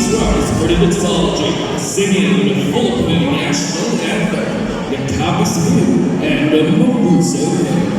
tries for the mythology, singing the Philippine national anthem, the Capiz and the Mambusao Capiz.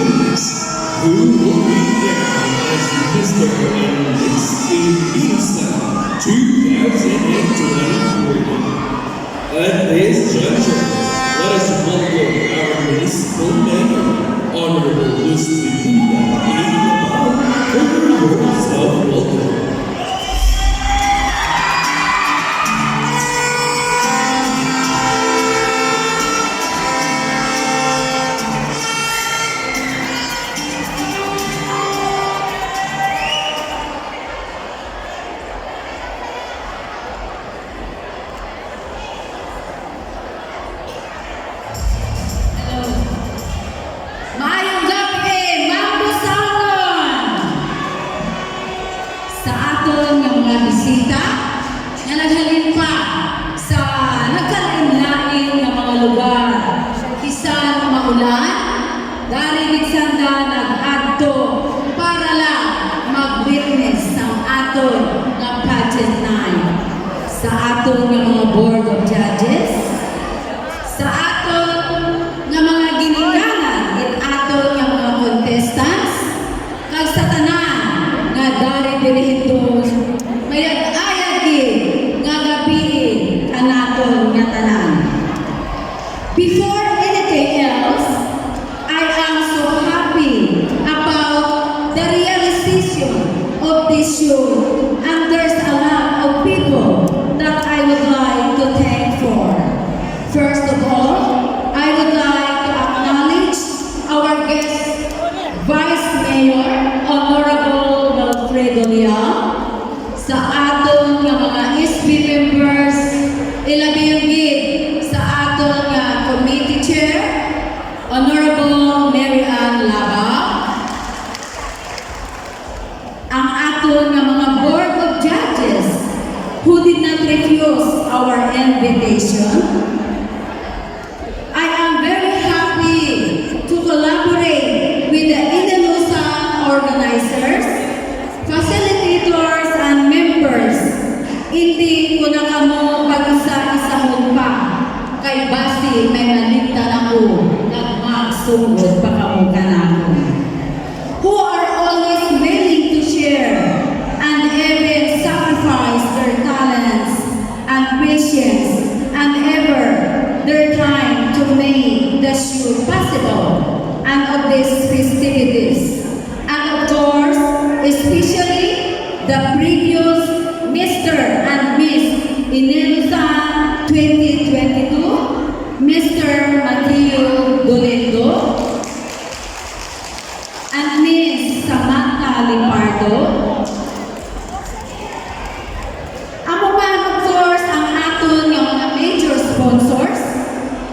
Miss, who will be down as Mr. and Miss Inilusan 2023. At this juncture, let us welcome our municipal mayor, Honorable Luz Tribuna Inilusan, for the words of welcome. Maayong gabi, Mambusao! Sa aton nga mga bisita nga naghalin pa sa nagkalain-lain nga mga lugar. Bisan maulan, dari migsanda nag-adto para lang mag-witness ng aton nga pageant night. Sa aton nga mga board of judges, sa aton nga mga ginikanan at aton nga mga contestants, kag sa tanan nga dari dirihitong mayag-ayag nga gabi kanaton nga tanan. Before anything else, I am so happy about the realization of this show, and there's a lot of people that I would like to thank for. First of all, I would like to acknowledge our guest Vice Mayor, Honorable Alfredo Leal, sa aton nga mga SB members, ilabiyong sa aton nga committee chair, Honorable Mary Ann Laba, ang aton nga mga board of judges who did not refuse our invitation. I am very happy to collaborate with the Inilusan organizers, facilitators, and members. Hindi ko na kamo pag-isa-isahon pa kay basi may naligtan ako nagmagsugod pa kamo kanako. Who are always willing to share and even sacrifice their talents and patience and ever their time to make the show possible and of these festivities. And of course, especially the previous Mr. and Miss Inilusan 2022, Mr. Mateo Dolendo, and Miss Samantha Lipardo. Amo man, of course, ang aton nga mga major sponsors,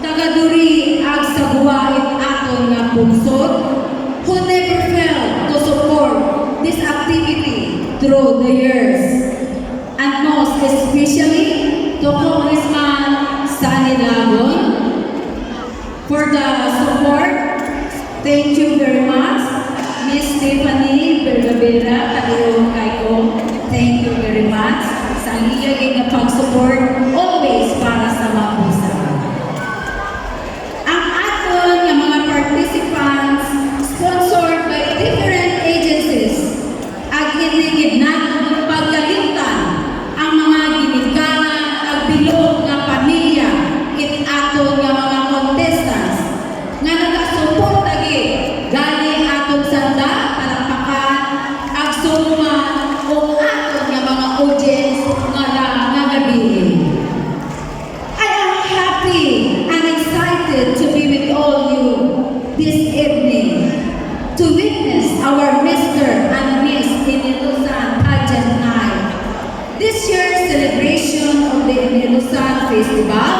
tagaduri ag sa buwait aton nga punsod, who never failed to support this activity through the years. And most especially to Congressman Sunny Lagon for the support. Thank you very much. Miss Stephanie Bergabera, Kadiyong Kaiko, thank you very much sa iyong pag-support always para sa Mambusao. Ang aton nga mga participants sponsored by different agencies ag iligid natin pagkalimtan ang mga ginikanan ag bilog nga pamilya it aton nga mga contestants nga nagasupport lagi galing aton sanda palapakan ag suman o aton nga mga audience nga gabi. I am happy and excited to be with all you this evening to witness our Mr. and Miss Inilusan Pageant Night. This year's celebration of the Inilusan Festival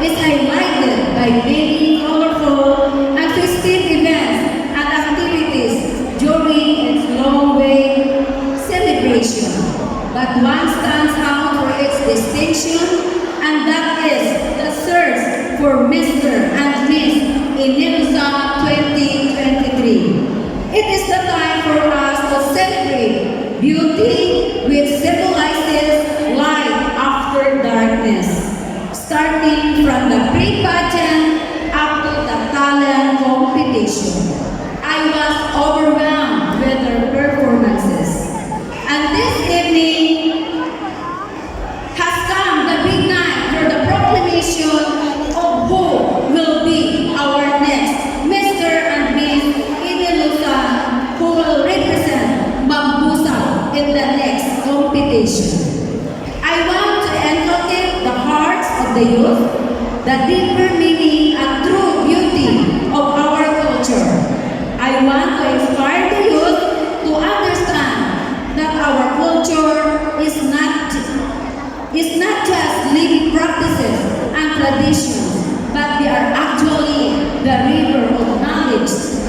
is highlighted by many colorful and festive events and activities during its long way celebration. But one stands out for its distinction, and that is the search for Mr. and Miss Inilusan 2023. It is the time for us to celebrate beauty which symbolizes light after darkness, starting from the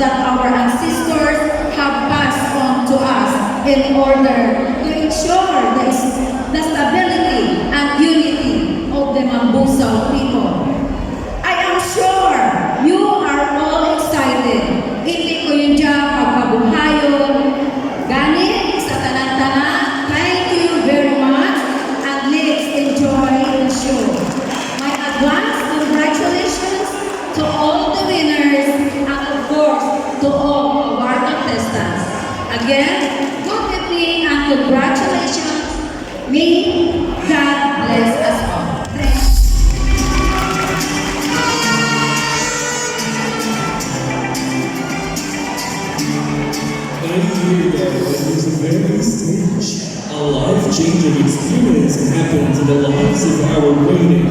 that our ancestors have passed on to us in order to ensure the stability and unity of the Mambusao people. I am sure you are all excited. Hindi ko yun dyan pagkabuhayon. Ganit sa tanan-tanan. Thank you very much and let's enjoy the show. My advance congratulations to all the winners and of course to all of our contestants. Again, good evening and congratulations. May God bless us all. Thanks. And here there was a very stage. A life-changing experience happened in the lives of our waiting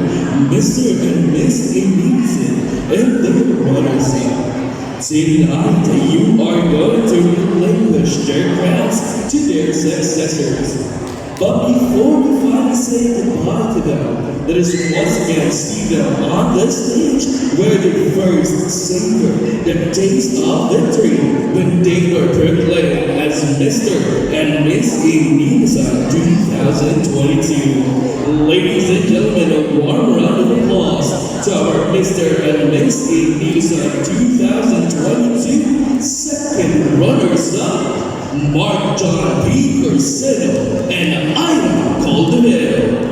Mr. and Miss Inilusan and their runners-up. Tonight, you are going to relinquish their crowns to their successors. But before we finally say goodbye to them, let us once again see them on the stage where they first savor the taste of victory when they were proclaimed as Mr. and Miss Inilusan 2022. Ladies and gentlemen, a warm round of applause to our Mr. and Miss Inilusan 2022 second runners-up, Mark John P. Corseno and Ida Caldeville.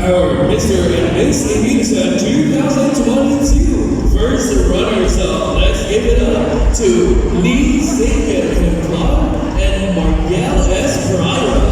Our Mr. and Miss Inilusan 2022 first runners-up. Let's give it up to Lee Sagan Club and Margel S. Pryor.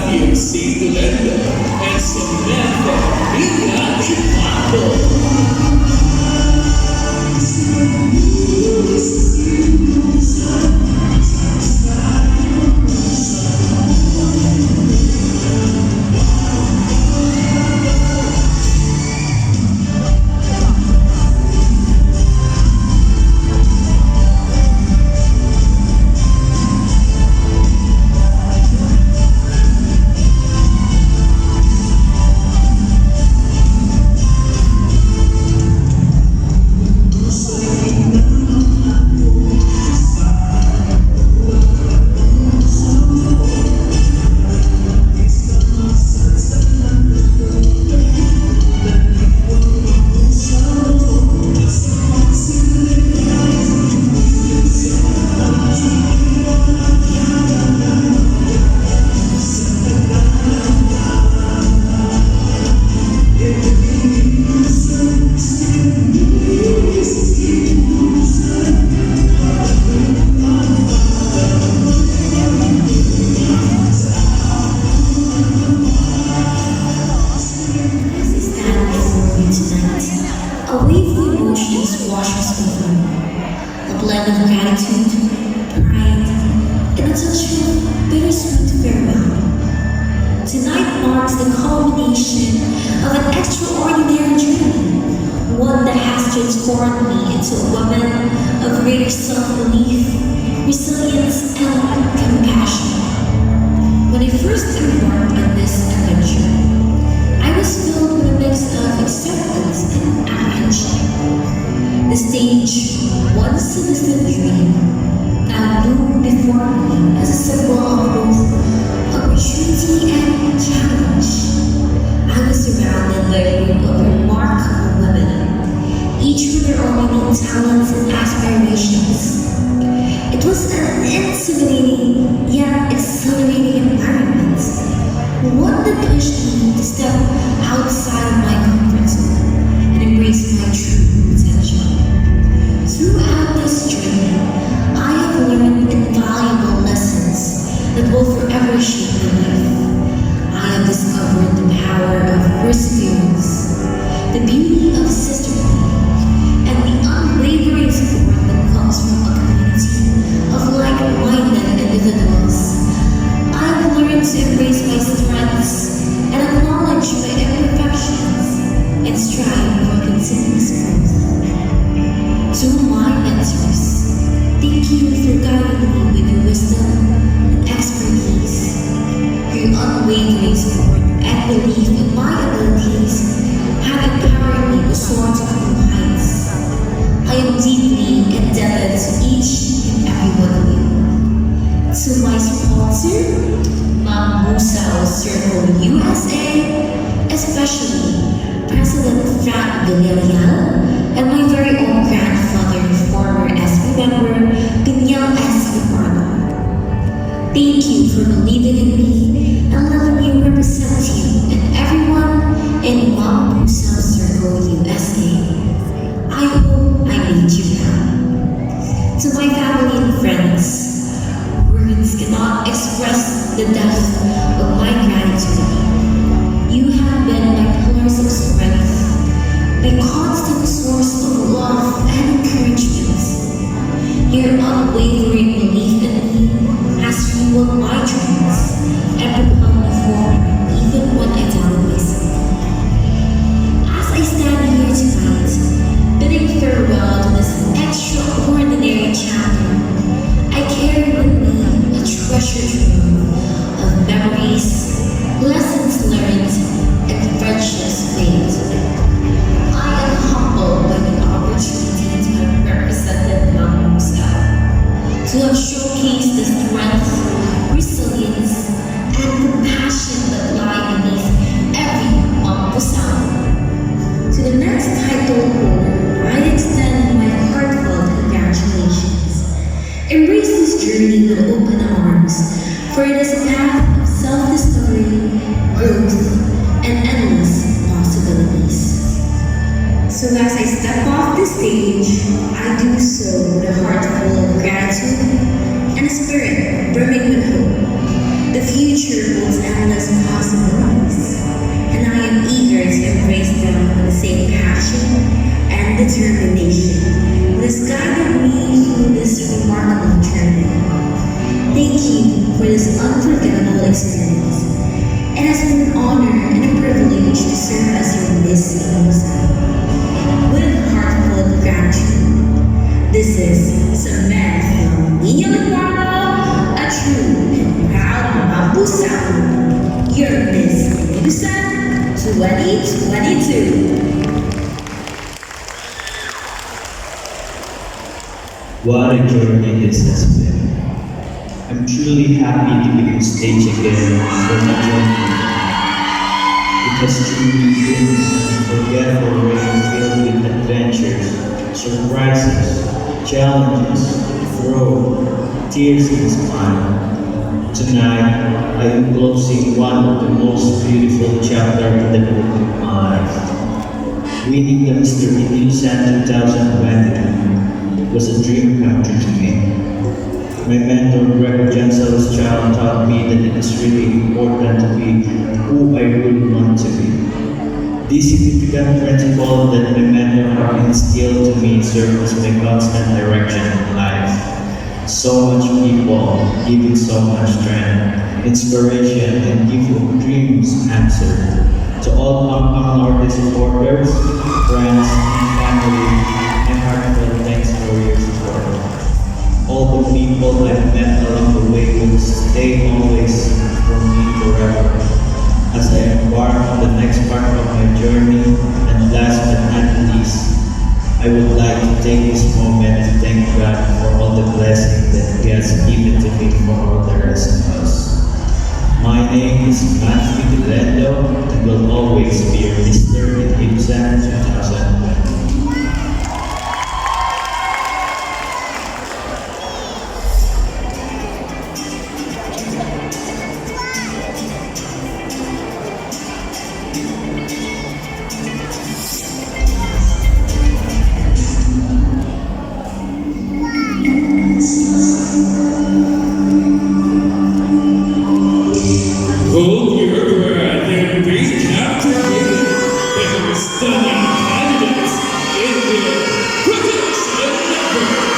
And Samantha blend of gratitude, pride, and a touch of bittersweet farewell. Tonight marks marks the culmination of an extraordinary journey, one that has transformed me into a woman of greater self-belief, resilience, and compassion. When I first embarked on this adventure, I was filled with a mix of acceptance and apprehension. The stage, once a distant dream, now loomed before me as a symbol of both opportunity and challenge. I was surrounded by a group of remarkable women, each with their own unique talents and aspirations. It was an intimidating yet exhilarating environment, one that pushed me to step outside of my comfort zone and embrace my true potential. Throughout this journey, I have learned invaluable lessons that will forever shape my life. I have discovered the power of perseverance, the beauty of sisterhood, and the unwavering support that comes from a community of like-minded individuals. I've learned to embrace my strengths and acknowledge my imperfections and strive for continuous growth. To my mentors, thank you for guiding me with your wisdom and expertise. Your unwavering support and belief in my abilities have empowered me to soar to new heights. I am deeply indebted to each and every one of you. To my sponsor, Mambusao USA, especially President Lema Villareal, and my very own grandfather, former SB member, Thank you for believing in me and letting me represent you and everyone in Mambusao USA. I hope I made you proud. To my family and friends, words cannot express the depth of my gratitude. You have been my pillars of strength, my constant source of love and encouragement. Your unwavering belief in me has fueled my dreams and propelled me forward even when I doubted myself. As I stand here tonight, bidding farewell to this extraordinary chapter, I carry with me a treasure trove of memories, lessons learned, and friendships made. I am humbled by the opportunity to have represented Mambusao, to have showcased the strength, resilience, and compassion that lie beneath every Mambusao. To the next title holder, I extend my heartfelt congratulations. Embrace this journey with open arms, for it is a path of self-discovery, growth, and endless possibilities. So as I step off the stage, I do so with a heart full of gratitude and a spirit brimming with hope. The future holds endless possibilities, and I am eager to embrace them with the same passion and determination that has guided me through this remarkable journey. Thank you for this unforgettable experience. It has been an honor and a privilege to serve as your Miss Inilusan. With heartfelt gratitude, this is Samantha from Inilusan, a true and proud Mambusao, your Miss Inilusan 2022. What a journey this has been. I'm truly happy to be on stage again for my journey. It has truly been an unforgettable journey filled with adventures, surprises, challenges, growth, tears and smiles. Tonight, I am closing one of the most beautiful chapters of the book of my life. Winning the Mr. Inilusan 2022 was a dream come true to me. My mentor, Greg Jensel's child, taught me that it is really important to be who I really want to be. This significant principle that my mentor have instilled to me serves as my constant direction in life. So much people giving so much strength, inspiration, and give your dreams answered. To all Artist supporters, friends, and family, my heartfelt thanks for your support. All the people I've met along the way will stay always for me forever. As I embark on the next part of my journey, and last but not least, I would like to take this moment to thank God for all the blessings that He has given to me for all the rest of us. My name is Mambusao Capiz and will always be your Mr. Inilusan 2020. Hold your breath and be captivated by the stunning candidates in the prediction number.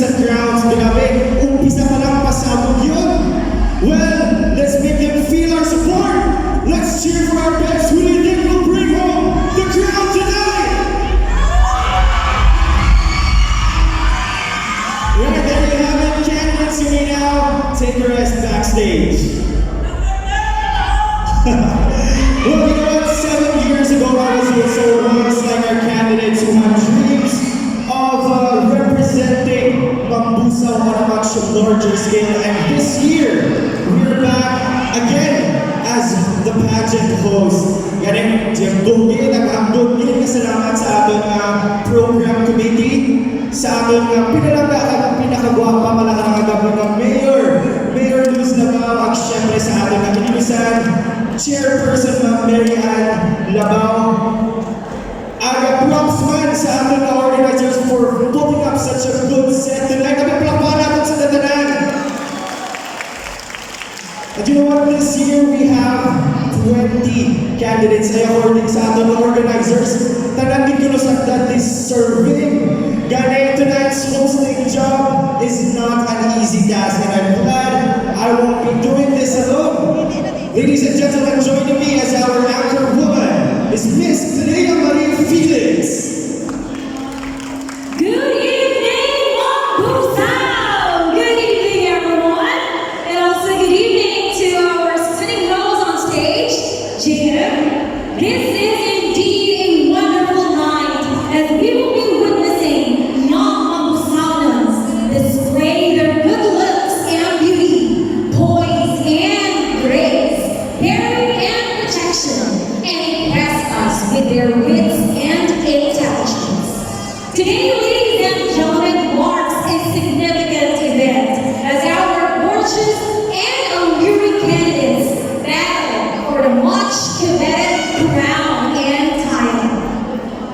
Inilusan grounds. Grabe, umpisa pa lang pasabog yun. Well, let's make them feel our support. Let's cheer for our best who they think will bring home the crown tonight. Right, there you have it. Candidates, you may now take a rest backstage. Well, you know what? 7 years ago, I was here, so just like our candidates who have dreams of representing Mambusao on a much larger scale. And this year, we're back again as the pageant host. Yan yung nag-ambot din kasalamat sa ating program committee, sa ating pinakagwapa malakagabi ng Mayor Luz Labao, at syempre sa ating Inilusan Chairperson Mary Labao. Props man sa ating organizers for putting up such a good set tonight. Napapalakpakan natin sa tatanan. And you know what? This year we have 20 candidates ay awarding sa ating organizers. Tanang ginusak that is serving. Ganay, tonight's hosting job is not an easy task, and I'm glad I won't be doing this alone. Ladies and gentlemen, joining me as our anchor woman is Miss Lema Felix. Good evening, Mambusao! Good evening, everyone! And also good evening to our sitting rows on stage. Jim, this is indeed a wonderful night as we will be witnessing young Mambusaoans display their good looks and beauty, poise and grace, bearing and protection, and impress us with their wits and intelligence. Today, ladies and gentlemen, marks a significant event as our gorgeous and alluring candidates battle for the much coveted crown and title.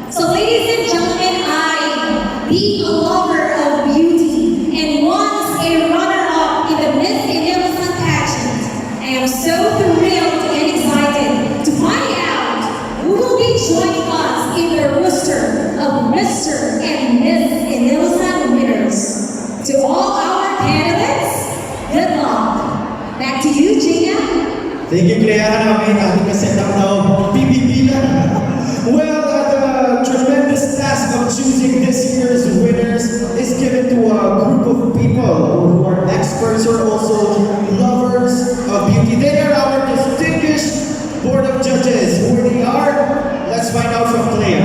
So, ladies and gentlemen, I, being a lover of beauty and once a runner-up in the Miss Inilusan pageant, I am so thrilled and excited to find out who will be joining us in the roster of Mr. and Miss Inilusan winners. To all our candidates, good luck. Back to you, Gina. Thank you, Clea. Namin ating kasetang na PBB lang. Well, the tremendous task of choosing this year's winners is given to a group of people who are experts or also lovers of beauty. They are our distinguished board of judges. Who they are? Let's find out from Clea.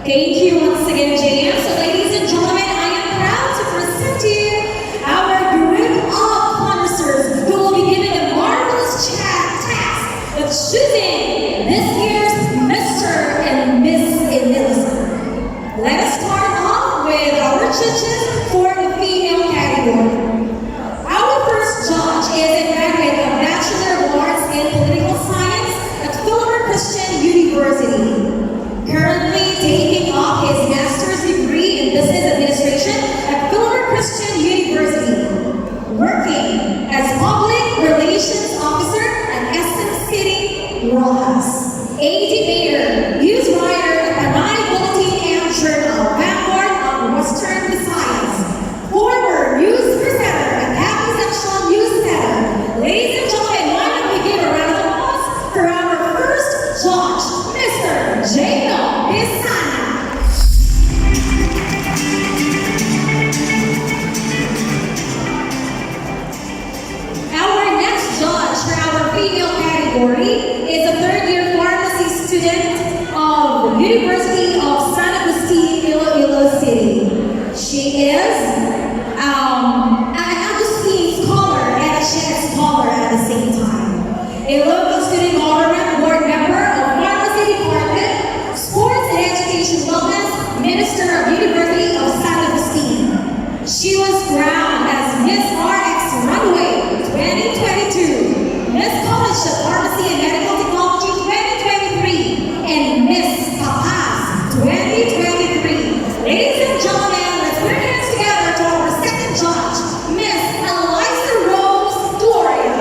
Thank you once again, Jane. So, ladies and gentlemen, I am proud to present to you our group of connoisseurs who will be given the marvelous task of choosing this year's Mr. and Miss Inilusan. Let us start off with our judges for the female category. Our first judge is a graduate of Bachelor of Arts in Political Science at Philipper Christian University. Currently taking up his master's degree in business administration at Philipper Christian University. Working as public relations officer at SM City, Rojas. A debater, news writer at Panay Bulletin and Journal, Vanguard of Western Visayas. Former news presenter at Happy Section News Center. Ladies and gentlemen, why don't we give a round of applause for our first judge, Mr. Jacob Bisana. Our next judge for our female category is a third-year pharmacy student of University of San Agustin, Iloilo City. She is an Agustin scholar and a Shed scholar at the same time. A local student government board member of Pharmacy Department, Sports and Education Wellness, Minister of University of San Agustin. She was crowned as Miss RX Runway 2022, Miss College of Pharmacy and Medical Technology 2023, and Miss Capiz 2023. Ladies and gentlemen, let's put our hands together to our second judge, Miss Eliza Rose Gloria.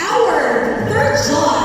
Our third judge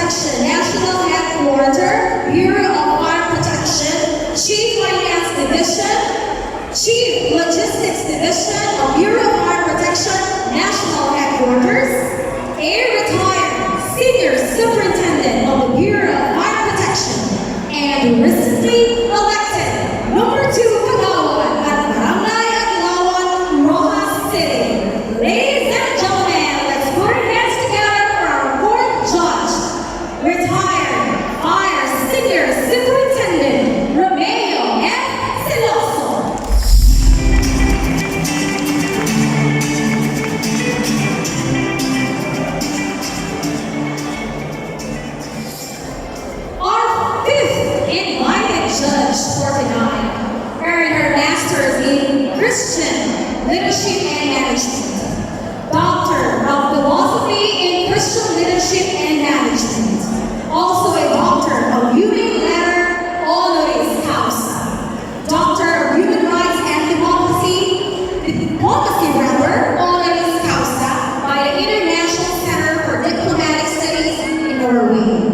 Protection National Headquarters, Bureau of Fire Protection, Chief Finance Division, Chief Logistics Division of Bureau of Fire Protection National Headquarters, a retired Senior Superintendent of the Bureau of Fire Protection, and recently elected number 2 Kagawan at Barangay Aglawan, Rojas City. Ladies and gentlemen, let's put our hands together for our 4th judge, retired Fire Senior Superintendent Romeo F. Siloso. Our 5th invited judge for tonight earned her master's in Christian Leadership and Management, Doctor of Philosophy in Christian Leadership and Management, also a Doctor of Human Letter honoris causa, Doctor of Human Rights and Diplomacy honoris causa by the International Center for Diplomatic Studies in Norway.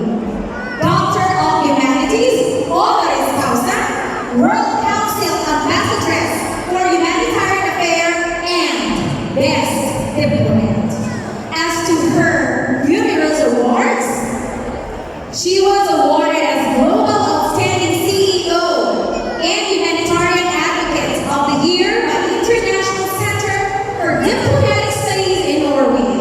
Doctor of Humanities, honoris causa, World Council Ambassadress for Humanitarian Affairs, and Best Diplomat. As to her numerous awards, she was awarded as Global Outstanding CEO and Humanitarian Advocate of the Year by International Center for Diplomatic Studies in Norway.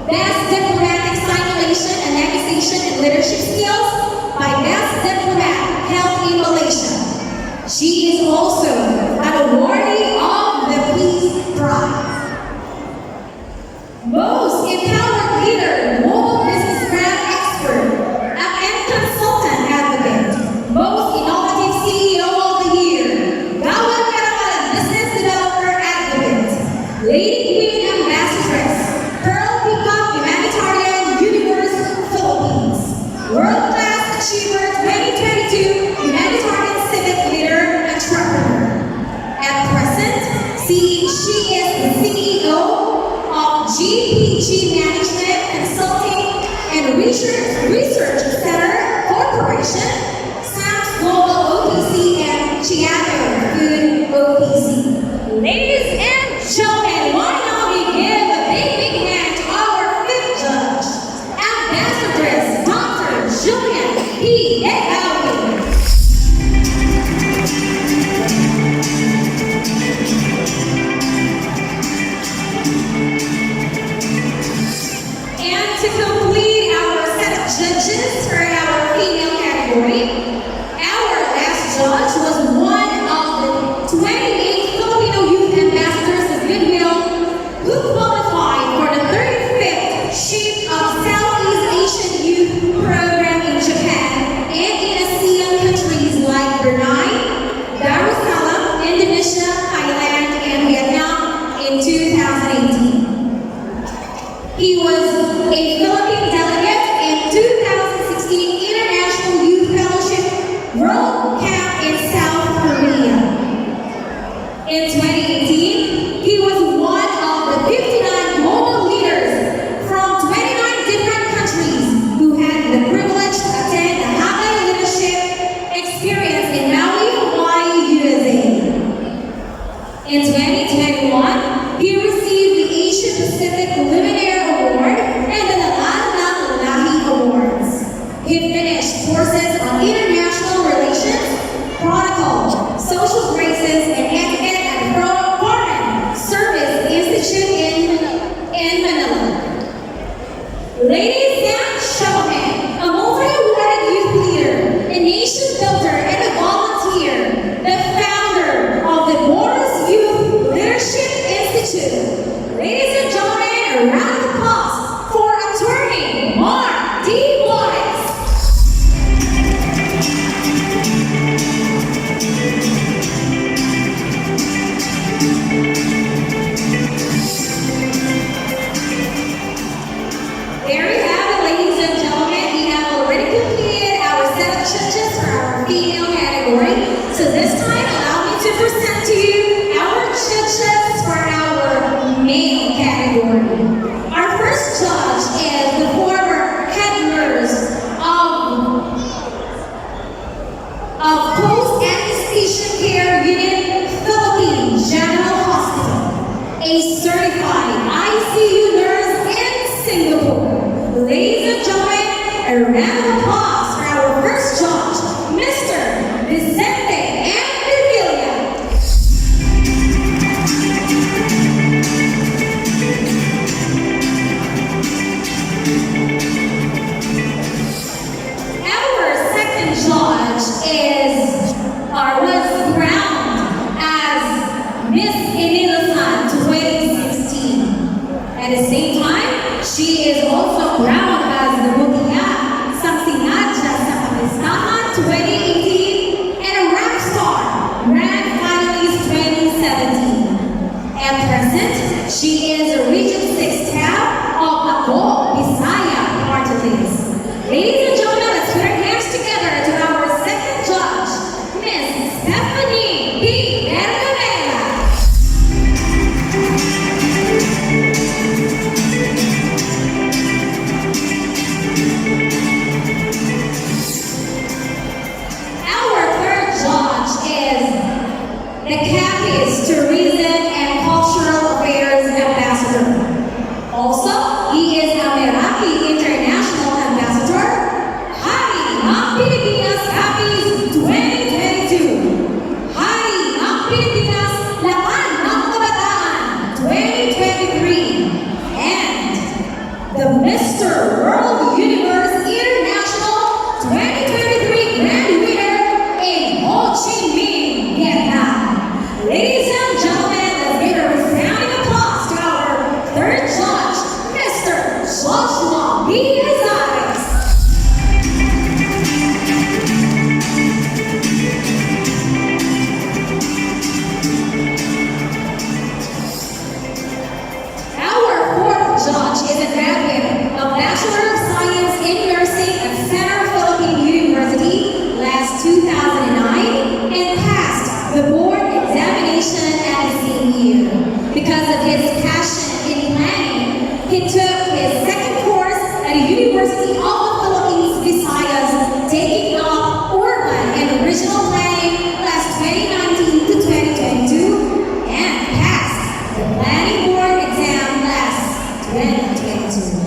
Best Diplomatic Simulation and Negotiation and Leadership Skills by Best Diplomat held in Malaysia. She is also an awardee of the Peace Prize. Most Empowered Leader, Global Business Brand Expert, and Consultant Advocate. Most Innovative CEO of the Year, Gawad Karawala Business Developer Advocate, Lady Queen Ambassadress, Pearl Peacock Humanitarian Universe Philippines, World Class Achiever 2022 Humanitarian Civic Leader Entrepreneur. At present, she is the CEO of GPG Management Consulting and Research Center Corporation, SAMS Global OPC, and Chiago Food OPC. Ladies and gentlemen, why not we give a big hand to our 5th judge, Ambassadress Dr. Julian P. Egawi. And to complete our set of judges for our female category, our last judge was one of the 28 Filipino Youth Ambassadors of Goodwill who qualified for the 35th Shape of Southeast Asian Youth Program in Japan and in ASEAN countries like Brunei, Darussalam, Indonesia, Thailand, and Vietnam in 2018. He was a Philippine delegate in 2016 International Youth Fellowship World Camp in South Korea. In 2018, he was one of the 59 global leaders from 29 different countries who had the privilege to attend the Hawaii Leadership Experience in Maui, Hawaii, USA. In 2021, he received the Asia Pacific Luminaire Award and the Lahat ng Lahi Awards. He finished courses on international relations, protocol, social graces, and etiquette at the Foreign Service Institute in Manila. Ladies and gentlemen, a multi-awarded youth leader, a nation builder, and a volunteer, the founder of the Boris Youth Leadership Institute. Ladies and gentlemen, a round of applause for attorney Mark D. Wise. Ladies and gentlemen, a round of applause for our first judge, Mr. Vicente Enriquilla. Our second judge was crowned as Miss Inilusan 2016. At the same time, she is also crowned as the Mutia Samsinadja sa Kapistahan 2018 and a rap star, Grand Finalist 2017. At present, she is a Region 6 tab of Ako, Bisaya Party List. Ladies and gentlemen, let's put our hands together to our second judge, Miss Stephanie B. Bergamela. Our third judge is the Capiz Tourism and Cultural Affairs Ambassador. Also, he is a Meraki International Ambassador. Hari ng Pilipinas Capiz 2022. Hari ng Pilipinas Laban ng Kabataan 2023. And the Mr. World Universe International 2023 Grand Winner in Ho Chi Minh, Vietnam. Ladies and gentlemen, let's give a resounding applause to our third judge, Mr. Joshua B. Gonzalez. Our fourth judge is a graduate of Bachelor of Science in Nursing at Central Philippine University last 2009 and passed the board examination at the same year. Because of his passion in planning, he took his second course at the University of the Philippines, Visayas, taking up urban and regional planning last 2019 to 2022 and passed the planning board exam last 2022.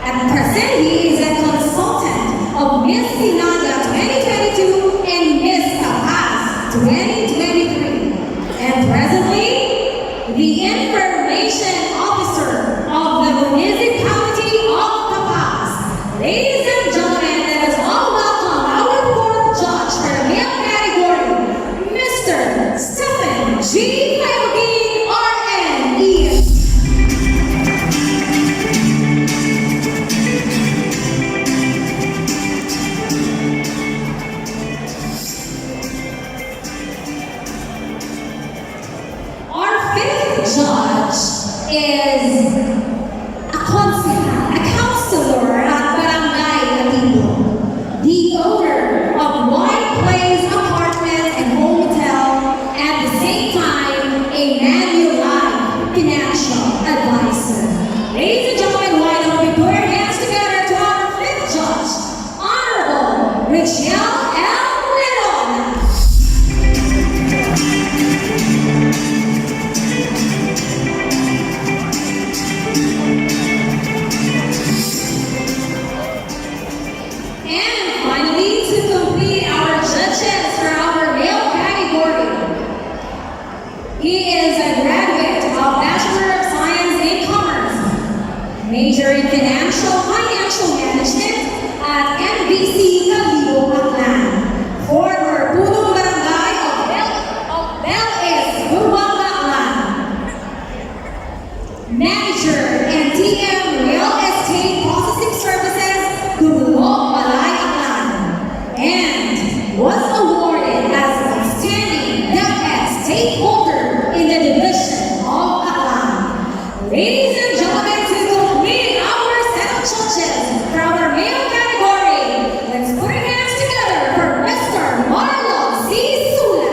At present, he is a consultant of Miss Sinanda 2022 and Miss Capiz 2023. And presently, the Information Officer of the Municipality of Capiz. Ladies and gentlemen, let us all welcome our fourth judge for the male category, Mr. Stephen G. Fayogi, RN. Our fifth judge is a counselor at Barangay Atibo, the owner of White Place Apartment and Hotel, at the same time a Manulife financial advisor. Ladies and gentlemen, why don't we put our hands together to our fifth judge, Honorable Richelle L. Leron. And finally, to complete our judges for our male category, he is a graduate of Bachelor of Science in Commerce, major in Financial Management at MBC Calibo, Aklan, former Punong Barangay of Bel Es, Burbang, Aklan, manager and TM Real Estate Processing Services, Gumulong, Balay, Aklan, and was awarded as outstanding DepEd stakeholder in the division of Aklan. Ladies and gentlemen, to complete our set of judges for our male category, let's put our hands together for Mr. Marlon C. Sula.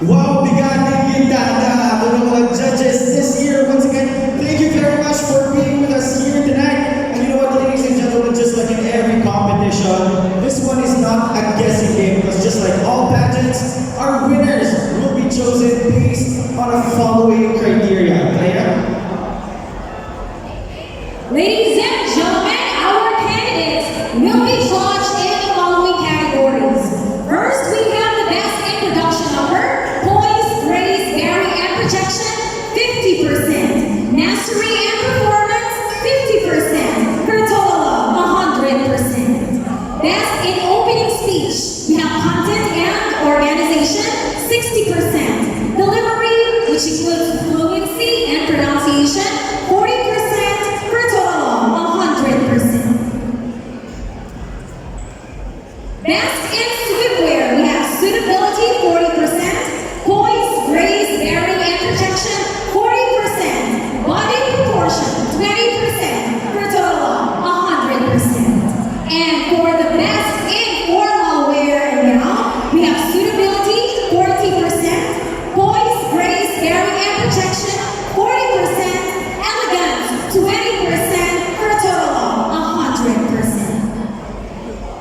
Wow, bigating ganda to the mga judges this year. Once again, thank you very much for being with us here tonight. And you know what, ladies and gentlemen, competition. This one is not a guessing game because just like all pageants, our winners will be chosen based on the following criteria. Kaya? Ladies and gentlemen, our candidates will be judged in the following categories. First, we have the best introduction number, poise, grace, Gary, and projection, 50%. Mastery and performance, 50%. For a total of 100%. Best in opening speech, we have content and organization, 60%. Delivery, which includes fluency and pronunciation, 40%. For a total of 100%. Best in swimwear, we have suitability, 40%. Poise, grace, bearing, and projection, 40%. Body proportion, 20%. For a total of 100%. And for the best in formal wear and gown, we have suitability, 40%. Poise, grace, bearing, and projection, 40%. Elegance, 20%. For a total of 100%.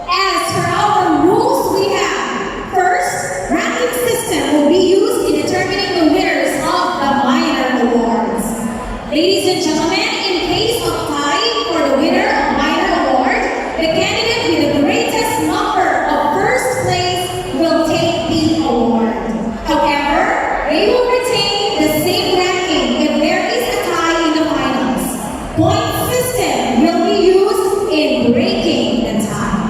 As for our rules, we have first, ranking system will be used in determining the winners of the minor awards. Ladies and gentlemen, in case of tie for the winner of minor award, the candidate with the greatest number of first place will take the award. However, they will retain the same ranking if there is a tie in the finals. Point system will be used in breaking the tie.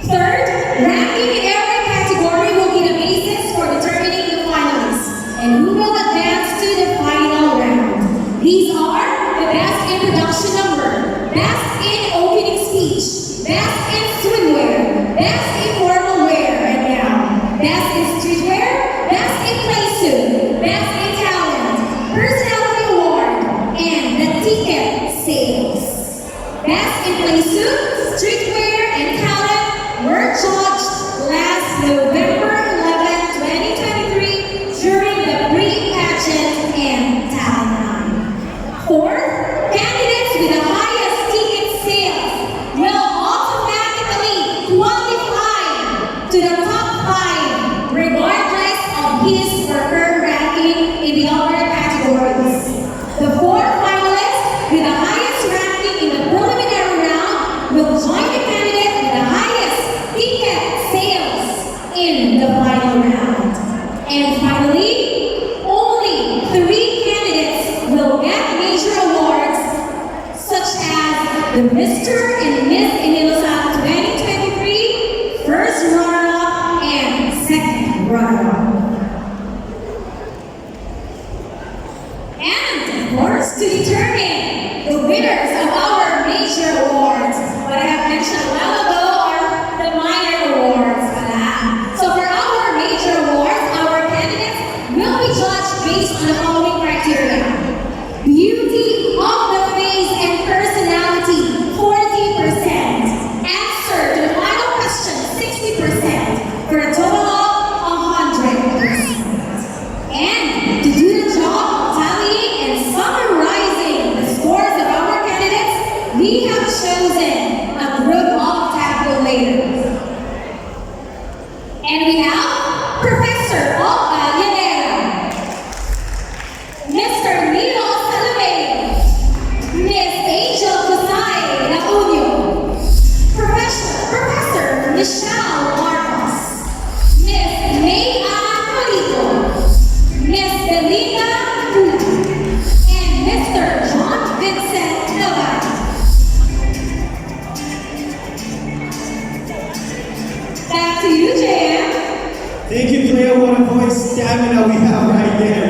Third, ranking in every category will be the basis for determining the finalists and who will advance to the final round. These are the best introduction number, best in opening speech, best in swimwear, best in formal wear and gown, best in streetwear, best in play suit, best in talent, personality award, and the ticket sales. Best in play suit, streetwear, and talent were judged last November 11, 2023 during the pre-pageant and talent night. Fourth, candidates with the highest ticket sales will automatically qualify to the top 5 regardless of his or her ranking in the other categories. The 4 finalists with the highest ranking in the preliminary round will join the candidate with the highest ticket sales in the final round. And finally, only 3 candidates will get major awards such as the Mr. and Miss Inilusan 2023, first runner-up and second runner-up. And of course, to determine the winners of our major awards, what I have mentioned a while ago are the minor awards. So for our major awards, our candidates will be judged based on the following criteria. Beauty of the face and personality, 40%. Answer to the final question, 60%. For a total of 100%. And to do the job of tallying and summarizing the scores of our candidates, we have chosen a group of tabulators. And we have Professor of Villareal, Mr. Nilo Salome, Miss Angel Kusai Naunyo, Professor Michelle Marcos, Miss May Ann Polito, Miss Belinda Pudu, and Mr. John Vincent Novak. Back to you, JM. Thank you, Cleo. What a voice stamina we have right there.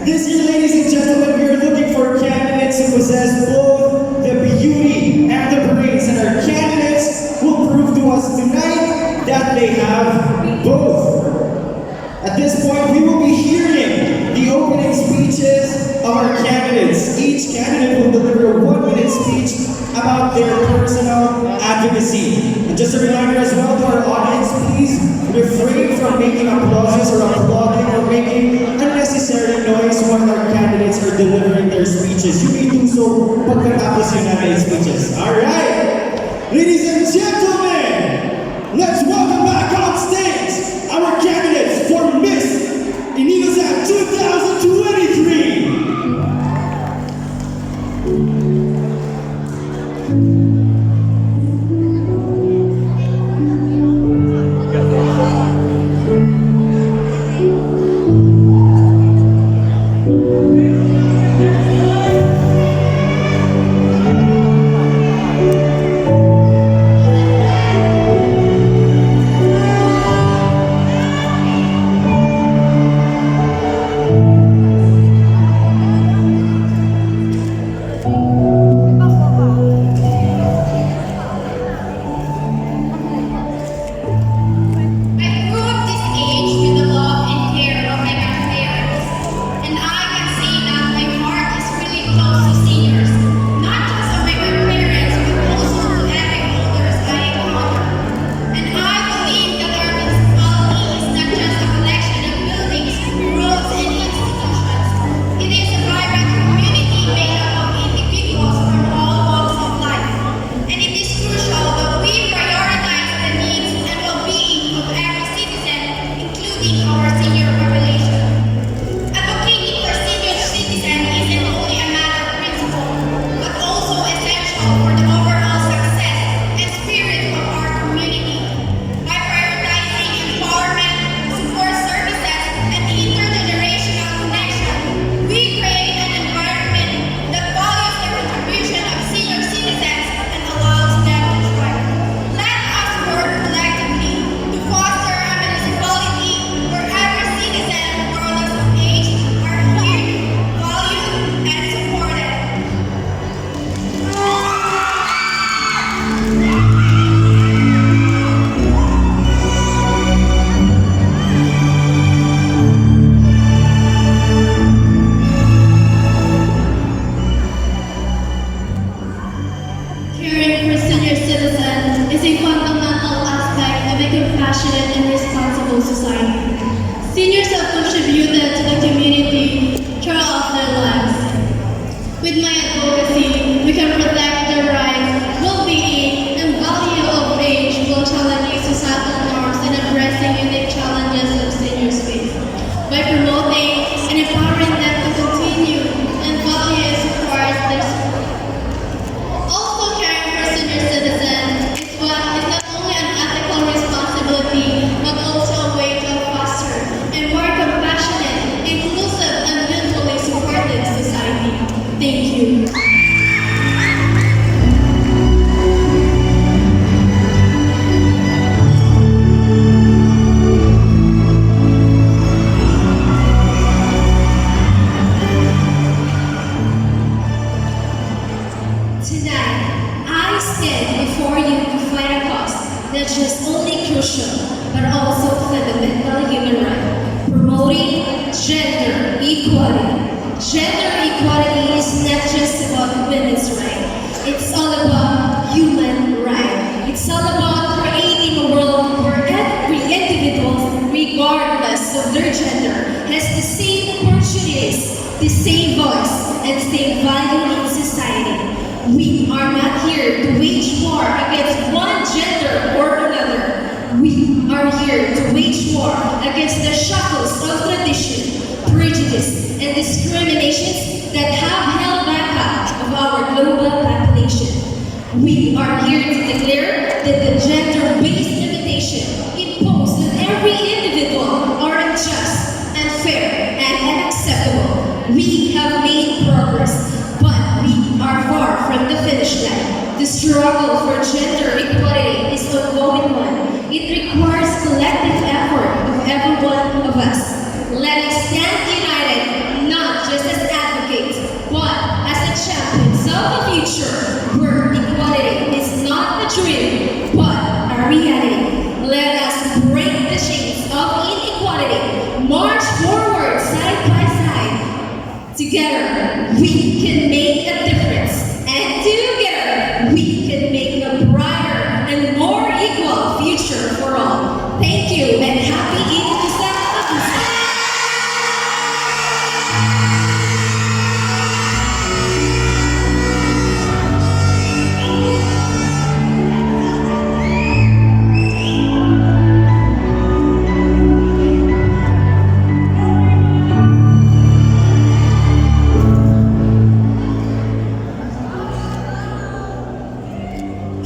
This year, ladies and gentlemen, we are looking for candidates who possess both the beauty and the brains, and our candidates will prove to us tonight that they have both. At this point, we will be hearing the opening speeches of our candidates. Each candidate will deliver a 1-minute speech about their personal advocacy. And just a reminder as well to our audience, please refrain from making applauses or applauding or making unnecessary noise while our candidates are delivering their speeches. You may do so pagkatapos yung natin speeches. Alright! Ladies and gentlemen, let's welcome back on stage our candidates for Miss Inilusan 2023!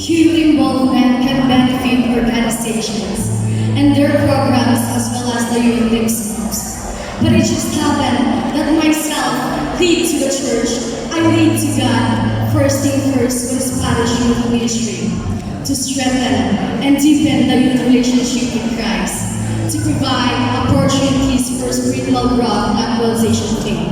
Youth involvement can benefit organizations and their programs as well as the youth themselves. But it just happened that myself lead to the church. I lead to God first thing first with Spanish youth ministry to strengthen and deepen the youth relationship with Christ, to provide opportunities for spiritual growth and realization team.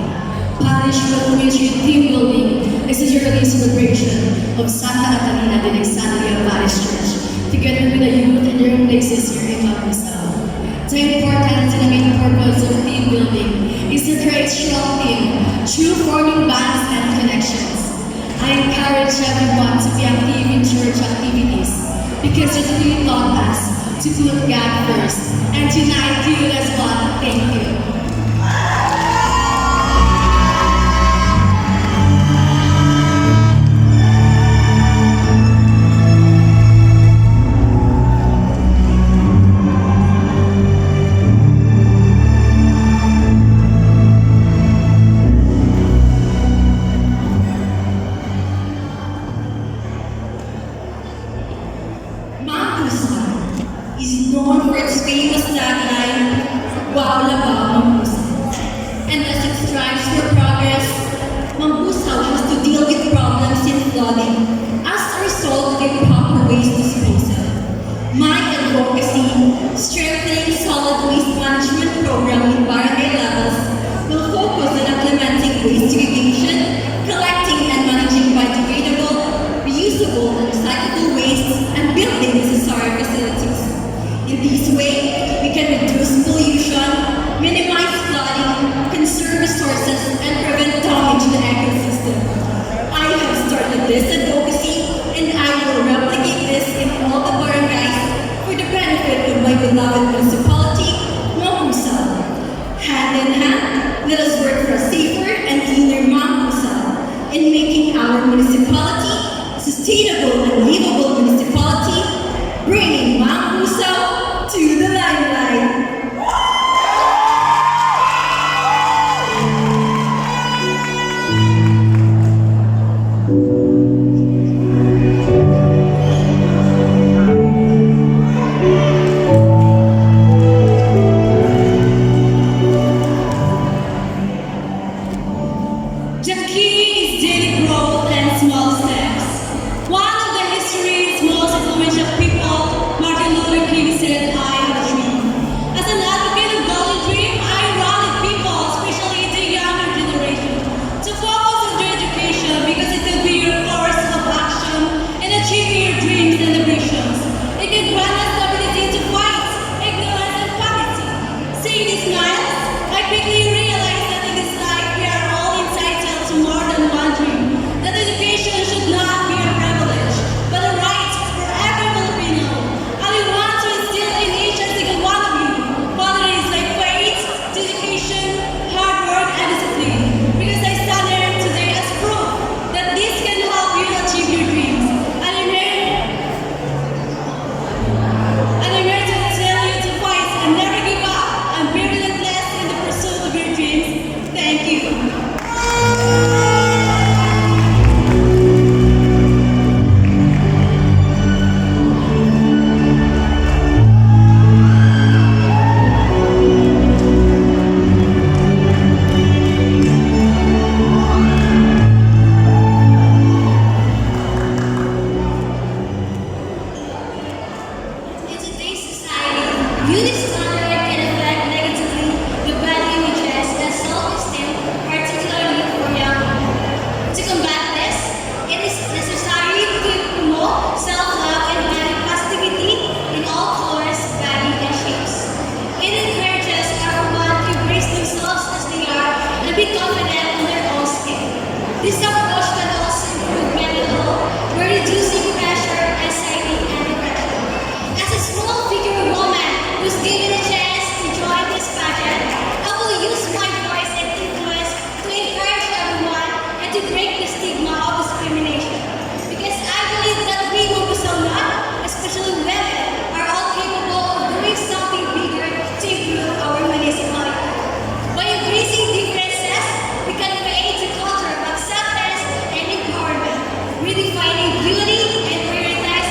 Parish Youth Ministry Team Building is a yearly celebration of Santa Catalina de Alexandria Parish Church, together with the youth in their places here in Mambusao. The importance and the main purpose of team building is to create strong team through forming bonds and connections. I encourage everyone to be active in church activities because it really taught us to put God first and tonight you as well. Thank you. Mambusao is known for its famous tagline, Wow Laba Mambusao. And as it strives for progress, Mambusao has to deal with problems in flooding as a result of improper waste disposal. My advocacy, strengthening solid waste management program in barangay levels, will focus on implementing waste segregation, collecting and managing biodegradable, reusable and recyclable waste, and building necessary facilities. In this way, we can reduce pollution, minimize flooding, conserve resources, and prevent damage to the ecosystem. I have started this advocacy, and I will replicate this in all the barangays for the benefit of my beloved municipality, Mambusao. Hand in hand, let us work for a safer and cleaner Mambusao in making our municipality a sustainable and livable municipality, bringing Mambusao to the limelight. The key is daily growth and small steps. One of the history's most influential people, Martin Luther King, said, I have a dream. As an advocate of Golden Dream, I rallied people, especially the younger generation, to focus on their education because it will be your force of action in achieving your dreams and ambitions. It can grant us the ability to fight ignorance and poverty. Seeing these smiles, I quickly realized that in this life we are all entitled to more than one dream. That education should not be a privilege, but a right for every Filipino. And we want to instill in each and single one of you qualities like faith, dedication, hard work, and discipline. Because I stand here today as proof that this can help you achieve your dreams. And I'm here to tell you to fight and never give up and be relentless in the pursuit of your dreams. Thank you. In today's society, beauty standard can affect negatively the bad images and self-esteem, particularly for young people. To combat this, it is necessary to promote self-love and body positivity in all colors, body, and shapes. It encourages everyone to embrace themselves as they are and be confident in their own skin. This approach can also improve mental health by reducing pressure, anxiety, and depression. As a small figure woman who's given a chance to join this pageant, I will use my voice and influence to encourage everyone and to break the stigma of discrimination. Because I believe that we Mambusao, especially women, are all capable of doing something bigger to improve our municipality. By embracing differences, we can create a culture of acceptance and empowerment, redefining beauty and prioritize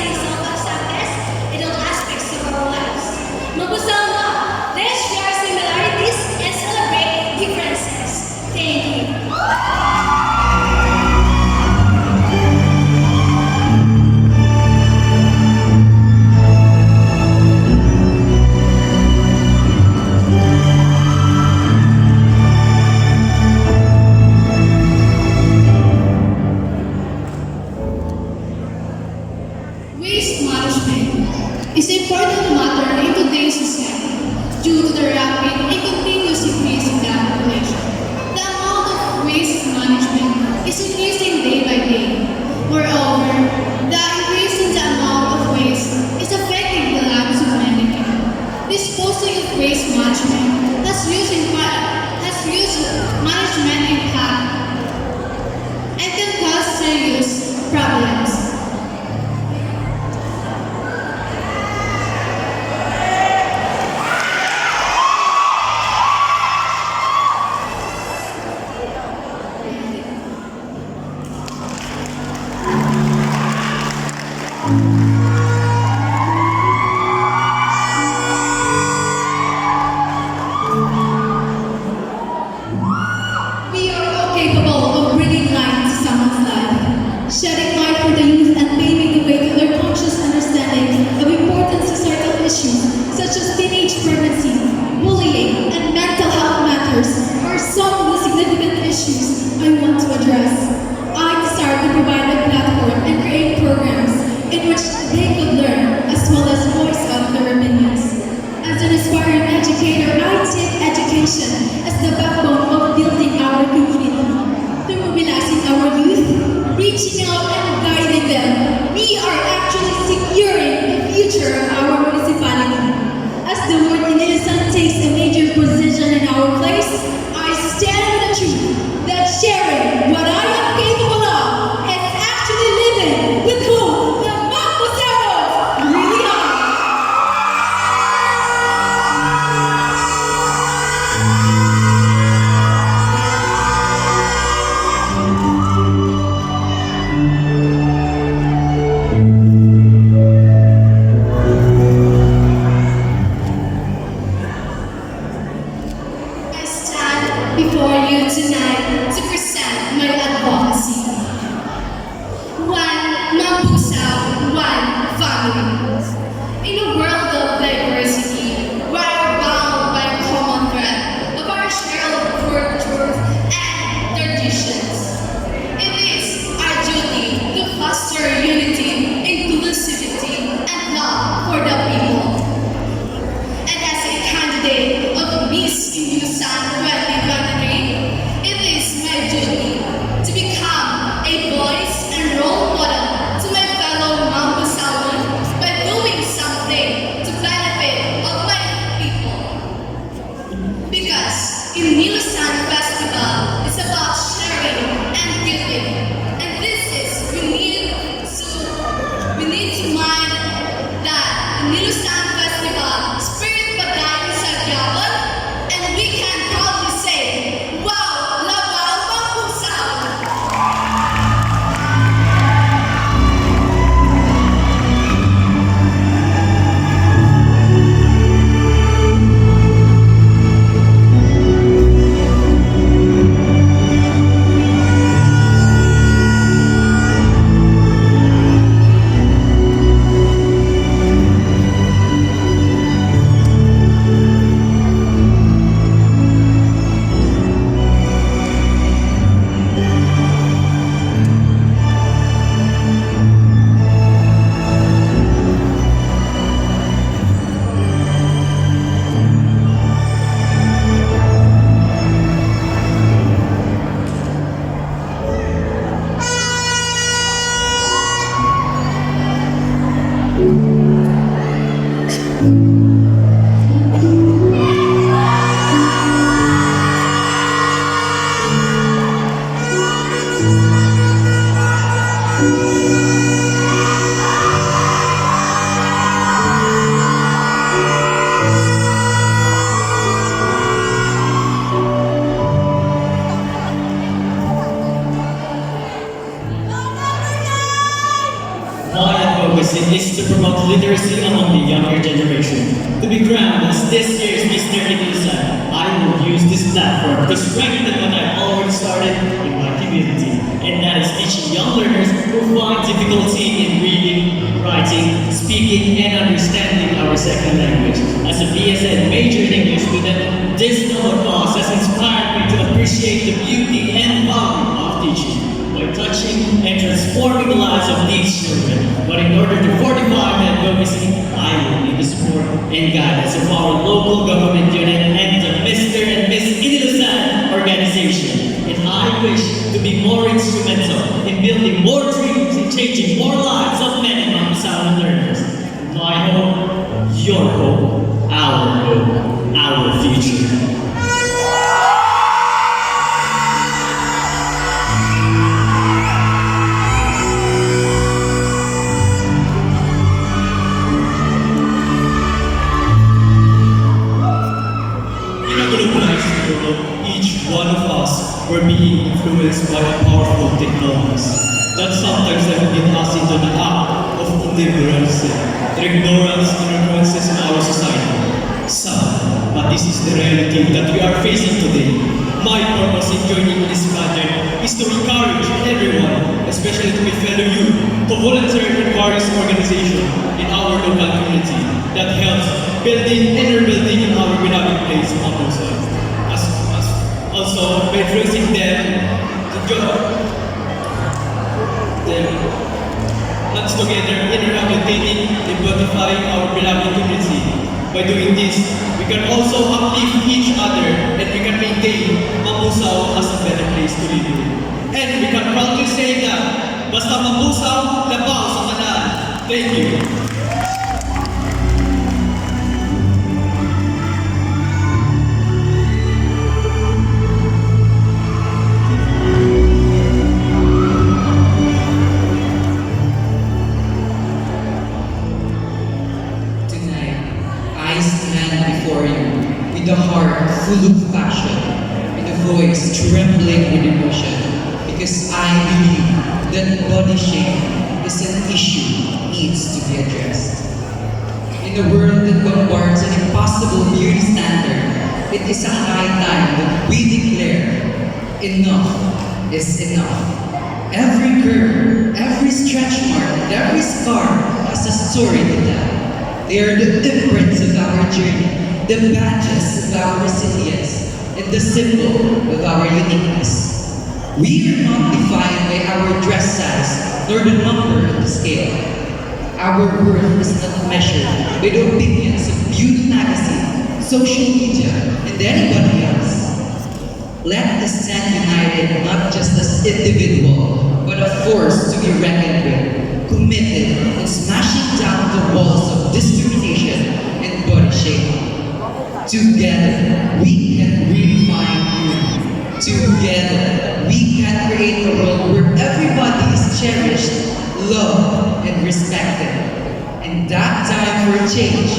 Waste management is an important matter in today's society due to the rapid and continuous increase in the population. The amount of waste management is increasing day by day. Moreover, the increase in the amount of waste is affecting the lives of many people. Disposing of waste management has huge management impact and can cause serious problems. We are all capable of bringing light to someone's life, shedding light for the youth and paving the way to their conscious understanding of important societal issues such as teenage pregnancy, bullying, and mental health matters are some of the significant issues I want to address. I desire to provide a platform and create programs in which they could learn as well as voice out their opinions. As an aspiring educator, I take education as the backbone of building our community. Through mobilizing our youth, reaching out and guiding them, we are actually securing the future of our municipality. As the word Inilusan takes a major position in our place, I stand with the truth that sharing what I am capable of is actually living with whom the Mambusaos really are. I stand before you tonight to present my advocacy. One Mambusao, one family. In a world of diversity, we are bound by a common thread of our shared culture and traditions. It is our duty to foster unity, inclusivity, and love for the people. And as a candidate of Miss Inilusan 2023, it is my duty to become a voice and role model to my fellow Mambusaoan by doing something to benefit of my people. Because Inilusan Festival is about sharing and giving, and this is we need to mind that Inilusan Festival spirit pagdating sa Quiapo, and we can proudly say, wow, labaw, Mambusao! My advocacy is to promote literacy among the younger generation. To be crowned as this year's Mr. Inilusan, I will use this platform to strengthen what I've already started in my community, and that is teaching young learners who find difficulty in reading, writing, speaking, and understanding our second language. As a BSN major in English student, this noble cause has inspired me to appreciate the beauty and value of teaching by touching and transforming the lives of these children. But in order to fortify advocacy, I will need the support and guidance of our local government unit and the Mr. and Miss Inilusan organization. And I wish to be more instrumental in building more dreams and changing more lives of many Mambusao learners. My hope, your hope, our future. Each one of us were being influenced by powerful technologies that sometimes have been us into the act of indifference, the ignorance and influences in our society. Sad, but this is the reality that we are facing today. My purpose in joining this pageant is to encourage everyone, especially to my fellow youth, to volunteer in various organizations in our local community that helps building and rebuilding in our beloved place, Mambusao. Also, by influencing them to hands together in rehabilitating and beautifying our beloved community. By doing this, we can also uplift each other and we can maintain Mambusao as a better place to live in. And we can proudly say that, basta Mambusao, labaw sa kanan. Thank you. With a heart full of passion, with a voice trembling with emotion, because I believe that body shape is an issue that needs to be addressed. In a world that bombards an impossible beauty standard, it is a high time that we declare enough is enough. Every curve, every stretch mark, and every scar has a story to tell. They are the imprints of our journey, the badges of our resilience, and the symbol of our uniqueness. We are not defined by our dress size nor the number of the scale. Our worth is not measured by the opinions of beauty magazine, social media, and anybody else. Let us stand united not just as individual, but a force to be reckoned with, committed in smashing down the walls of discrimination and body shame. Together, we can redefine beauty. Together, we can create a world where everybody is cherished, loved, and respected. And that time for change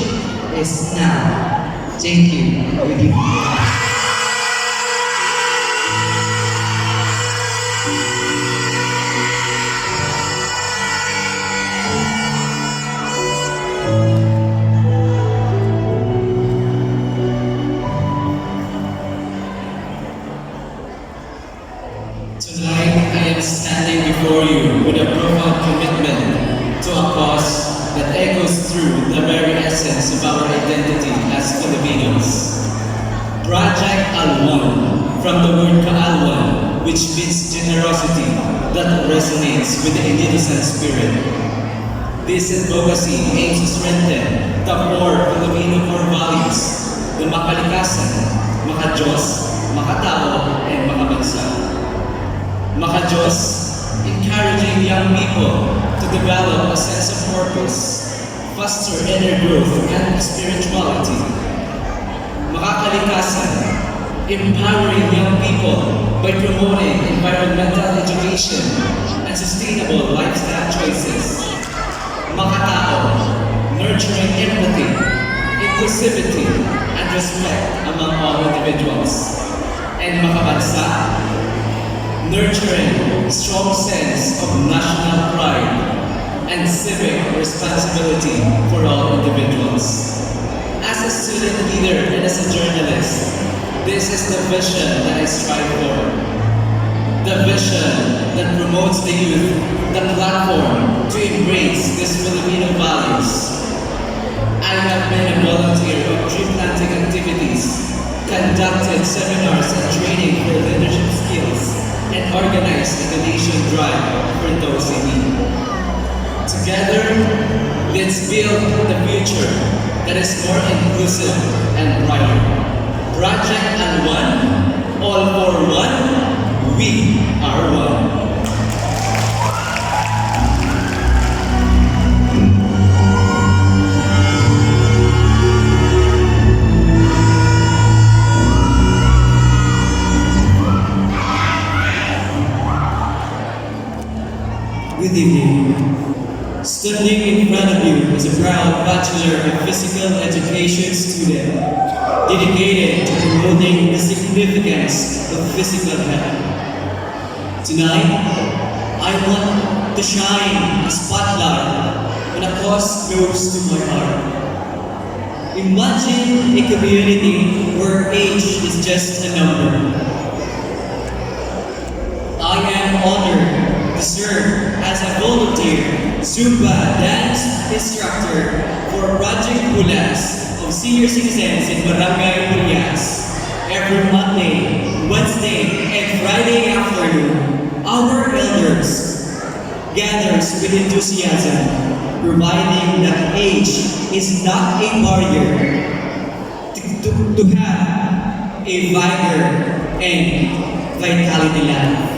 is now. Thank you. Good evening. Tonight, I am standing before you with a profound commitment to a cause that echoes through the very essence of our identity as Filipinos. Project Alwan, from the word Kaalwan, which means generosity, that resonates with the Inilusan spirit. This advocacy aims to strengthen the core Filipino core values, the makalikasan, makadiyos, makatao, and makabansa. Makadiyos, encouraging young people to develop a sense of purpose, foster inner growth and spirituality. Makakalikasan, empowering young people by promoting environmental education and sustainable lifestyle choices. Makatao, nurturing empathy, inclusivity, and respect among all individuals. And makabansa, nurturing a strong sense of national pride and civic responsibility for all individuals. As a student leader and as a journalist, this is the vision that I strive for. The vision that promotes the youth, the platform to embrace these Filipino values. I have been a volunteer of tree planting activities, conducted seminars and training for leadership skills, and organized a donation drive for those in need. Together, Let's build the future that is more inclusive and brighter. Project and one, all for one, we are one. Good evening. Standing in front of you is a proud Bachelor of Physical Education student dedicated to promoting the significance of physical health. Tonight, I want to shine a spotlight on a cause close to my heart. Imagine a community where age is just a number. I am honored to serve as a volunteer Zumba dance instructor for Project Pulas of senior citizens in Barangay Pulias. Every Monday, Wednesday, and Friday afternoon, our elders gathers with enthusiasm, providing that age is not a barrier to have a vigor and vitality life.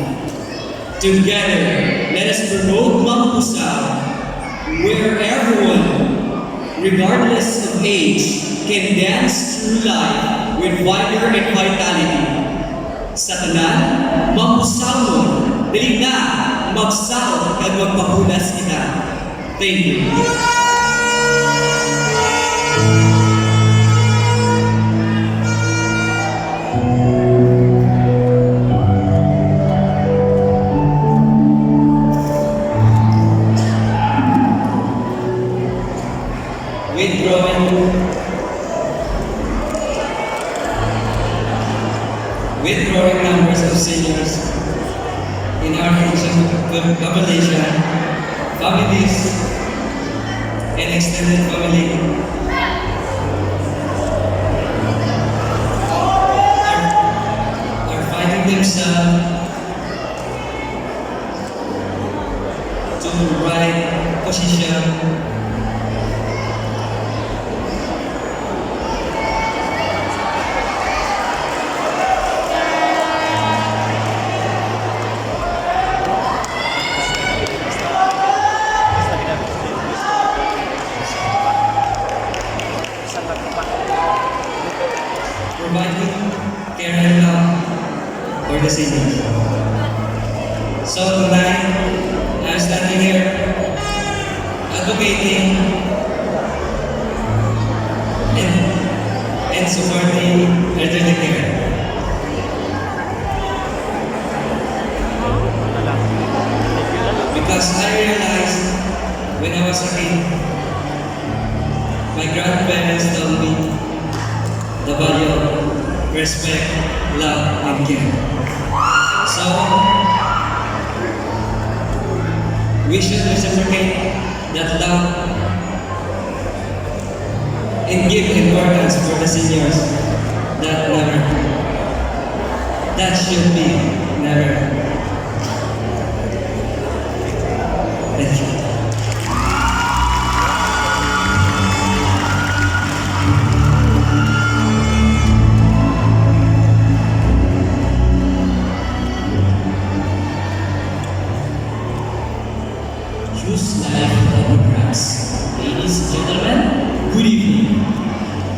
Together, let us promote Mambusao, where everyone, regardless of age, can dance through life with vigor and vitality. Sa tanan, Mambusao mo, dali na, magsao at magpahulas kita. Thank you. With growing numbers of seniors in our ancient population, families, and extended family are finding themselves to the right position. Providing care and love for the seniors. So tonight, I'm standing here advocating and supporting elderly care. Because I realized when I was a kid, my grandparents told me the value of respect, love, and care. So, we should reciprocate that love and give importance for the seniors that should be never. Thank you. Choose life over drugs. Ladies and gentlemen, good evening.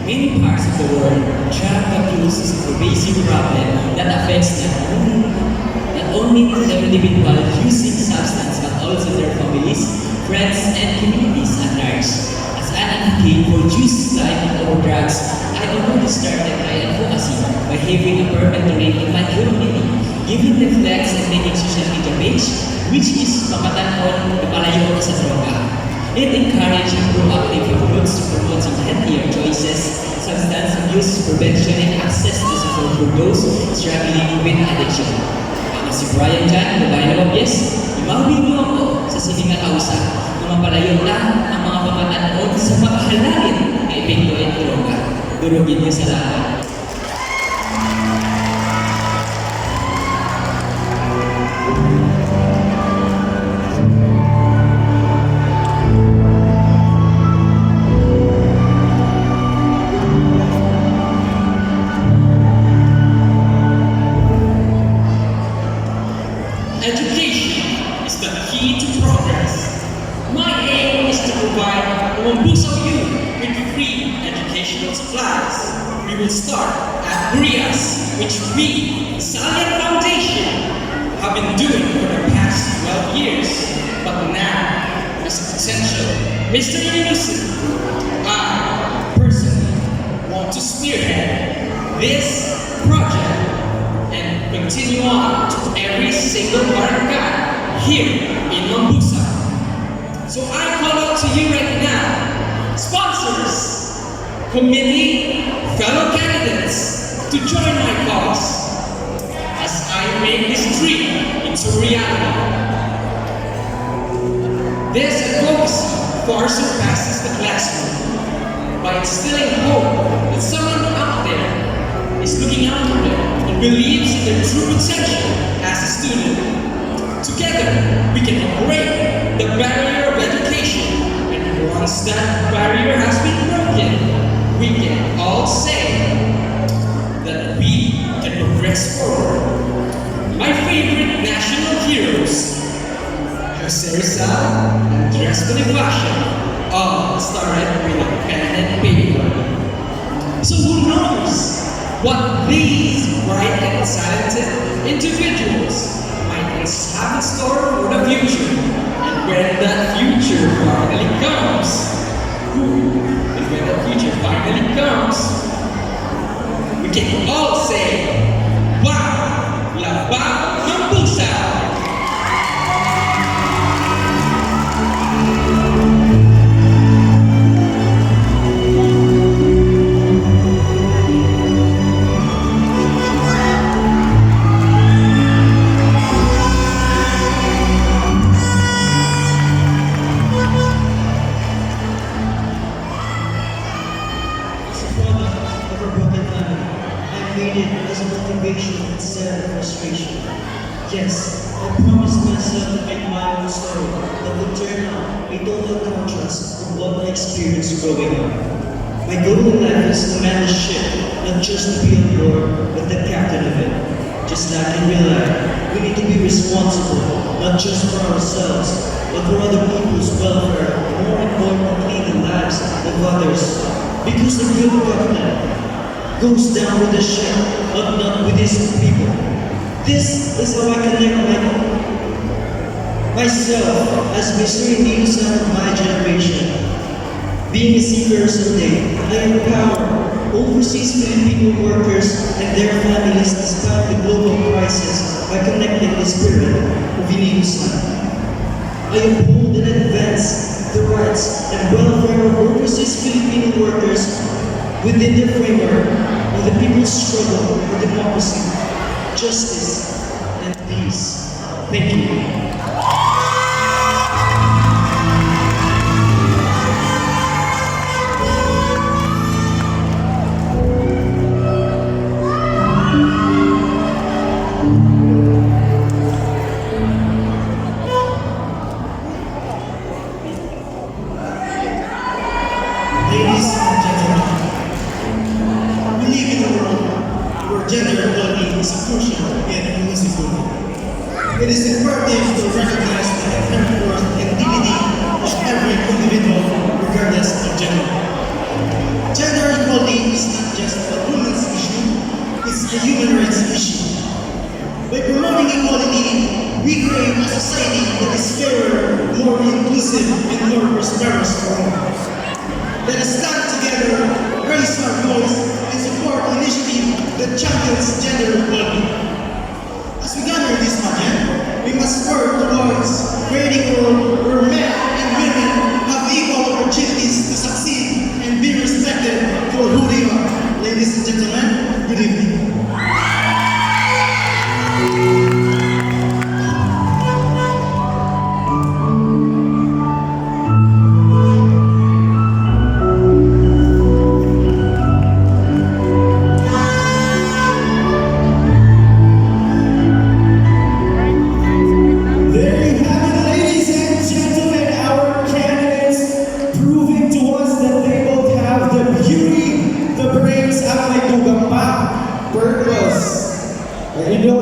Many parts of the world, drug abuse is a pervasive problem that affects not only the individual using substance but also their families, friends, and communities at large. As an advocate for choose life over drugs, I already started my advocacy by having a permanent in my community, giving the flex and taking social media page, which is makatangon na palayo ko sa droga. It encourages proactive approach to promoting healthier choices, substance abuse prevention, and access to support for those struggling with addiction. Ako si Brian Jan, babae na mabyes, imawin niyo ako sa siningang kausa na mapalayo na ang mga pamatanon sa makahalalin na epekto at droga. Durugin niyo sa lahat. Mambusao youth with free educational supplies. We will start at Marias, which we, the Salient Foundation, have been doing for the past 12 years. But now, as a potential Mr. Inilusan, I personally want to spearhead this project and continue on to every single barangay here in Mambusao. So I call out to you right now, sponsors, committee, fellow candidates, to join my cause as I make this dream into reality. This advocacy far surpasses the classroom by instilling hope that someone out there is looking out for them and believes in their true potential as a student. Together, we can break the barrier of education, and once that barrier has been broken, we can all say that we can progress forward. My favorite national heroes, Jose Rizal and Andres Bonifacio, all started with a pen and paper. So who knows what these bright and talented individuals might have in store for the future. And when that future finally comes, we can all say, wow, Laba Mambusao! As a motivation instead of frustration. Yes, I promised myself to make my own story that would turn out a total contrast from what I experienced growing up. My goal in life is to manage a ship, not just to be on board, but the captain of it. Just like in real life, we need to be responsible, not just for ourselves, but for other people's welfare, and more importantly, the lives of others. Because the good government goes down with the ship, but not with his people. This is how I connect myself as Mr. Inilusan of my generation. Being a seafarer today, I empower overseas Filipino workers and their families despite the global crisis by connecting the spirit of Inilusan. I uphold and advance the rights and welfare of overseas Filipino workers within the framework of the people's struggle for democracy, justice, and peace. Thank you. Ladies and gentlemen, we live in a world where gender equality is a crucial yet elusive goal. It is imperative to recognize the inherent worth and dignity of every individual, regardless of gender. Gender equality is not just a woman's issue, it's a human rights issue. By promoting equality, we create a society that is fairer, more inclusive, and more prosperous for all. Let us stand together, raise our voice, and support initiative that champions gender equality. As we gather this pageant, we must work towards creating a world where men and women have equal opportunities to succeed and be respected for who they are. Ladies and gentlemen, good evening.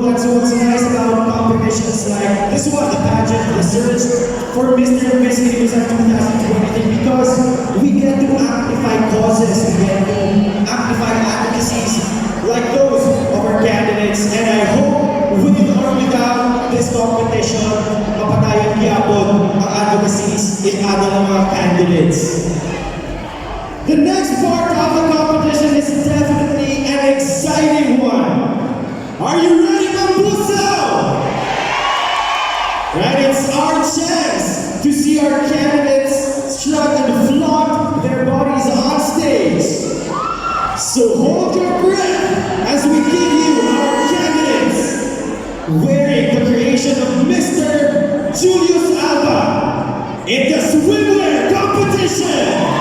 That's what's nice about competitions like this one, the pageant, the search for Mr. and Miss Inilusan 2023, because ikada ng mga candidates. The next part of the competition is definitely an exciting one. Are you ready, Mambusao? Right, it's our chance to see our candidates strut and flaunt their bodies on stage. So hold your breath as we give you our candidates wearing the creation of Mr. Julius Alba in the swimwear competition.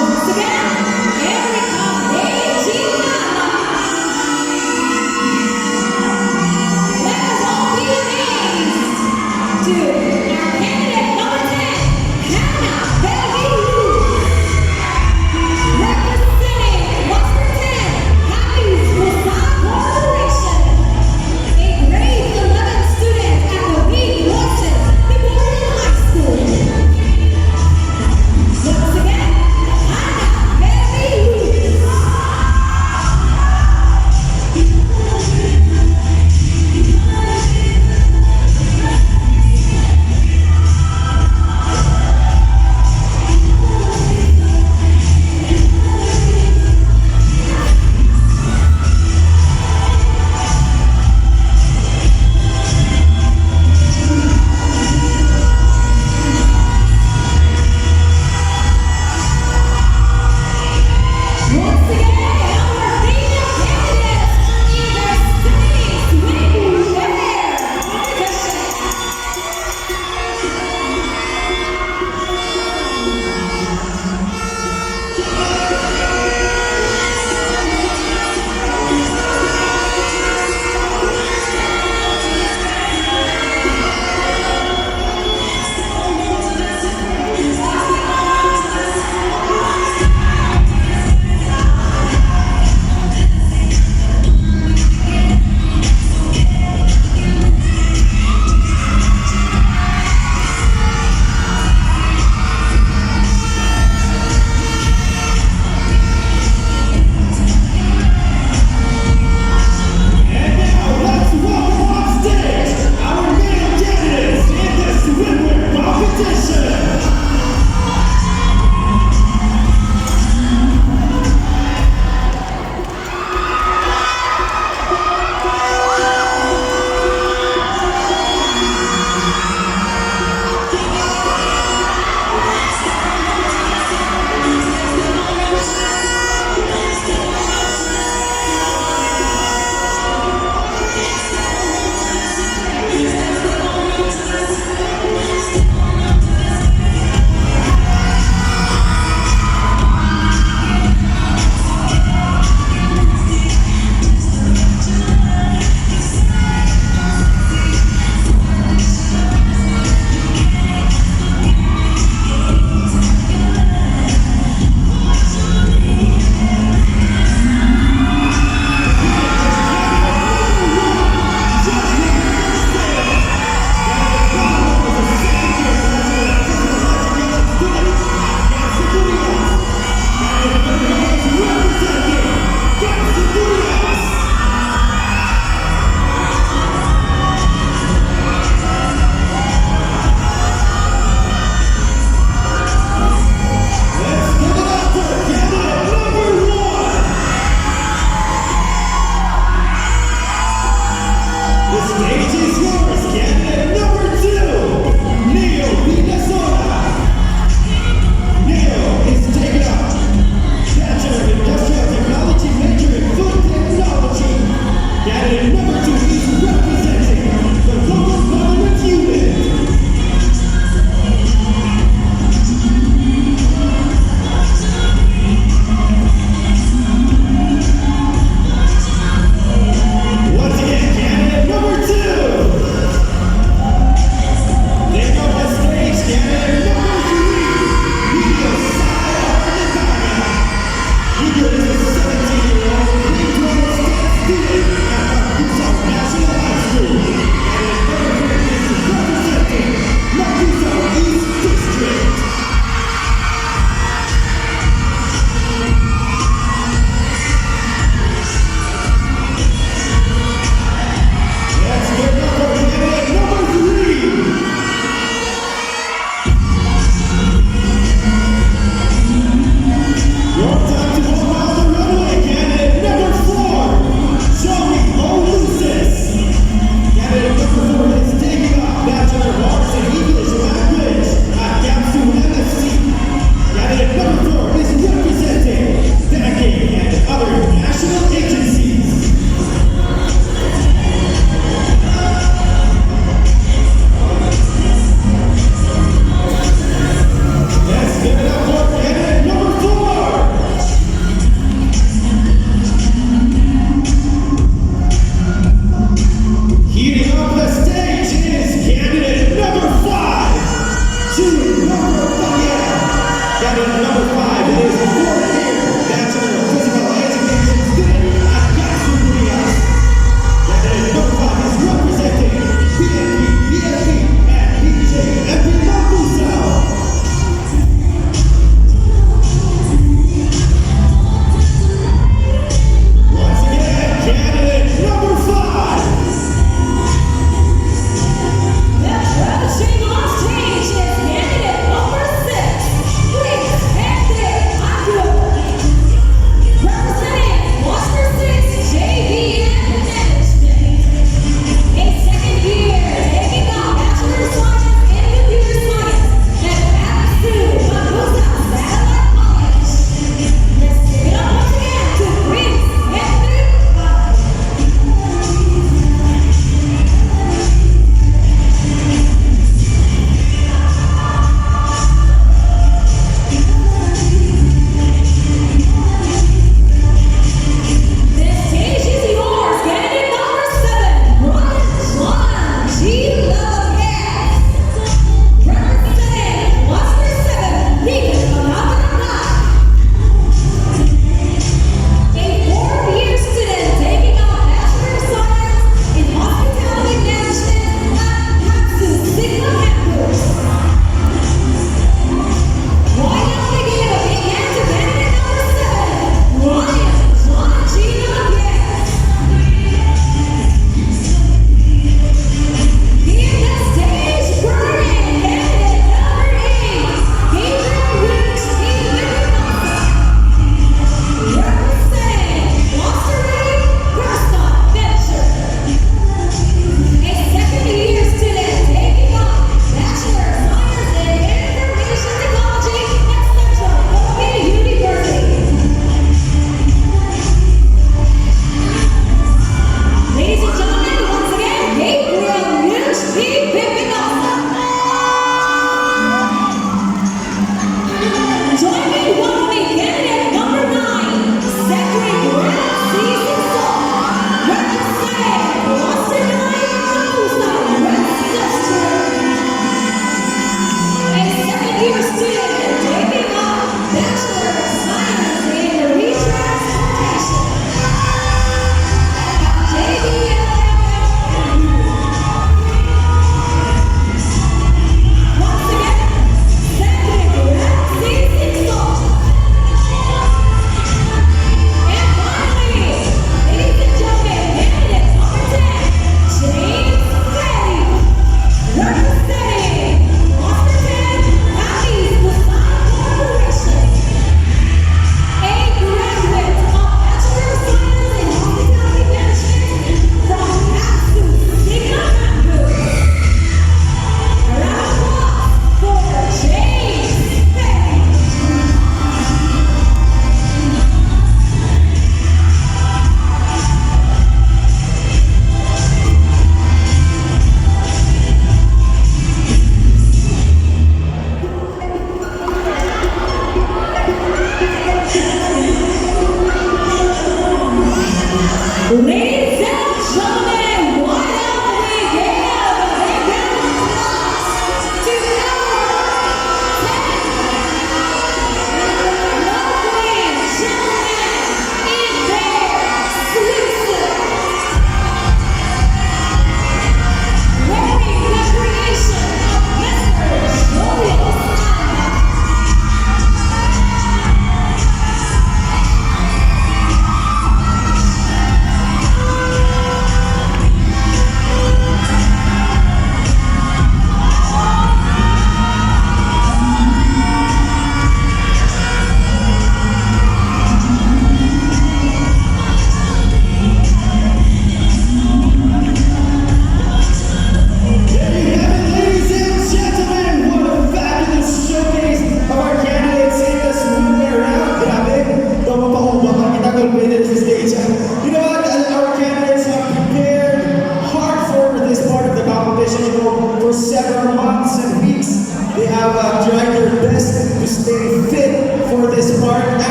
Once again, Erica Regina. Let us all be amazed to our candidate number 10, Hannah Bellew. Representing Cluster 10, Capiz Corporation. A grade 11 student at the Inilusan Memorial High School.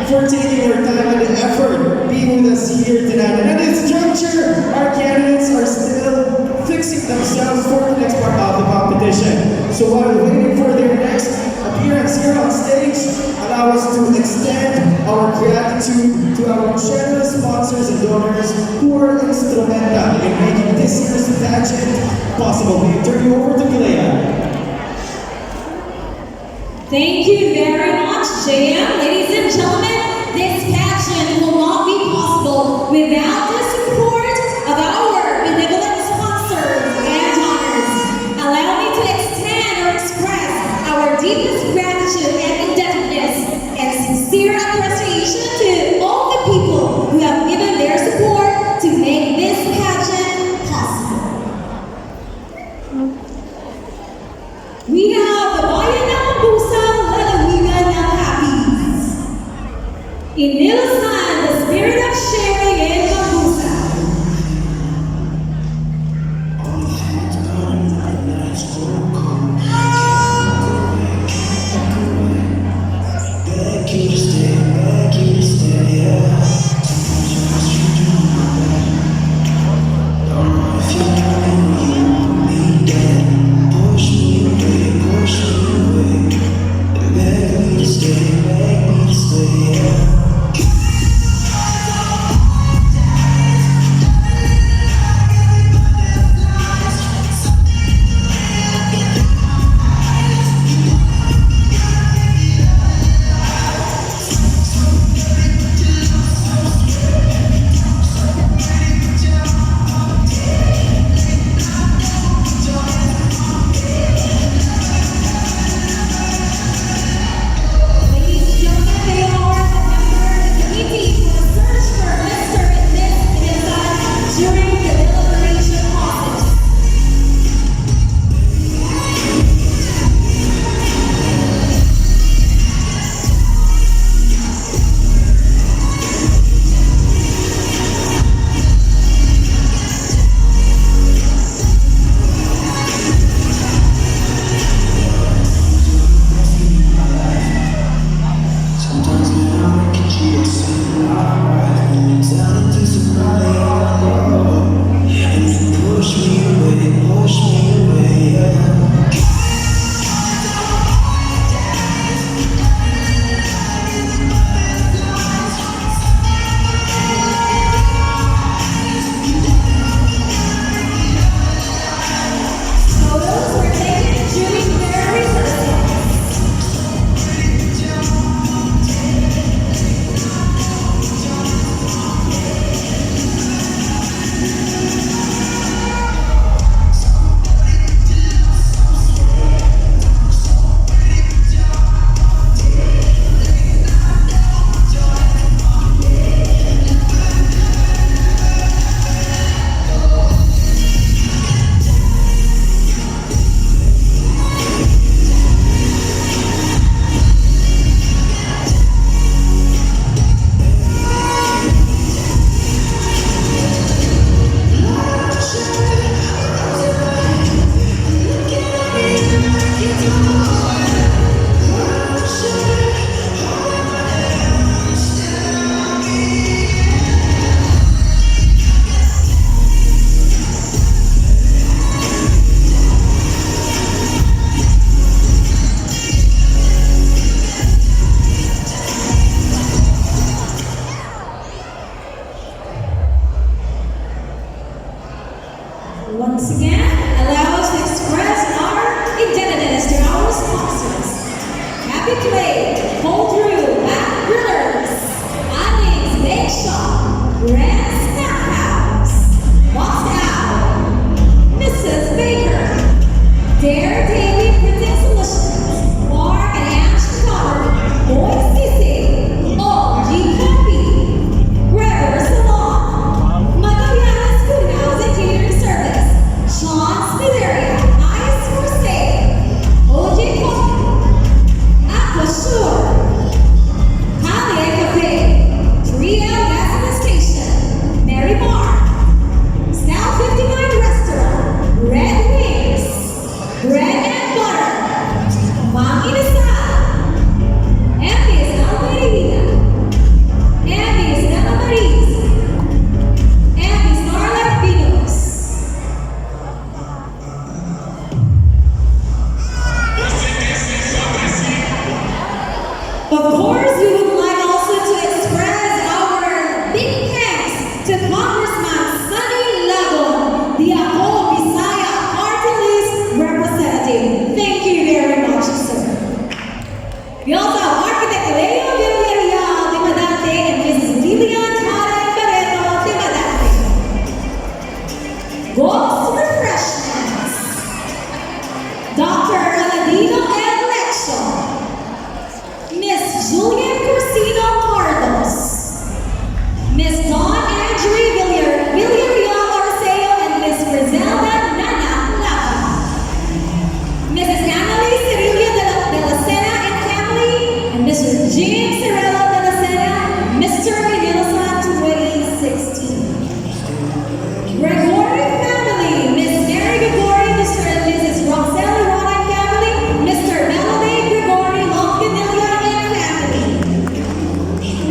for taking your time and effort being with us here tonight. And at this juncture, our candidates are still fixing themselves for the next part of the competition. So while waiting for their next appearance here on stage, allow us to extend our gratitude to our generous sponsors and donors who are instrumental in making this year's pageant possible. We turn you over to Kalea. Thank you very much, JM. Ladies and gentlemen, this pageant will not be possible without the support of our benevolent sponsors and donors. Allow me to extend or express our deepest gratitude and indebtedness and sincere appreciation to all the people who have given their support to make this pageant possible. We have the Bayan ng Mambusao Capiz. Inilusan, the spirit of sharing in Mambusao.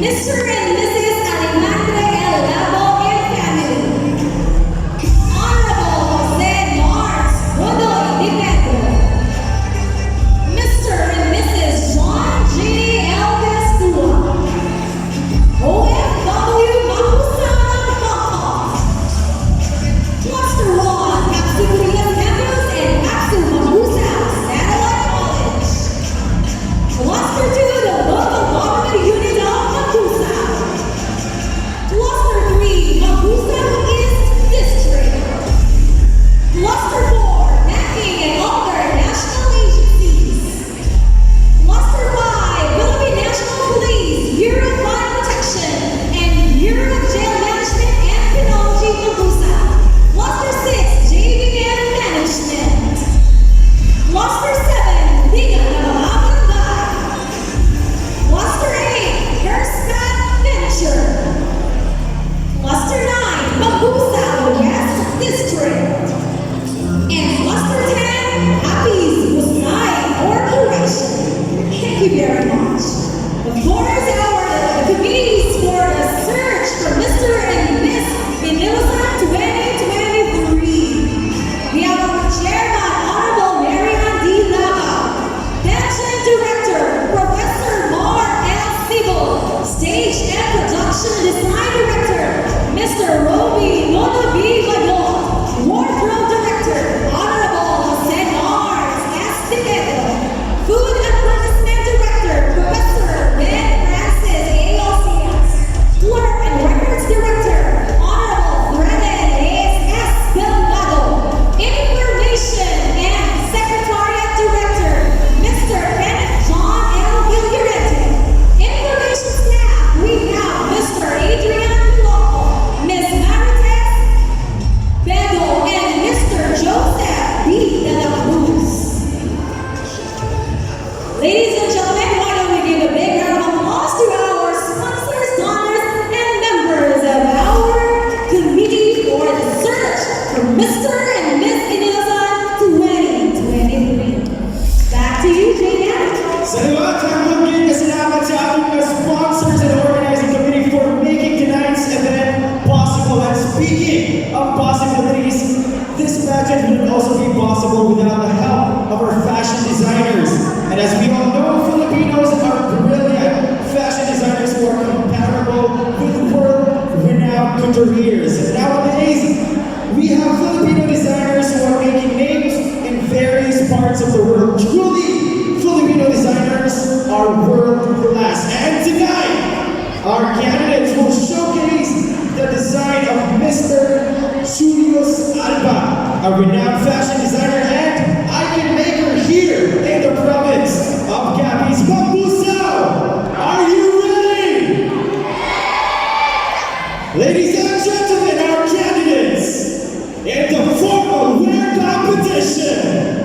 Mr. and Mrs. Alejandra L. Labo and family. Honorable Jose Mars Godoy Di Pedro. Mr. and Mrs. John J. Elvis Tua. OFW Mambusao Capiz. Cluster 1, Kapsu Korean Campus and Kapsu Mambusao Satellite College. Cluster 2, the local government unit of Mambusao. Cluster 3, Mambusao East District. Cluster 4, banking and other national agencies. Cluster 5, Philippine National Police, Bureau of Fire Protection, and Bureau of Jail Management and Penology Mambusao. Cluster 6, JVM Management. Cluster 7, Liga ng mga Barangay. Cluster 8, Herstat Venture. Cluster 9, Mambusao West District. And Cluster 10, Capiz Musnay Corporation. Thank you very much. The floor is ours, the committees for the search for Mr. and Miss Inilusan 2023. We have our chairman, Honorable Marian D. Lama, Pageant Director, Professor Mar L. Siebel, Stage and Production Design Director, Mr. Roby Lola B. Ladon, Wardrobe Director, Honorable Jose Mars S. Pinedo, Food Advertisement Director, Professor Ben Francis A. Osias, Clerk and Records Director, Honorable Brennan A.S. Delgado, Information and Secretariat Director, Mr. Kenneth John L. Villareal. Information staff, we have Mr. Adrian Loco, Ms. Marites Bedo, and Mr. Joseph B. De La Cruz. Ladies and gentlemen, why don't we give a big round of applause to our sponsors, donors, and members of our committee for the search for Mr. and Miss Inilusan 2023. Back to you, J.M. Salamat ang muli na salamat sa ating mga sponsors and organizing committee for making tonight's event possible. And speaking of possibilities, this pageant would also be possible without the help of our fashion designers. And as we all know, Filipinos are brilliant fashion designers who are comparable with world-renowned couturiers. Nowadays, we have Filipino designers who are making names in various parts of the world. Truly, Filipino designers are world-class. And tonight, our candidates will showcase the design of Mr. Julius Alba, a renowned fashion designer and icon maker here in the province of Capiz. Mambusao, are you ready? Ladies and gentlemen, our candidates in the formal wear competition.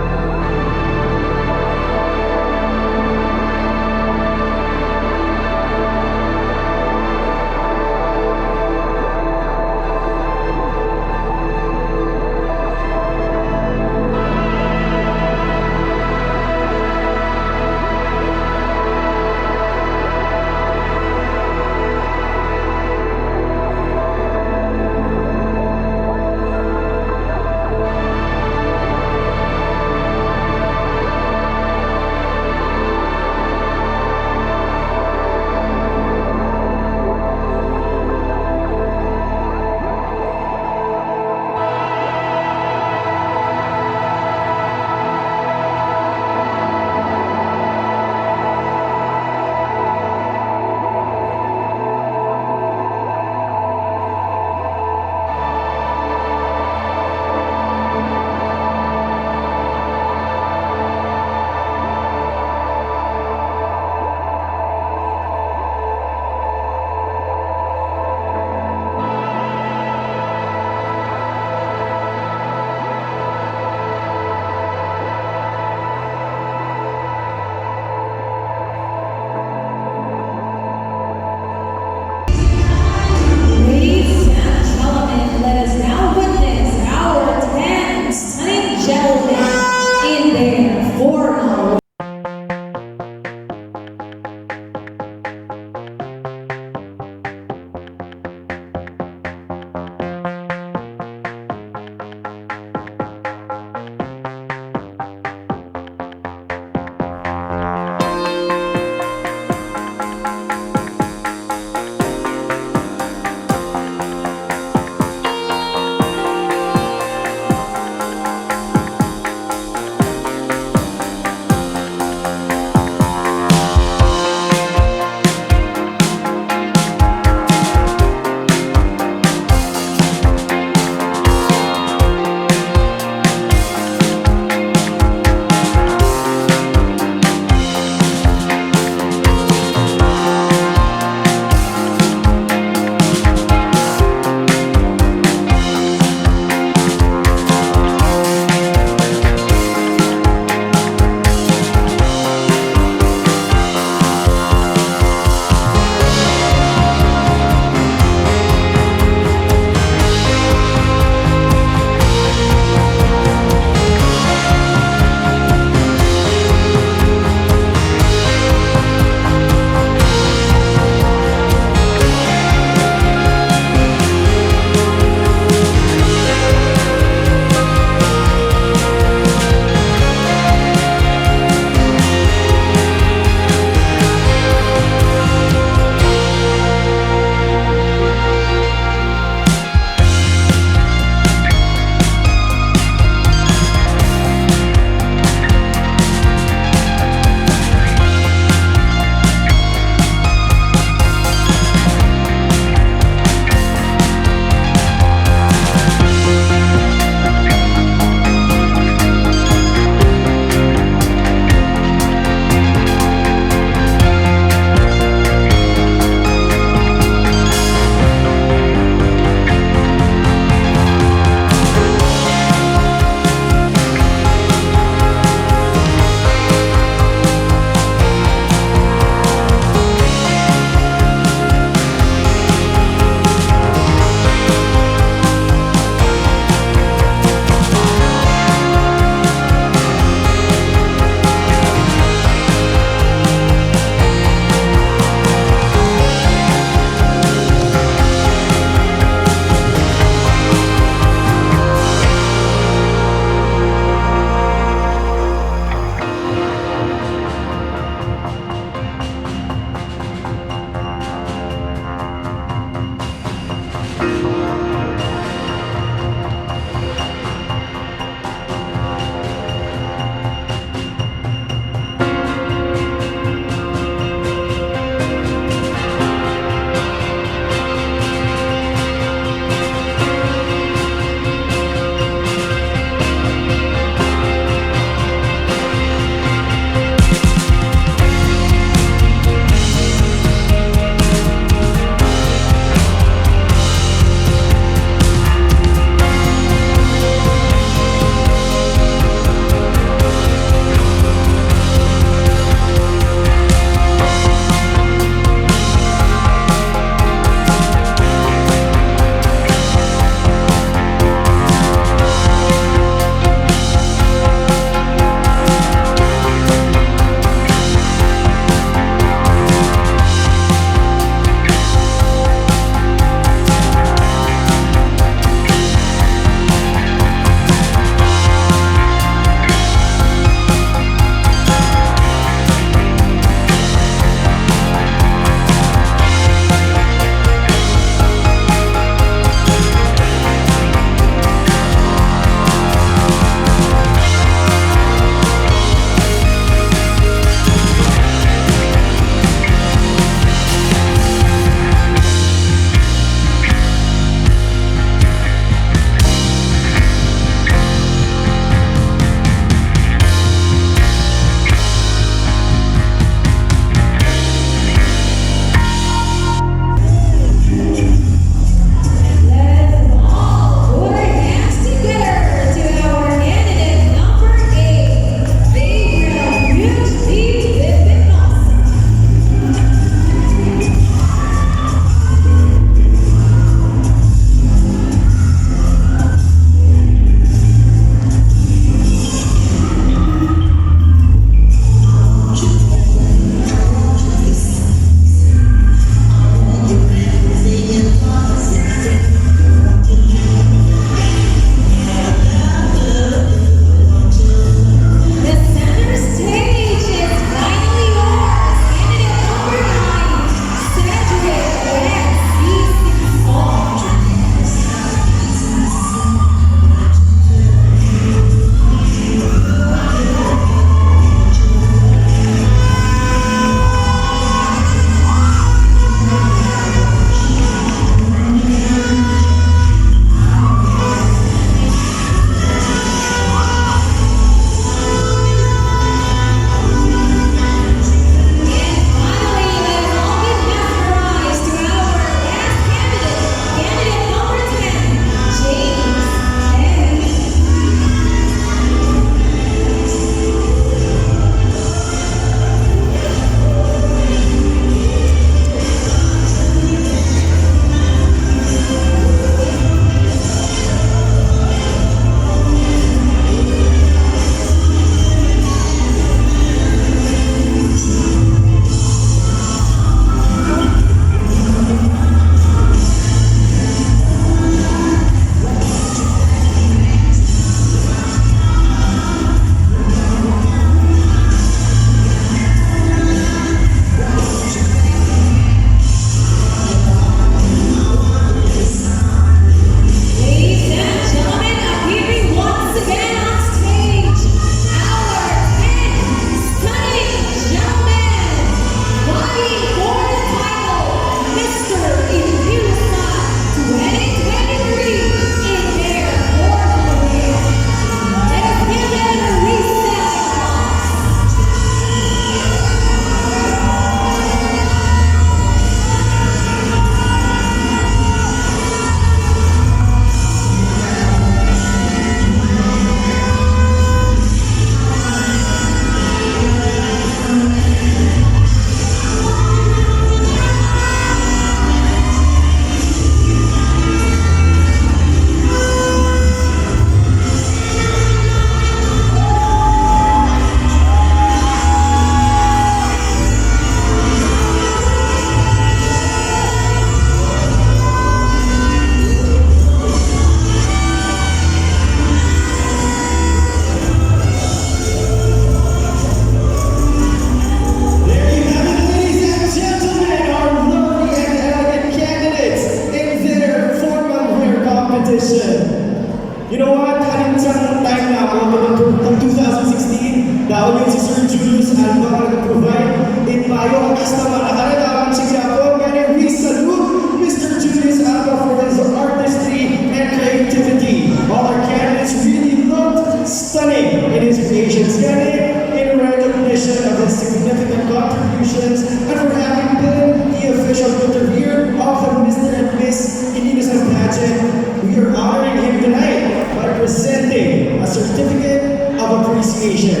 kayo hasta malakalaman siya po. And we salute Mr. Julius Alba for his artistry and creativity. All our candidates really looked stunning in his creations. In recognition of his significant contributions and for having been the official interviewer of the Mr. and Miss Inilusan Pageant, we are honoring him tonight by presenting a certificate of appreciation.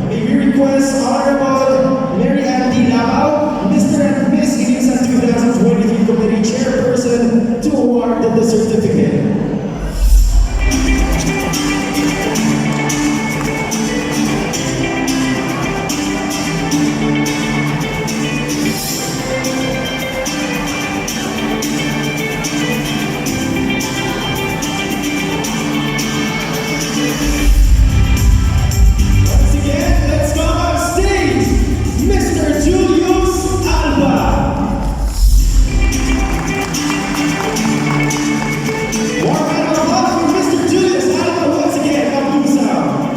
May we request Honorable Mary Andy Lao, Mr. and Miss Inilusan 2023 Committee Chairperson, to award the certificate. Once again, let's go on stage, Mr. Julius Alba. More round of applause for Mr. Julius Alba once again, Mambusao.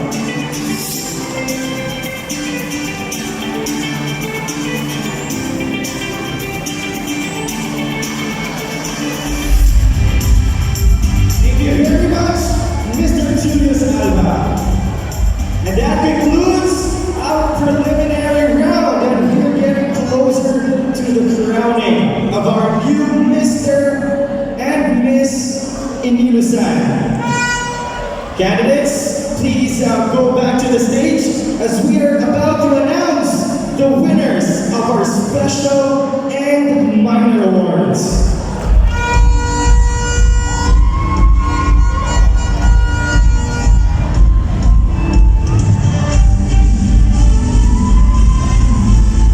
Thank you very much, Mr. Julius Alba. And that concludes our preliminary round, and we're getting closer to the crowning of our new Mr. and Miss Inilusan. Candidates, please go back to the stage as we are about to announce the winners of our special and minor awards.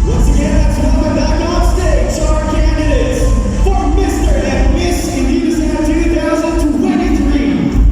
Once again, let's welcome back on stage our candidates for Mr. and Miss Inilusan 2023.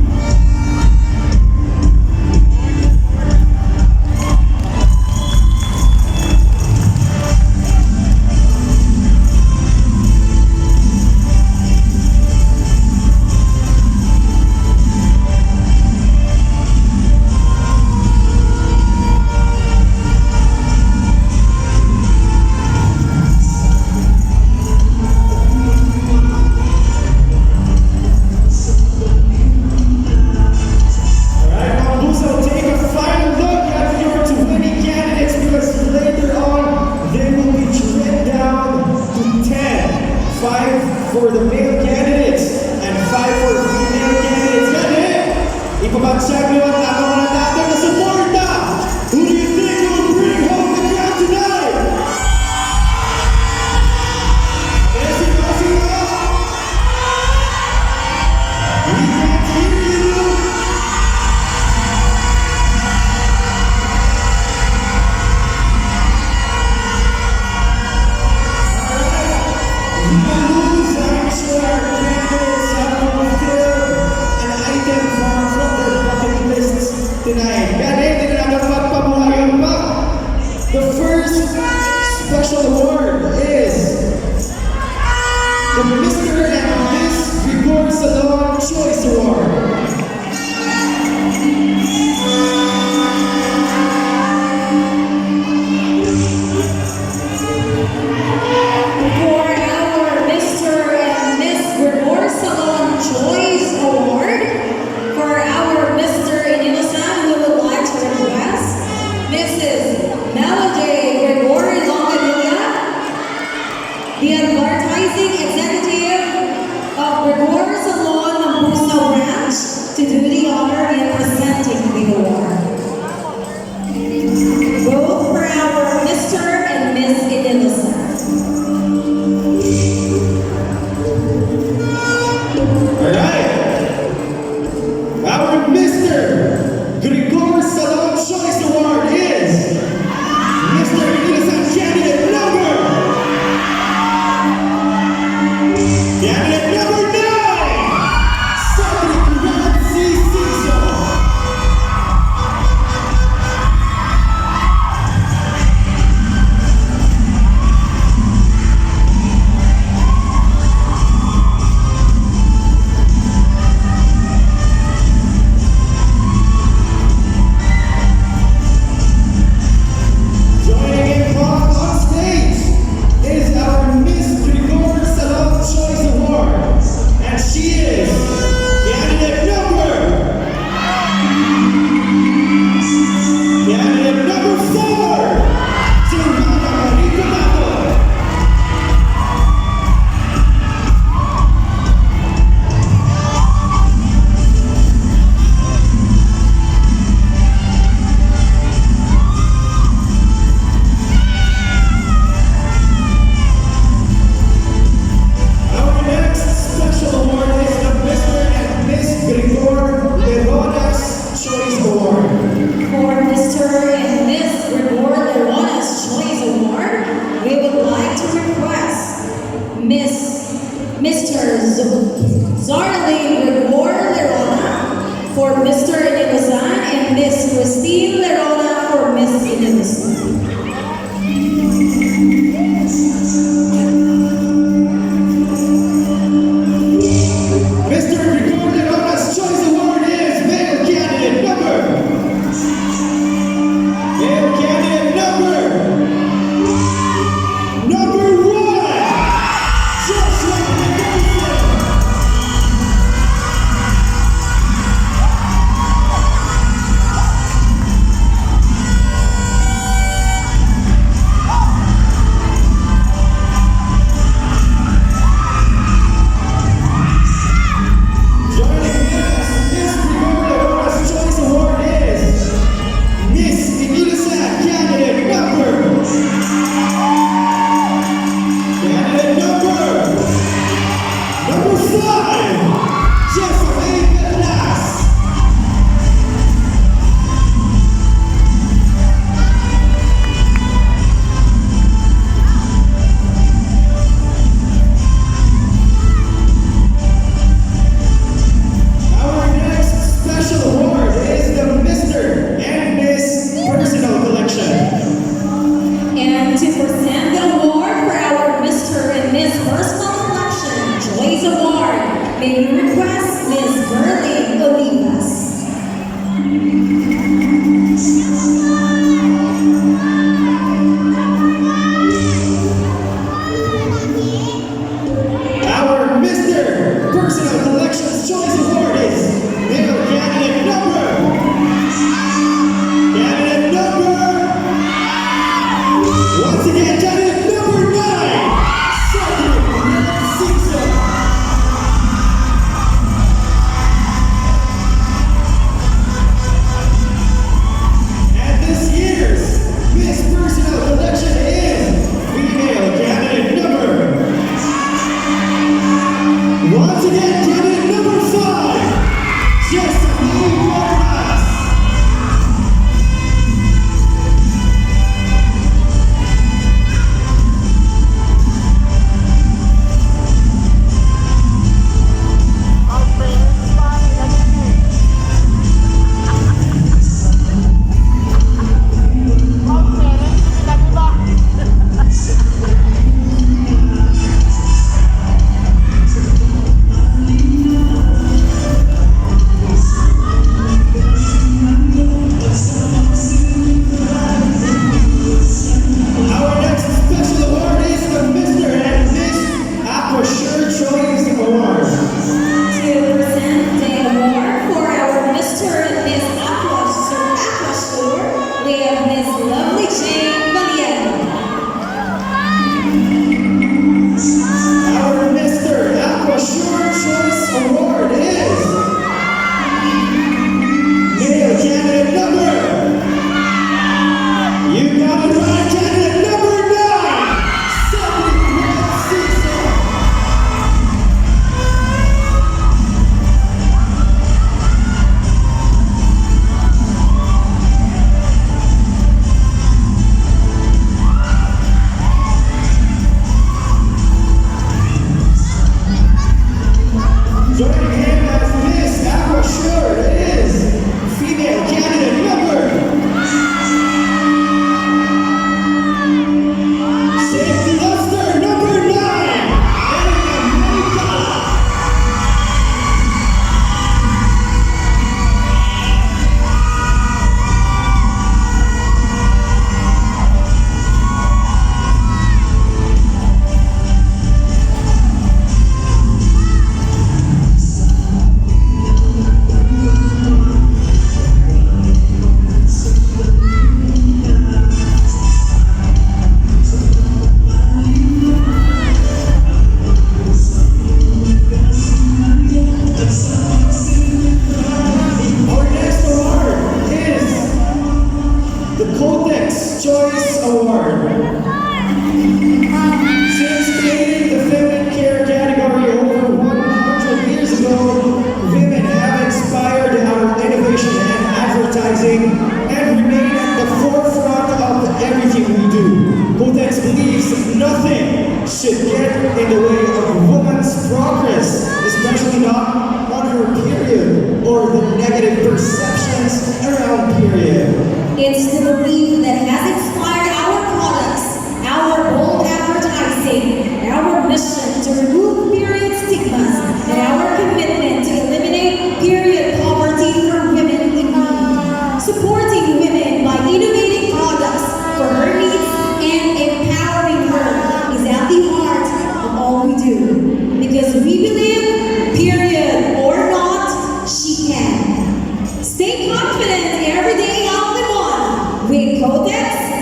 Codex believes nothing should get in the way of woman's progress, especially not on her period or the negative perceptions around period. It's the belief that has inspired our products, our bold advertising, our mission to remove period stigmas, and our commitment to eliminate period poverty for women in need. Supporting women by innovating products for her needs and empowering her is at the heart of all we do. Because we believe, period or not, she can. Stay confident every day of the month with Codex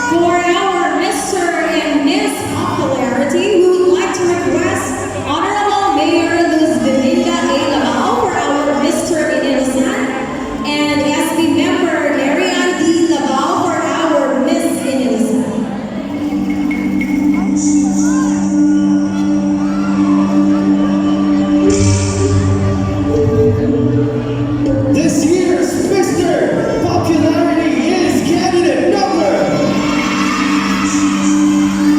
For our Mr. and Miss Popularity, we would like to request Honorable Mayor Luz Dominga A. Labao for our Mr. Inilusan and SB member Marian D. Labao for our Miss Inilusan. This year's Mr. Popularity is candidate number.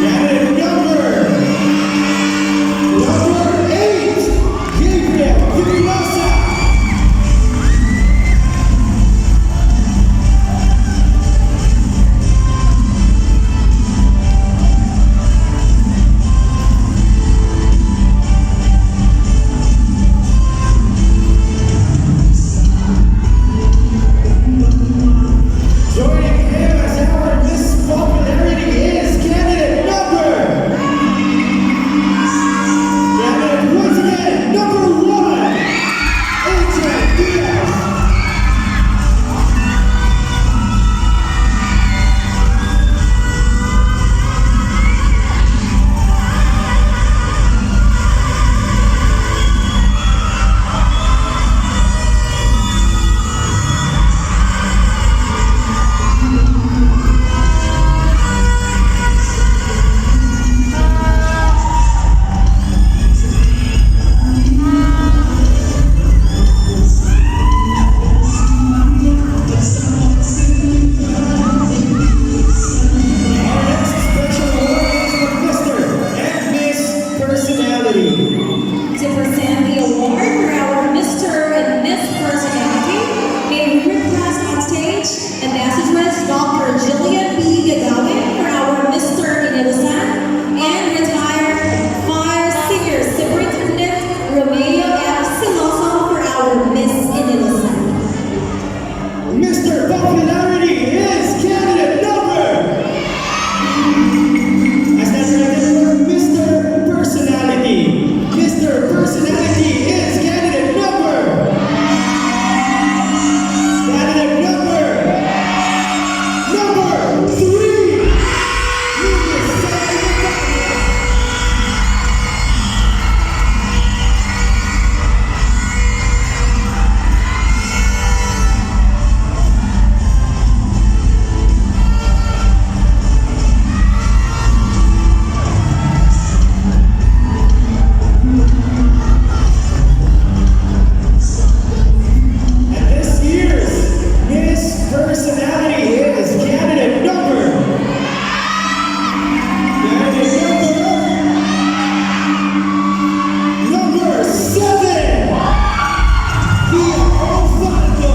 Candidate number 8, Gabriel Inilusan. Joining him as our Miss Popularity is candidate once again, number 1, Adrian Diaz. Our next special award is for Mr. and Miss Personality. To present the award for our Mr. and Miss Personality, may we request on stage Ambassadress Dr. Jillian B. Gagawin for our Mr. Inilusan and retired Fire Senior Superintendent Romeo F. Siloso for our Miss Inilusan. Mr. Popularity is candidate number. I stand corrected for Mr. Personality. Mr. Personality is candidate number. Candidate number 3. Lucas Santiago. And this year's Miss Personality is candidate number 7. Via Osvaldo.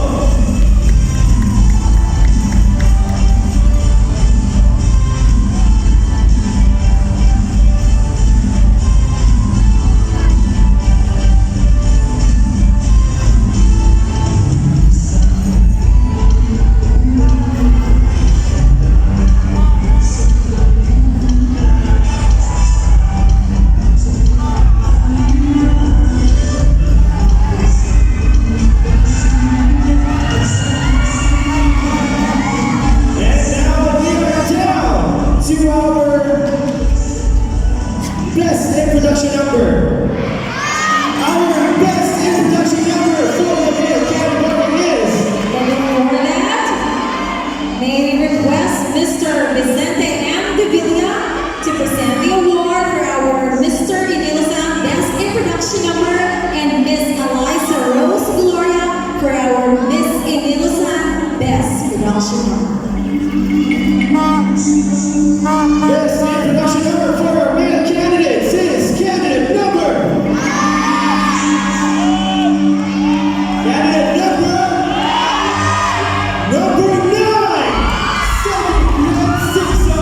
And now we are down to our best introduction number. Our best introduction number for the male category is And before that, may we request Mr. Vicente M. De Villa to present the award for our Mr. Inilusan Best Introduction Number and Miss Eliza Rose Gloria for our Miss Inilusan Best Production Number. best introduction number for our male candidates is candidate number. Candidate number 9. Francisco.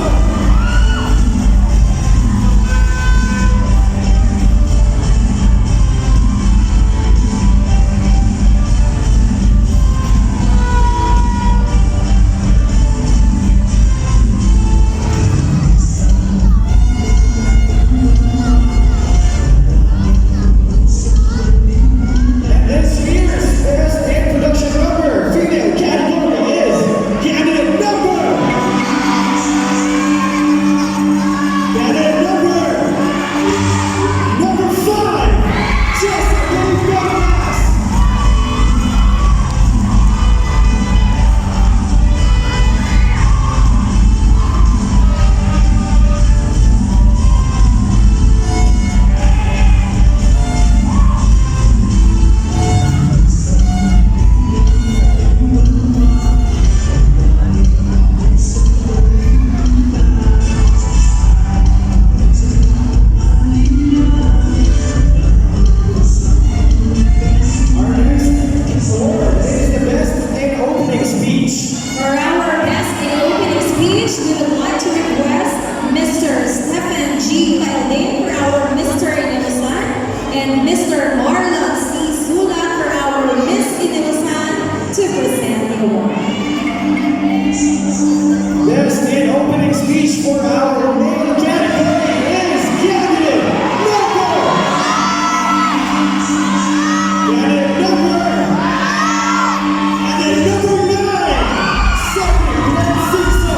which we would like to request Mr. Stephen G. Caldain for our Mr. Inilusan and Mr. Marlon C. Sulat for our Miss Inilusan to present the award. Yes, the opening speech for our male category is candidate number. Candidate number. And then number 9, second, let's see so.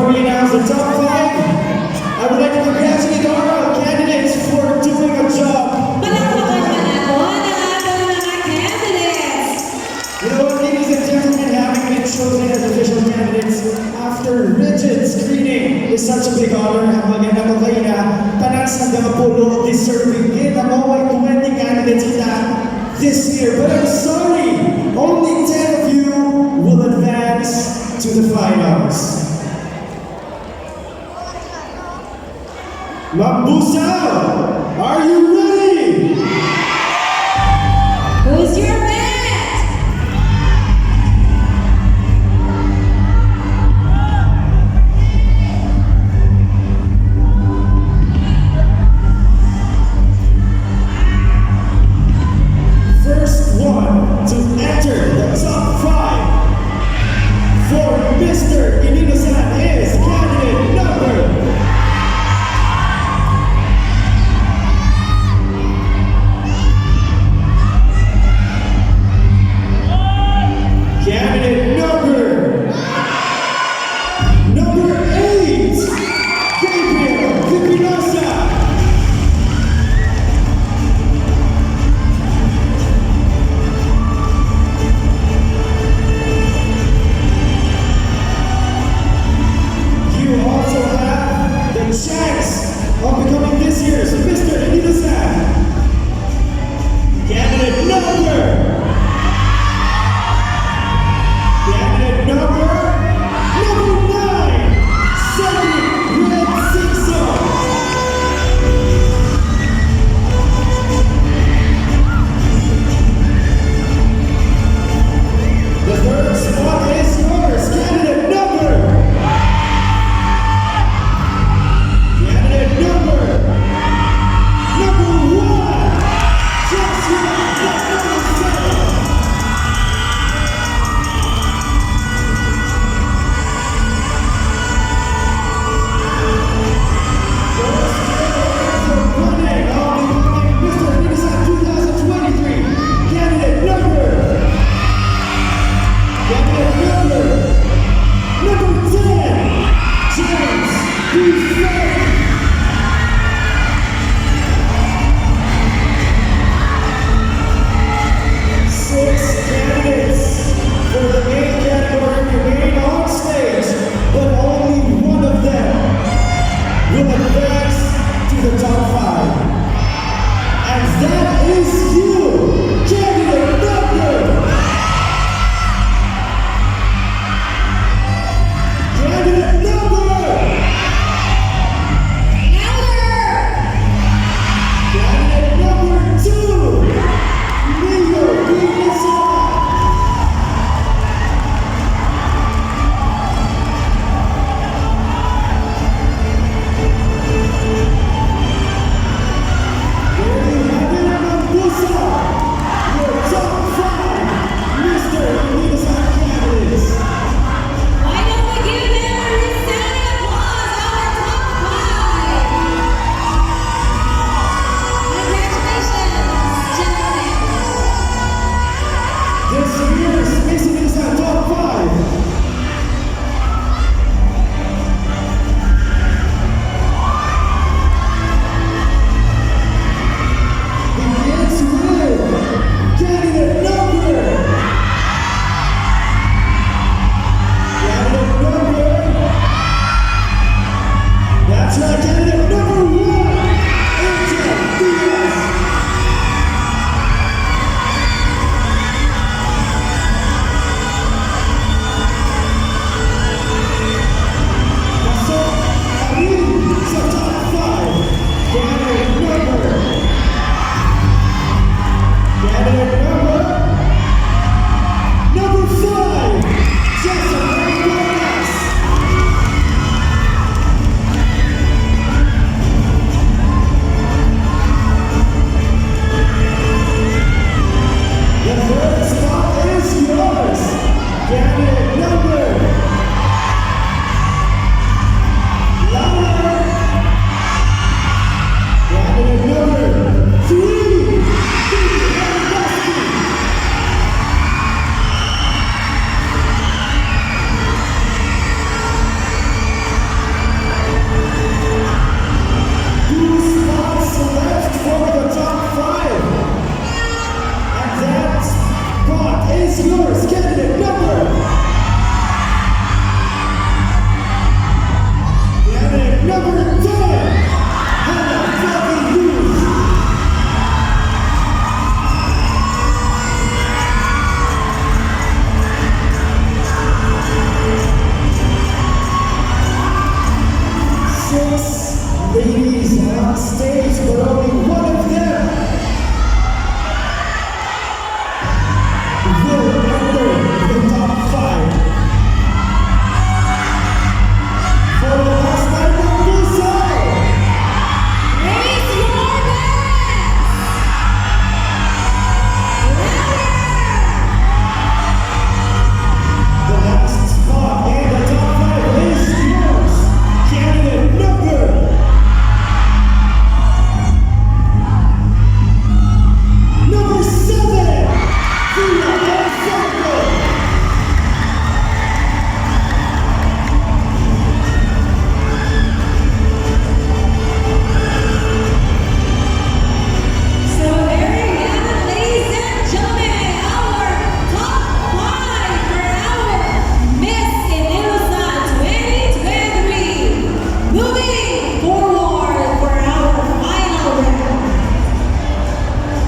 Before we announce the top 5, I would like to congratulate our candidates for doing a job. Palakpakan pa natin ang ating mga candidates! You know what, ladies and gentlemen, having been chosen as official candidates after rigid screening is such a big honor. Ang magandang kayo na tanan sa Damapulo deserving it. Ang may 20 candidates kita this year. But I'm sorry, only 10 of you will advance to the finals. Mambusao, are you ready? Who's your bet? First one to enter the top 5 for Mr. Inilusan is candidate number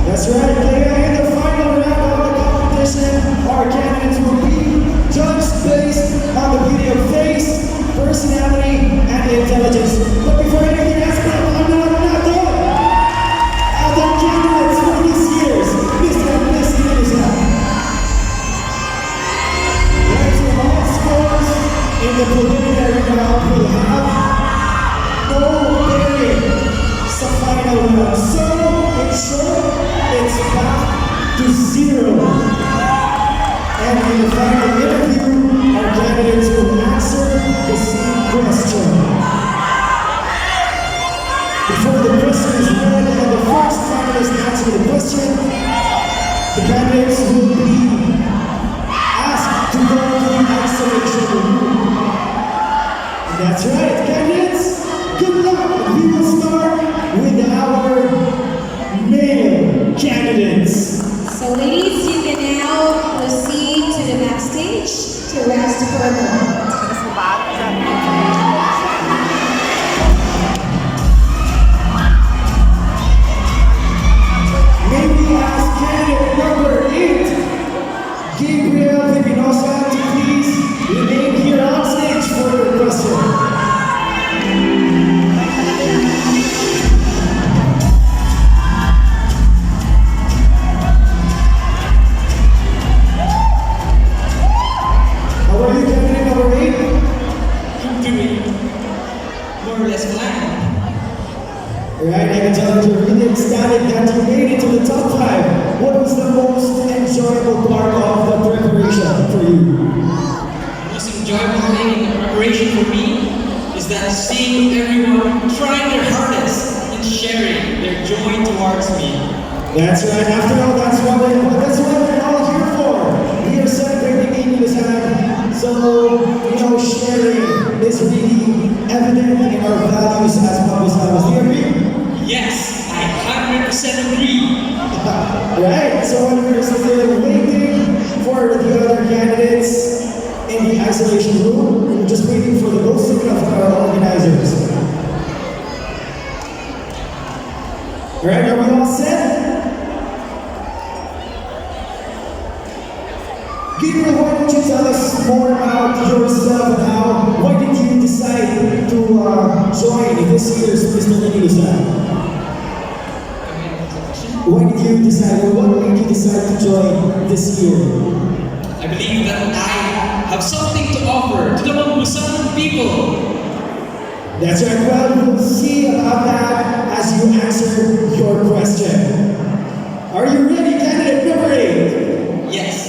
That's right, Lea. In the final round of the competition, our candidates will be judged based on the beauty of face, personality, and intelligence. But before anything else, I'm not done. The candidates for this year's Mr. and Miss Inilusan. Right, so all scores in the preliminary round will have no bearing sa final round. So, in short, it's back to zero. And in the final interview, our candidates will answer the same question. Before the question is read and the first finalist answer the question, the candidates will be asked to go to the isolation room. And that's right, candidates, good luck. We will start with our male candidates. So ladies, you can now proceed to the backstage to rest for a moment. May we ask candidate number 8, Gabriel Pipinosa, to please remain here on stage for the question. How are you, candidate number 8? I'm doing more or less fine. Alright, I can tell that you're really ecstatic that you made it to the top 5. What was the most enjoyable part of the preparation for you? The most enjoyable thing in the preparation for me is that seeing everyone trying their hardest and sharing their joy towards me. That's right, after all, that's what we're all here for. We are celebrating Inilusan. So, sharing is really evident in our values as Mambusao. Do you agree? Yes, I 100% agree. Right, so when we're still waiting for the other candidates in the isolation room, we're just waiting for the most of our organizers. Alright, are we all set? Gabriel, why don't you tell us more about yourself and why did you decide to join this year's Mr. Inilusan? Why did you decide, or what made you decide to join this year? I believe that I have something to offer to the Mambusao people. That's right, well, we'll see about that as you answer your question. Are you ready, candidate number 8? Yes.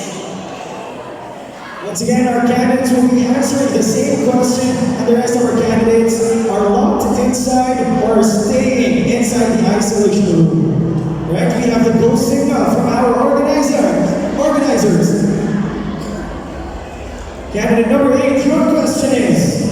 Once again, our candidates will be answering the same question, and the rest of our candidates are locked inside or staying inside the isolation room. Right? We have the go signal from our organizers. Candidate number 8, your question is: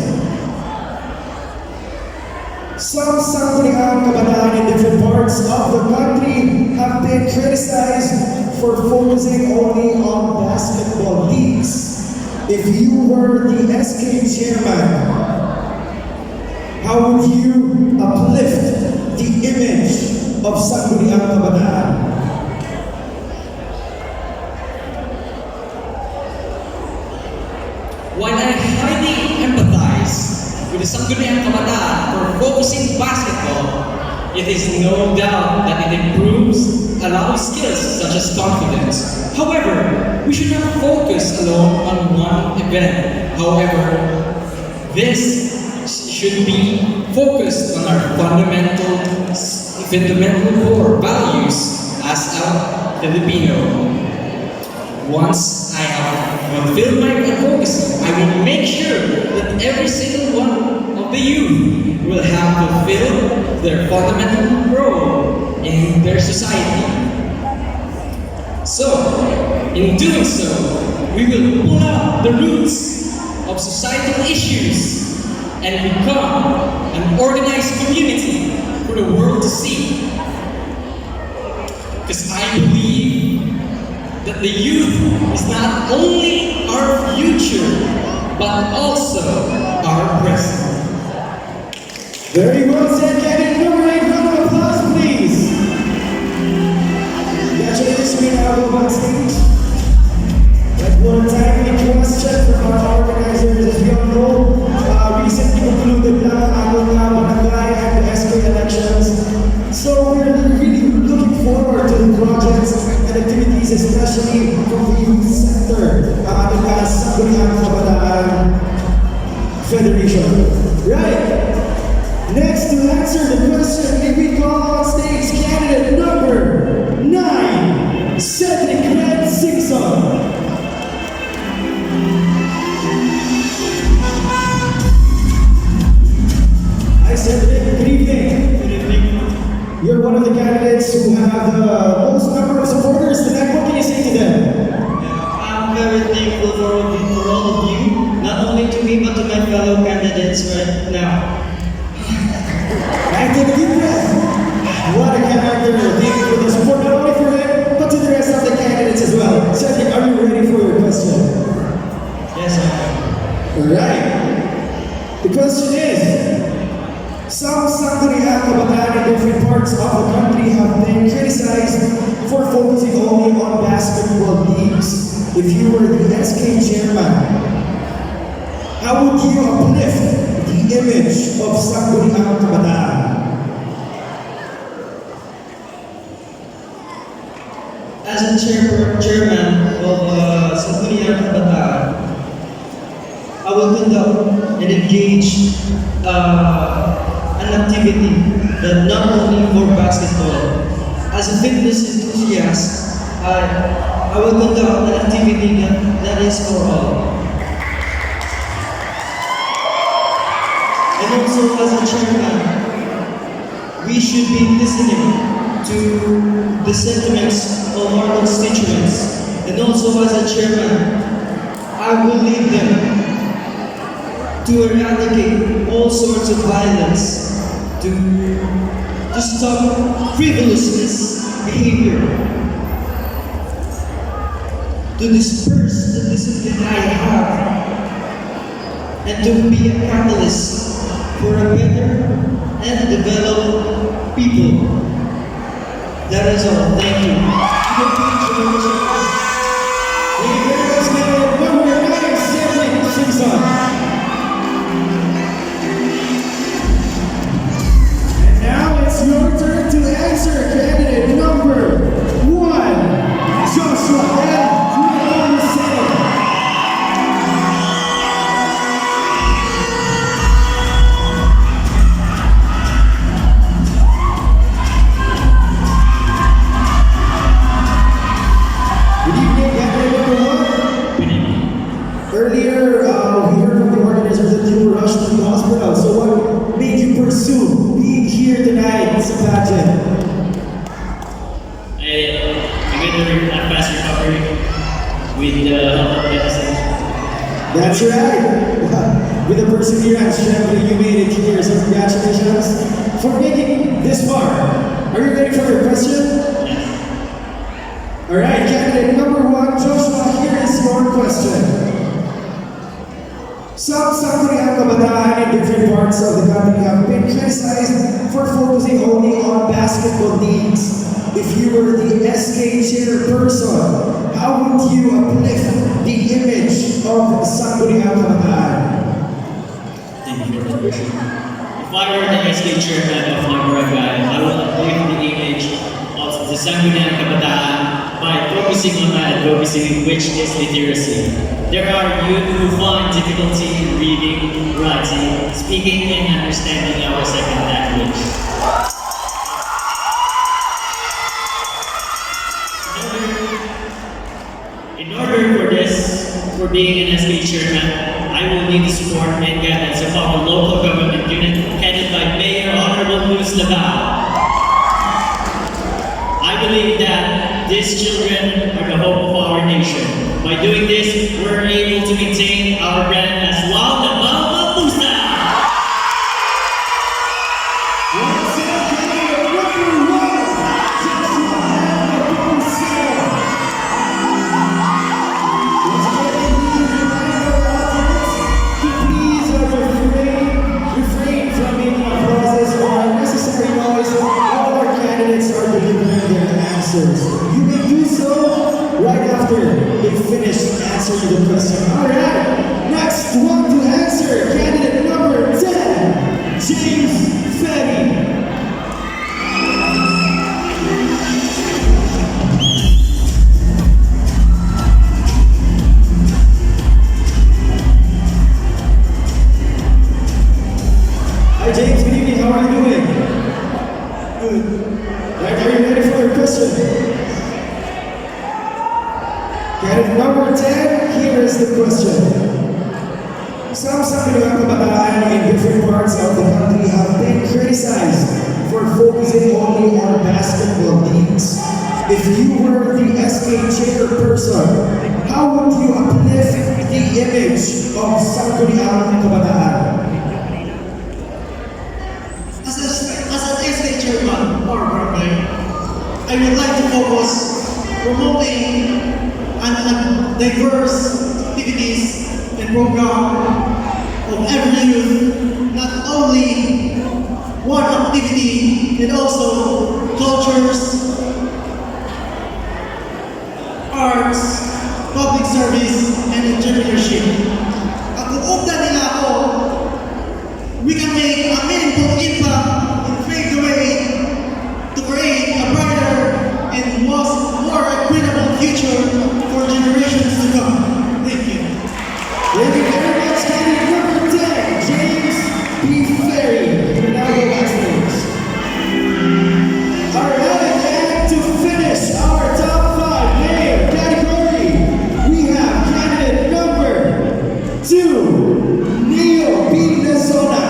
some sangguniang kabataan in different parts of the country have been criticized for focusing only on basketball leagues. If you were the SK chairman, how would you uplift the image of sangguniang kabataan? While I highly empathize with the Sangguniang Kabataan for focusing basketball, it is no doubt that it improves a lot of skills such as confidence. However, we should not focus alone on one event. However, this should be focused on our fundamental core values as a Filipino. Once I have fulfilled my focus, I will make sure that every single one of the youth will have fulfilled their fundamental role in their society. So, in doing so, we will pull out the roots of societal issues and become an organized community for the world to see. Because I believe that the youth is not only our future, but also our present. Very well said, candidate number 8. Round of applause, please. go backstage. Let's one timely question from our organizers. As we all know, recently concluded lang ang ating barangay and SK elections. So we're really looking forward to the projects and activities, especially from the youth sector. Ang ating Sangguniang Kabataan Federation. Right. Next to answer the question, may we call on stage candidate number 9, Cedric Red Singson. Hi Cedric, good evening. Good evening. You're one of the candidates who have the most number of supporters tonight. What can you say to them? I'm very thankful for all of you, not only to me but to my fellow candidates right now. I take a deep breath. What a character. Thank you for the support, not only for him, but to the rest of the candidates as well. Cedric, are you ready for your question? Yes, I am. Alright. The question is, some Sangguniang Kabataan in different parts of the country have been criticized for focusing only on basketball leagues. If you were the SK chairman, how would you uplift the image of Sangguniang Kabataan? As a chairman of Sangguniang Kabataan, I will conduct and engage an activity that not only for basketball. As a fitness enthusiast, I will conduct an activity that is for all. And also as a chairman, we should be listening to the sentiments of our constituents. And also as a chairman, I will lead them to eradicate all sorts of violence, to stop frivolous behavior, to disperse the discipline I have, and to be a catalyst for a better and developed people. That is all. Thank you. Thank you very much, candidate number 9, Cedric Singson. And now it's your turn to answer, candidate number 1, Joshua L. Mambusao. Good evening, candidate number 1. Good evening. Earlier, we heard from the organizers that you were rushed to the hospital. So what made you pursue being here tonight sa pageant? I made a fast recovery with the help of medicine. That's right. With the perseverance, Shemley, you made it here. So congratulations for making this far. Are you ready for your question? Yes. Alright, candidate number 1, Joshua, here is your question. Some Sangguniang Kabataan in different parts of the country have been criticized for focusing only on basketball leagues. If you were the SK chairperson, how would you uplift the image of Sangguniang Kabataan? Thank you for the question. If I were the SK chairman of my barangay, I would uplift the image of the Sangguniang Kabataan by focusing on my advocacy, which is literacy. There are youth who find difficulty in reading, writing, speaking, and understanding our second language. In order for this, for being an SK chairman, I will need the support and guidance of our local government unit headed by Mayor Honorable Luz Labao. I believe that these children are the hope of our nation. By doing this, we're able to maintain our brand as Wow na Mambusao. Once again, candidate number 1, Joshua Mambusao. Once again, we remind our audience to please refrain from making applauses or unnecessary noise while our candidates are delivering their answers. You may do so they finish answering the question. Alright, next one to answer, candidate number 10, James Ferry. Hi James, good evening, how are you doing? Good. Right, are you ready for your question? Candidate number 10, here is the question. Some Sangguniang Kabataan in different parts of the country have been criticized for focusing only on basketball teams. If you were the SK chairperson, how would you uplift the image of Sangguniang Kabataan? As an SK chairman or barangay, I would like to focus promoting and diverse activities and program of every youth, not only one activity and also cultures, arts, public service, and entrepreneurship. At kung ugda nila ako, we can make a meaningful impact and pave the way to create a brighter and more equitable future for generations to come. Thank you. Thank you very much, candidate number 10, James B. Ferry. Now go backstage. Alright, and to finish our top 5 mayor category, we have candidate number 2, Neo B. Lezona.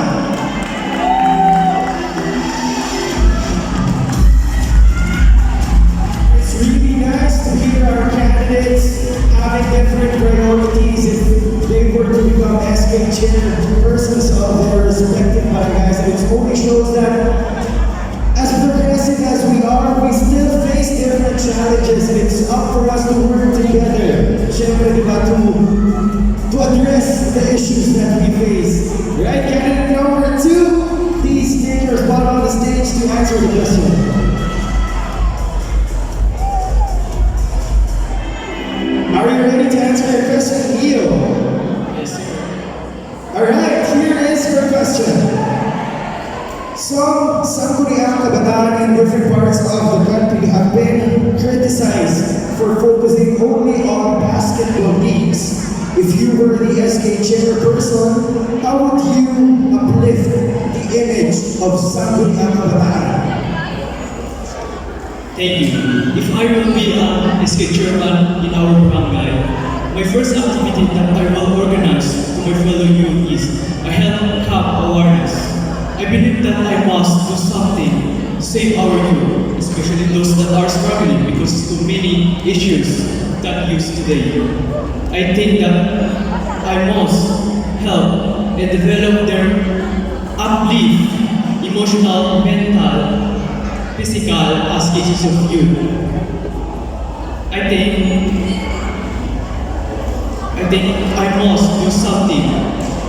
It's really nice to hear our candidates having different priorities if they were to become SK chairpersons of their respective barangays. And it only shows that as progressive as we are, we still face different challenges, and it's up for us to work together. Siyempre, di ba, to address the issues that we face. Right, candidate number 2, please take your spot on the stage to answer the question. Are you ready to answer your question, Leo? Yes, sir. Alright, here is your question. Some Sangguniang Kabataan in different parts of the country have been criticized for focusing only on basketball teams. If you were the SK chairperson, how would you uplift the image of Sangguniang Kabataan? Thank you. If I will be a SK chairman in our barangay, my first activity that I will organize to my fellow youth is a health camp awareness. I believe that I must do something to save our youth, especially those that are struggling because of too many issues that use today. I think that I must help and develop their uplift, emotional, mental, physical as cases of youth. I think I must do something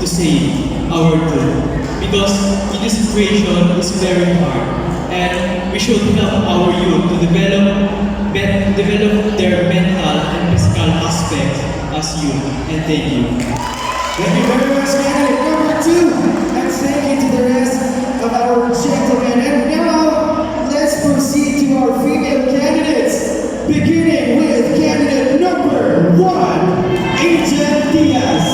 to save our youth because in this situation it's very hard and we should help our youth to develop their mental and physical aspects as youth. And thank you. Thank you very much, candidate number 2. And thank you to the rest of our gentlemen. And now, let's proceed to our female candidates, beginning with candidate number 1, Angel Diaz.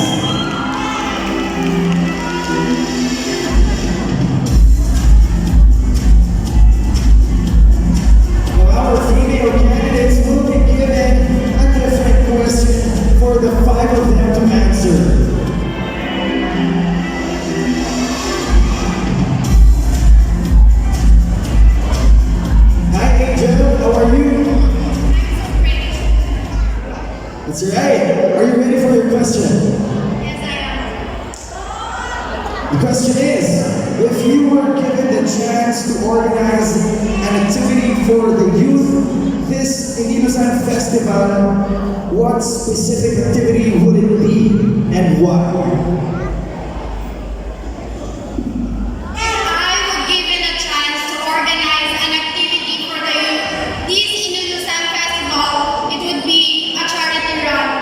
Now, our female candidates will be given a different question for the 5 of them to answer. Hi Angel, how are you? That's right. Are you ready for your question? Yes, I am. The question is, if you were given the chance to organize an activity for the youth this Inilusan festival, what specific activity would it be and why? I was given a chance to organize an activity for the youth. This Inilusan Festival, it would be a charity run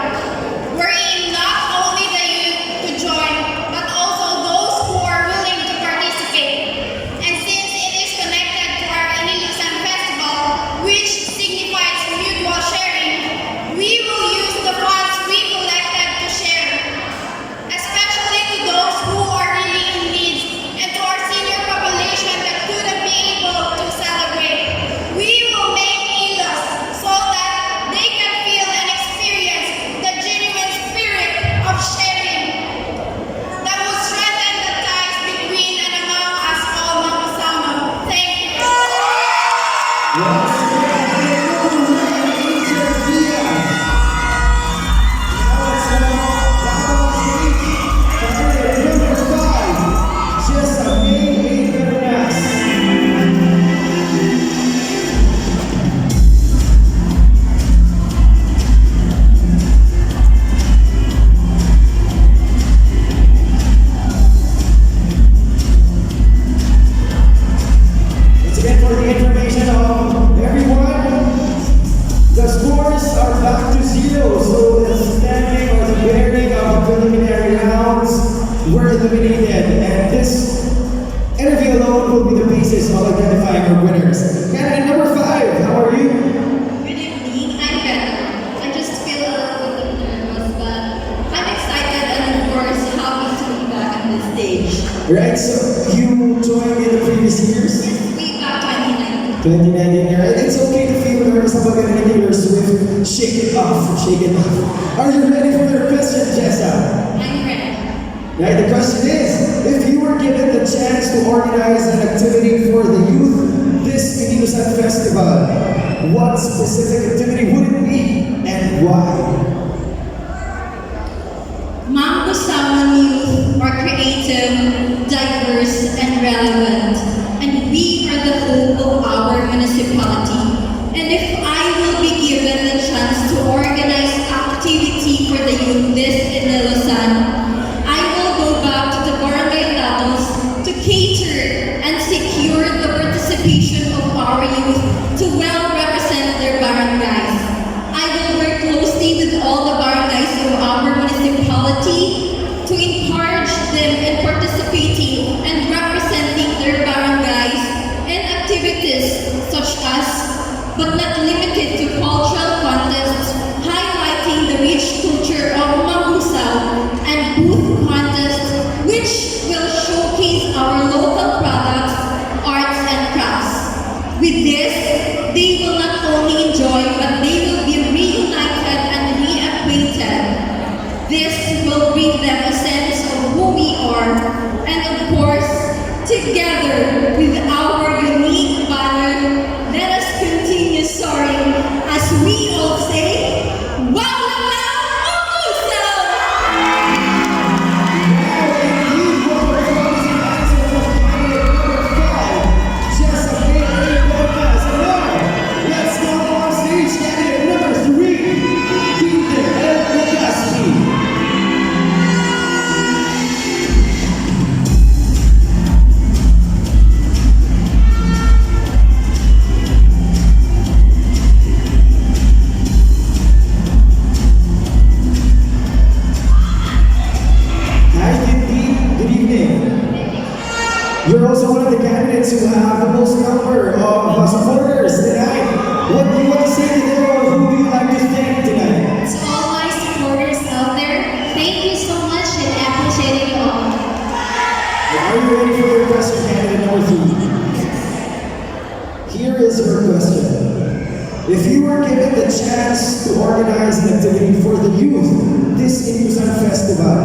right? So you joined in the previous years? Way back 2019. 2019, right? It's okay to feel nervous about getting a Taylor Swift. Shake it off, shake it off. Are you ready for your question, Jessa? I'm ready. Right, the question is, if you were given the chance to organize an activity for the youth this Inilusan Festival, what specific activity would it be and why? Mambusao youth are creative, diverse, and relevant, and we are the hope of our municipality. And if I will be given the chance to organize activity for the youth this Inilusan, I will go back to the barangay levels to cater and secure the participation of our youth to well represent their barangays. I will work closely with all the barangays of our municipality to encourage them in participating and representing their barangays in activities such as, but not limited to, cultural contests highlighting the rich culture of Mambusao and booth contests which will showcase our local products, arts, and crafts. With this, they will not only enjoy but they will be reunited and reacquainted. This will bring them a sense of who we are, and of course, together with our unique banner, let us continue soaring as we all say, "Wow, Mambusao!" Let's go on stage, candidate number 3, Peter and Legaspi. Hi, Kinti. Good evening. You're also one of the candidates who have the most number of supporters tonight. What do you want to say to them, or who do you like to thank tonight? To all my supporters out there, thank you so much and I appreciate you all. Are you ready for your question, candidate number 3? Here is your question. If you were given the chance to organize an activity for the youth this Inilusan Festival,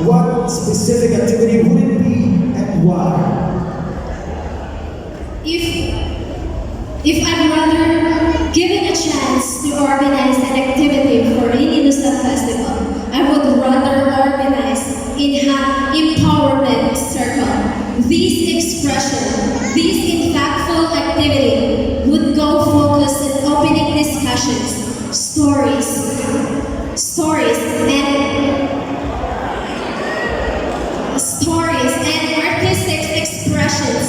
what specific activity would it be and why? If I'm rather given a chance to organize an activity for Inilusan Festival, I would rather organize empowerment circle. This expression, this impactful activity would go focus in opening discussions, stories and artistic expressions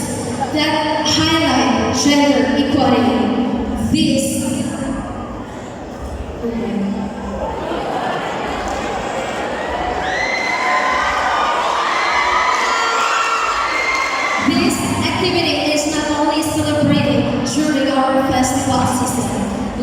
that highlight gender equality. This activity is not only celebrated during our festival season.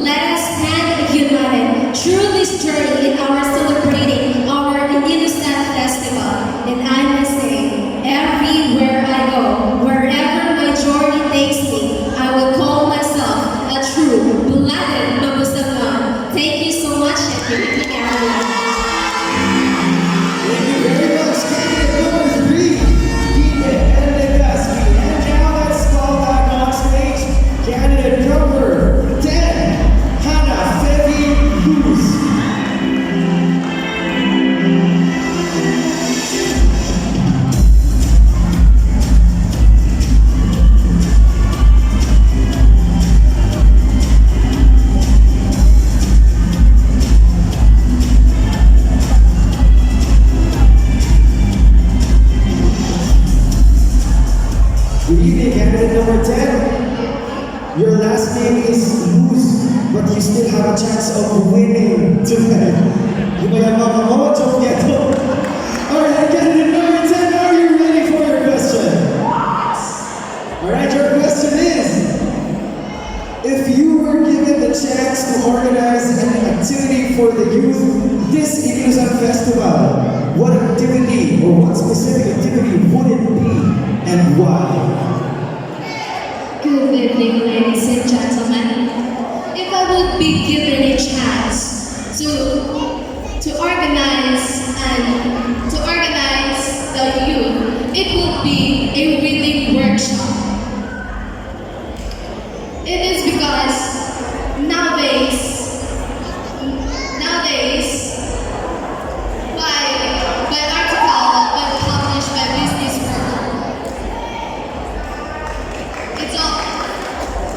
Let us stand united through this journey in our celebrating our Inilusan Festival. And I must say, everywhere I go, wherever my journey takes me, I will call myself a true blooded Mambusao. Thank you so much and good evening, everyone. Thank you very much, candidate number 3, Peter and Legaspi. And now let's call back on stage candidate number 10, Hannah Fevi Luz. Good evening, candidate number 10. Your last name is Luz, but you still have a chance of winning tonight. You may have a moment of get. Alright, candidate number 10, are you ready for your question? Alright, your question is, if you were given the chance to organize an activity for the youth this Inilusan Festival, what activity or what specific activity would it be Good evening, ladies and gentlemen. If I would be given a chance to organize the youth, it would be a reading workshop. It is because nowadays, by article by published by Business World, it's all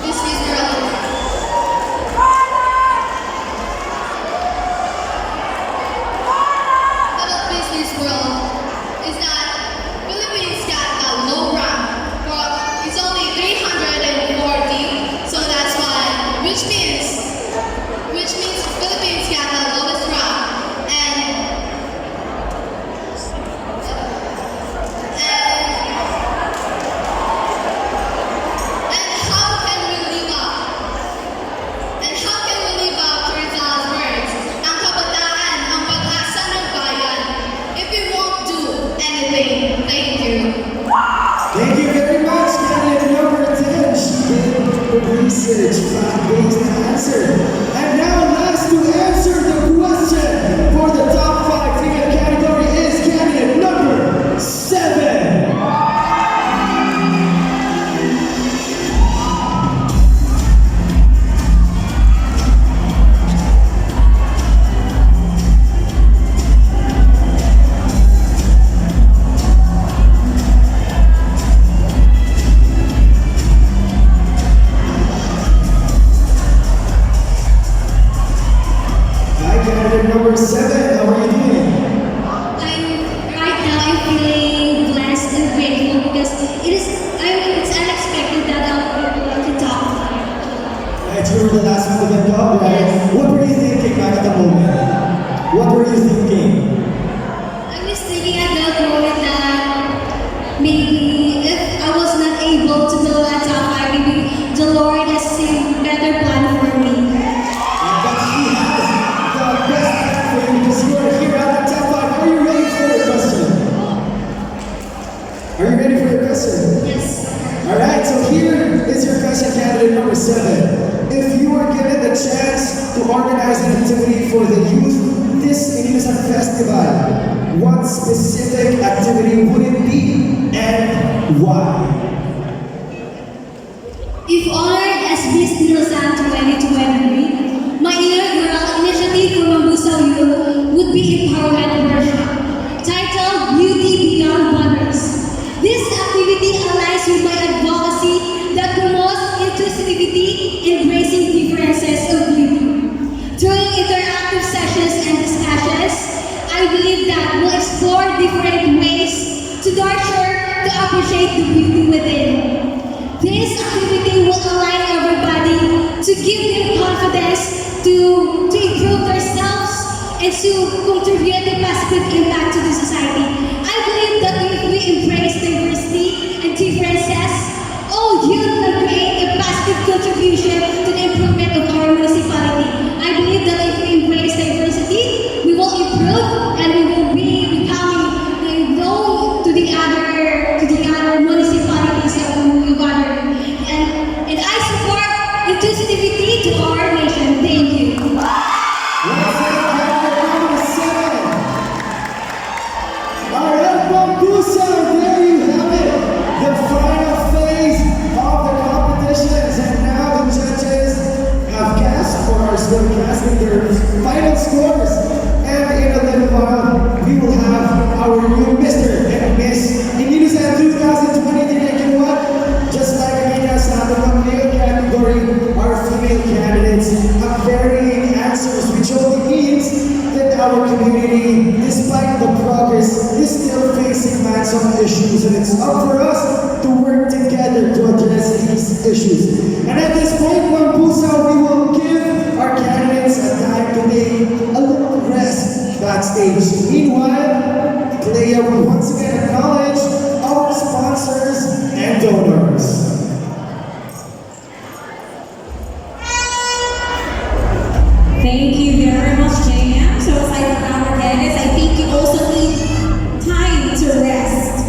Business World. About Business World is that Philippines got a low rank, but it's only 340, so that's why, which means Philippines got the lowest rank, and how can we live up? And how can we live up to Rizal's words? Ang kabataan, ang pag-asa ng bayan. If we won't do anything, thank you. Thank you very much, candidate number 10. She did the research, fact-based answer. And now, last to answer the question for the top 5 female category is candidate number 7. Hi, candidate number 7. How are you doing? Right now I'm feeling blessed and grateful because it's unexpected that I'll be able to talk. Right, you were the last one to get up, right? What were you thinking back at the moment? What were you thinking? I was thinking at that moment that maybe if I was not able to go at top 5, maybe the Lord has a better plan for me. But he has the best plan for you because you are here at the top 5. Are you ready for your question? Are you ready for your question? Yes. Alright, so here is your question, candidate number 7. If you were given the chance to organize an activity for the youth this Inilusan Festival, what specific activity would it be and why? If honored as Miss Inilusan 2023, my inaugural initiative for Mambusao Youth would be Empowerment Workshop, titled Beauty Beyond Borders. This activity aligns with my advocacy that promotes inclusivity, embracing differences of beauty. During interactive sessions and discussions, I believe that we'll explore different ways to nurture, to appreciate the beauty within. This activity will align everybody to give them confidence to improve themselves and to contribute a positive impact to the society. I believe that if we embrace diversity and differences, all youth can create a positive contribution to the improvement of our municipality. I believe that if we embrace diversity, we will improve and we will be becoming known to the other municipalities that we gather. And I support inclusivity to our nation. Thank you. Let's say candidate number 7. Alright, Mambusao, there you have it. The final phase of the competitions, and now the judges have cast or are still casting their final scores. And in a little while, we will have our new Mr. and Miss Inilusan 2023. And you know what? Just like Amina sa ating male category, our female candidates have varying answers, which only means that our community, despite the progress, is still facing some issues, and it's up for us to work together to address these issues. And at this point, Mambusao, we will give our candidates a time to take a little rest backstage. Meanwhile, Clea will once again acknowledge our sponsors and donors. Thank you very much, JM. So aside from our candidates, I think you also need time to rest.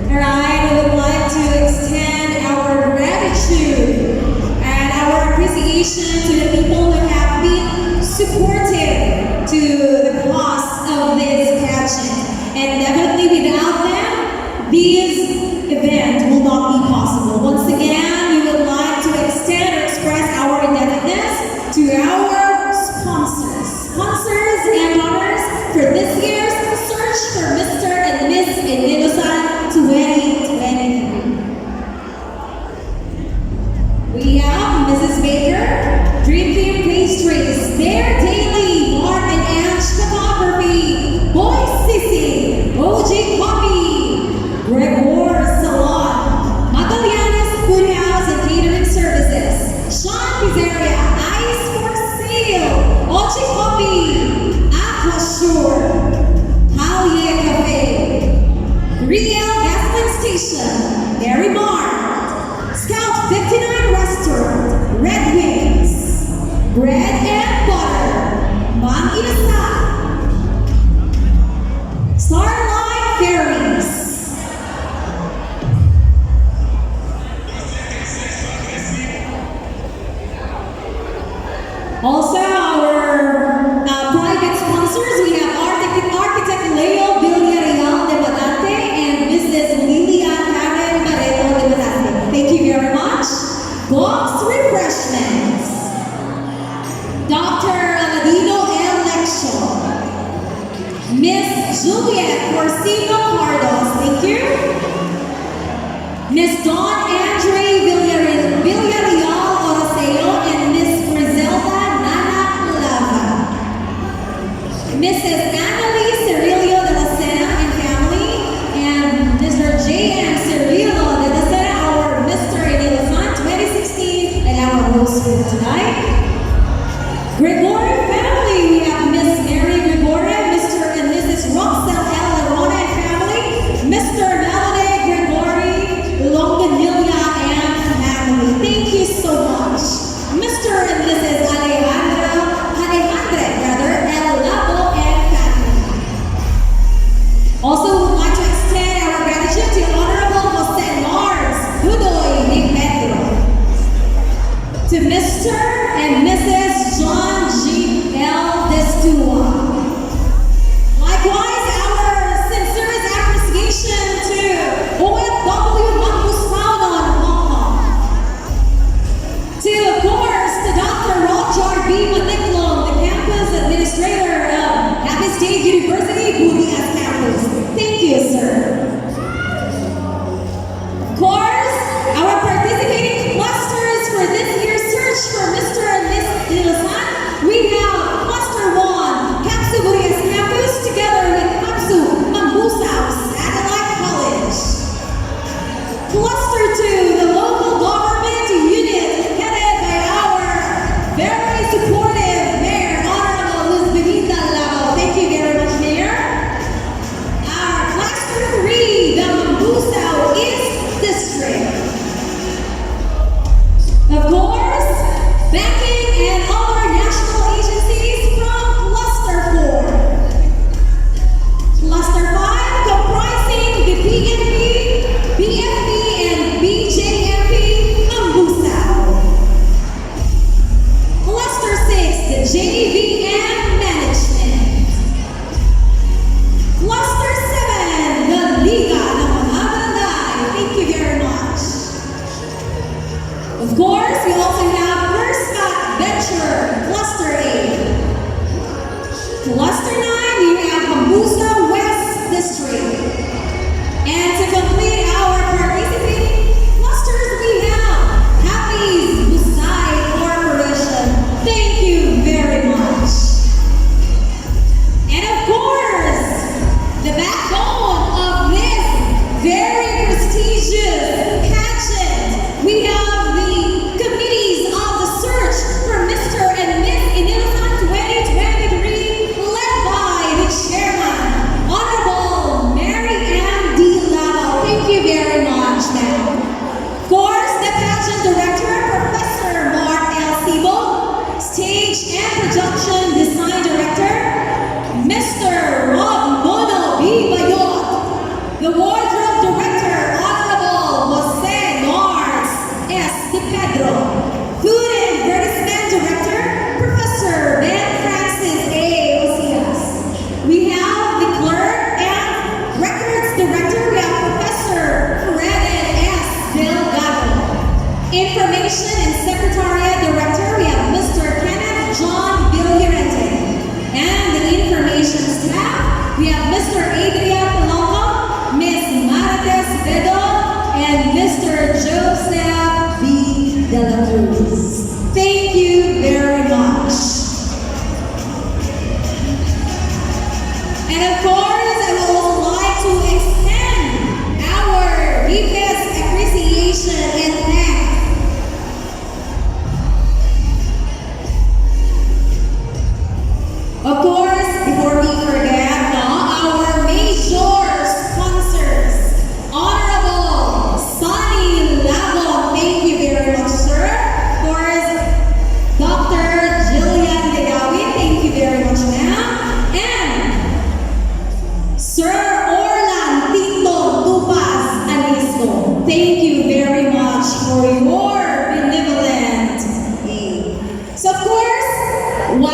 Alright, we would like to extend our gratitude appreciation to the people who have been supportive to the cause of this pageant. And definitely without them, this event will not be possible. Once again, we would like to extend or express our indebtedness to our sponsors and donors for this year's search for Mr. and Miss Inilusan 2023. We have Mrs. Baker, Dream Team Pastries, Their Daily, Mark and Ange Photography, Boy Sissy, OG Coffee, Gregor Salon, Magallanes Food House and Catering Services, Sean Pizzeria, Ice for Sale, OG Coffee, Aquashore, Halie Cafe, Real Gasoline Station, Mary Mart, Scout 59 Restaurant, Red Wings, Bread and Butter, Mang Inasal, Starlight Ferries. Also, our private sponsors, we have architect Lema Villareal de Matante and Mrs. Lilian Karen Barreto de Matante. Thank you very much. Box Refreshments, Dr. Aladino L. Leccio, Miss Juliet Corsino Cardos, thank you. Miss Dawn Andre Villareal Oroseo and Miss Griselda Nana Lava. Mrs. Annalise Cirillo de la Sena and family, and Mr. J.M. Cirillo de la Sena, our Mr. Inilusan 2016, and our host for tonight. Gregory family, we have Miss Mary Gregory, Mr. and Mrs. Roxelle L. Arona and family, Mr. Melody Gregory, Longanilia and family. Thank you so much. Mr. and Mrs. Alejandre, El Labo and family. Also, would like to extend our gratitude to Honorable Jose Mars Hudoy Nick Pedro, to Mr. and Mrs. John G. L. Destua. Likewise, our sincerest appreciation to OFW Mambusao Hong Kong. To, of course, to Dr. Roger B. Maniklong, the campus administrator of Capiz State University, Burias campus. Thank you, sir. Of course, our participating clusters for this year's search for Mr. and Miss Inilusan, we have Cluster 1, Capsu Burias campus, together with Capsu Mambusao Satellite College. Cluster 2, the local government unit, headed by our very supportive Mayor, Honorable Luzbinita Lao. Thank you very much, Mayor. Our Cluster 3, the Mambusao East District. Of course, banking and other national agencies from Cluster 4. Cluster 5, comprising the PNP, BFP, and BJMP, Mambusao. Cluster 6, the JVM Management. Cluster 7, the Liga ng mga Barangay. Thank you very much. Of course, we also have Perscat Venture, Cluster 8. Cluster 9, we have Mambusao West District. And to complete our participating clusters, we have Happy's Busay Corporation. Thank you very much. And of course, the backbone of this very prestigious pageant, we have the committees of the search for Mr. and Miss Inilusan 2023, led by the chairman, Honorable Mary Ann D. Lao. Thank you very much, ma'am. Of course, the pageant director, Professor Mark L. Sibo, stage and production design director, Mr. Rob Mono B. Bayot, the wardrobe director, Honorable Jose Mars S. De Pedro, food and advertisement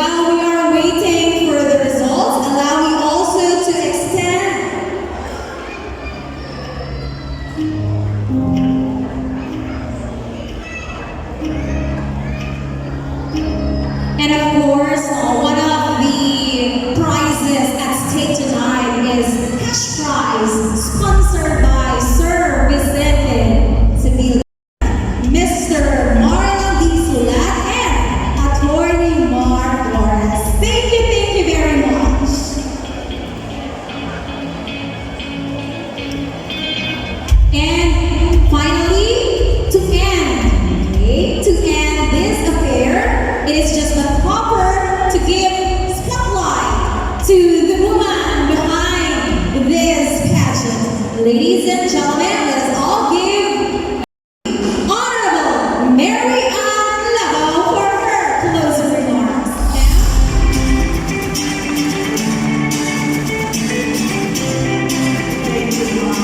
while we are waiting for the results, allow me also to extend and of course, one of the prizes at stake tonight is cash prize sponsored by Sir Vicente Sevilla, Mr. Marlon D. Sulat, and Attorney Mark Lawrence. Thank you very much. And finally, to end this affair, it is just but proper to give spotlight to the woman behind this pageant. Ladies and gentlemen, let us all give Honorable Mary Ann Lavo for her closing remarks. Thank you, Mom.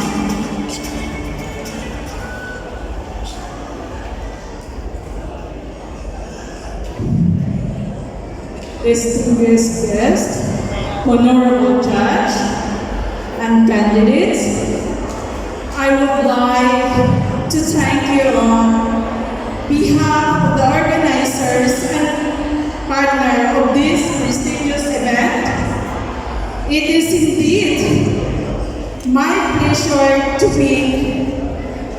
Distinguished guests, honorable judge, and candidates, I would like to thank you on behalf of the organizers and partner of this prestigious event. It is indeed my pleasure to make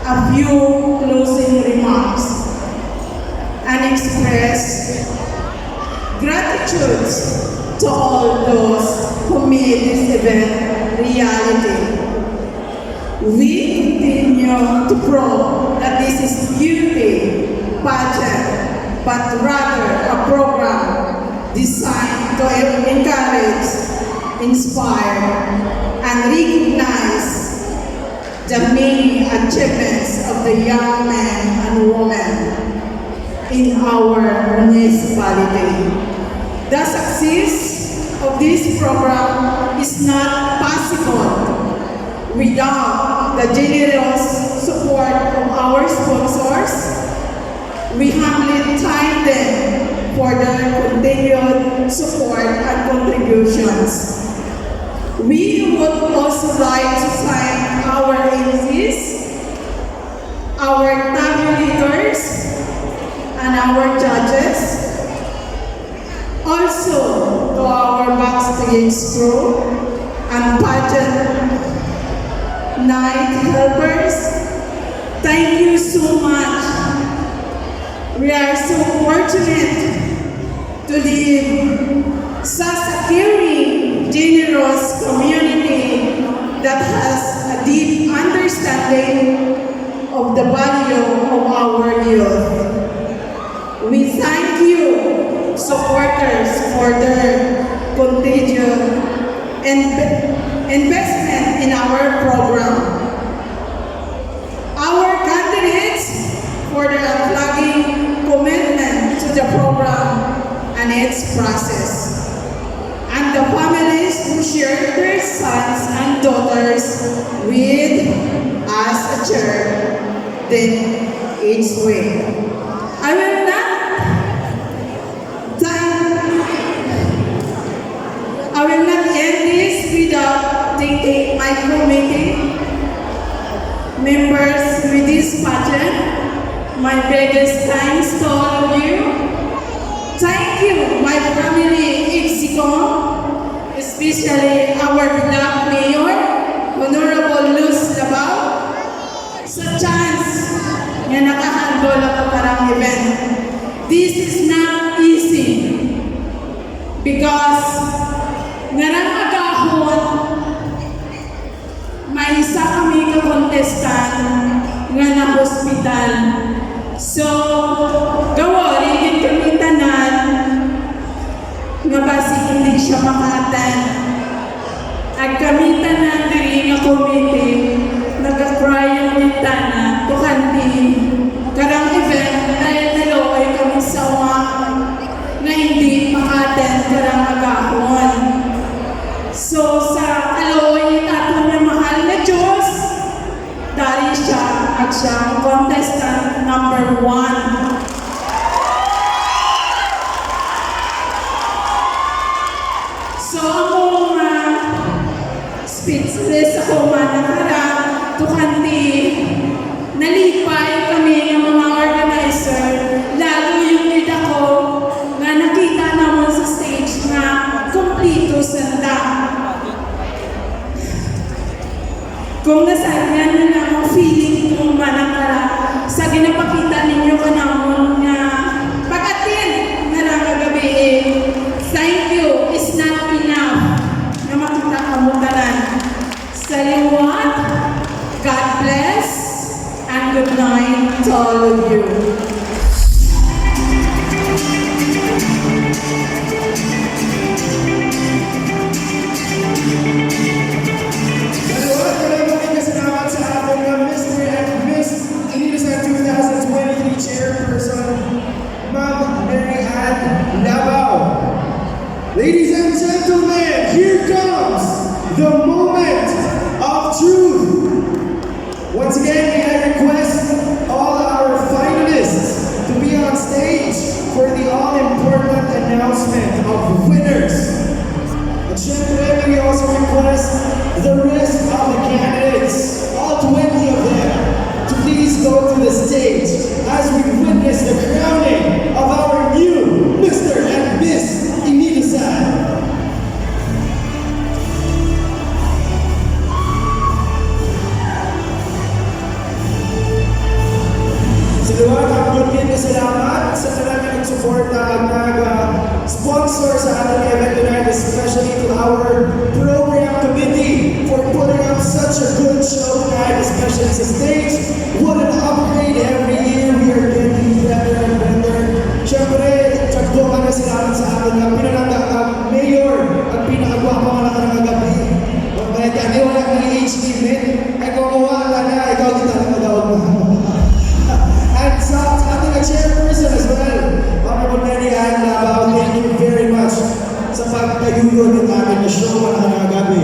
a few closing remarks and express gratitude to all those who made this event reality. We continue to prove that this is beauty pageant, but rather a program designed to encourage, inspire, and recognize the many achievements of the young men and women in our municipality. The success of this program is not possible without the generous support of our sponsors. We humbly thank them for their continued support and contributions. We would also like to thank our MCs, our tabulators, and our judges. Also to our backstage crew and pageant night helpers. Thank you so much. We are so fortunate to live such a caring, generous community that has a deep understanding of the value of our youth. We thank you, supporters, for their continued investment in our program. Our candidates for their unflagging commitment to the program and its process. And the families who share their sons and daughters with us a chair, then each way. I will not end this without thanking my committee members with this pageant. My biggest thanks to all of you. Thank you, my family Exicon, especially our beloved Mayor, Honorable Luz Labao, sa chance na nakahandol ako parang event. This is not easy because ngarang agahon may isa kami ka-contestant nga na-hospital. So, gawa, rigid kami tanan nga basi hindi siya maka-attend. At kami tanan diri nga committee, nag-cry yung bintana, tukanti, karang event, dahil nalaway kami sa mga na hindi maka-attend karang agahon. So, sa kalaway tato niya mahal na Diyos, dahil siya at siyang contestant number 1. speechless ako manakara tukanti nalipay kami ng mga organizer lalo yung lead ako nga nakita naman sa stage nga kompleto sanda. Kung nasaryan na lang ang feeling kong manakara sa ginapakita ninyo ka naman nga pag-atin na lang kagabi thank you is not enough na makita ka mo tanan. Salamat, God bless, and good night to all of you. Maraming kasalamat sa ating Mr. and Miss Inilusan 2023 Chairperson, Ma'am Villareal. Ladies and gentlemen, here comes the moment of truth. Once again, may I request all our finalists to be on stage for the all-important announcement of winners. And syempre, we also request the rest of the candidates, all 20 of them, to please go to the stage as we witness the crowning of our new Mr. and Miss Inilusan. Sa luwag ang bunyin kasalamat sa talagang nagsuporta nag-sponsor sa ating event tonight, especially to our program committee for putting up such a good show tonight, especially sa stage. What an upgrade every year. We are getting better and better. Siyempre, tsagdukan na salamat sa ating pinanatang mayor at pinakagwapa mga nakangagabi. Kaya kani wala kang age limit, ay kumuha ka na, ikaw kita na madawag mo. And sa ating chairperson as well, Honorable Villareal, thank you very much sa pagkayuyo ng ating na show mga nakagabi.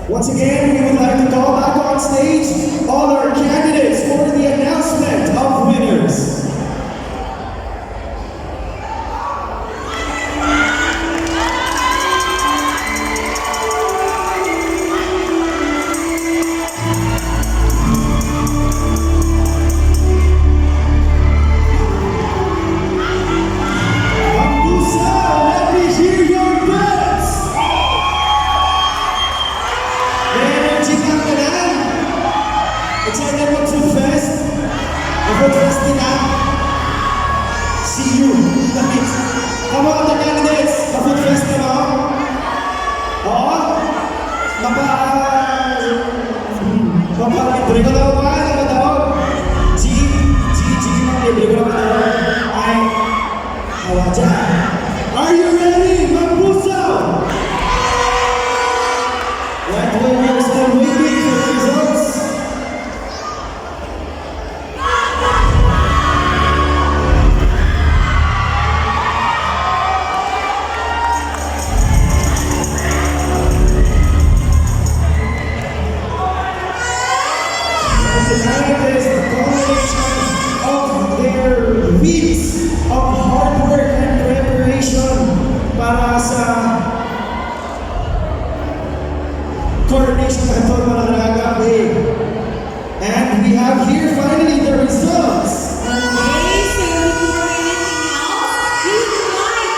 Once again, we would like to call back on stage all our candidates for the announcement of winners. Mambusao, let me hear your bells! May energy ka na? Excited mag-food fest? Mag-food fest din ha? See you! Come on, the candidates! Mag-food fest na mo? Oo? Libre ko daw ba? Ano daw? Sige, libre ko daw ba? Ay, hawa dyan. Are you ready, Mambusao? Right, we are still waiting for the results. Tonight is the culmination of their weeks of hard work and preparation para sa coronation ng ito mga nakagabi. And we have here finally the results. Okay, so before anything else, we would like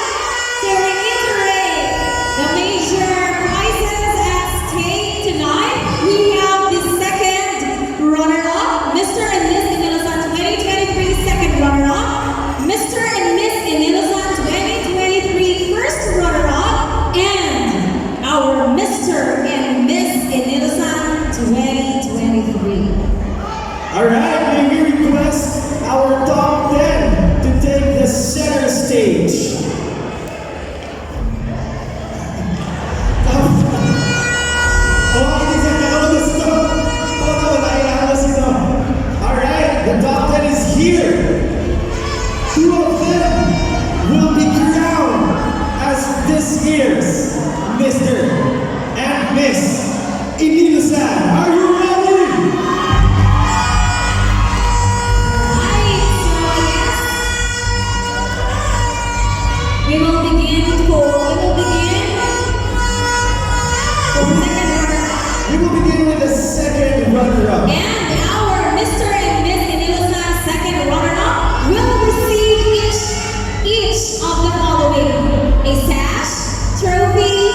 to reiterate the major prizes at stake tonight. We have the second runner-up, Mr. and Miss Inilusan 2023 second runner-up, Mr. and Miss Inilusan 2023 first runner-up, and our Mr. and Miss Inilusan 2023. Alright, may we request our top 10 to take the center stage. Alright, the top 10 is here. Two of them will be crowned as this year's Mr. and Miss Inilusan. Are you ready? We will begin We will begin with the second runner-up. And our Mr. and Miss Inilusan second runner-up will receive each of the following: a sash, trophy,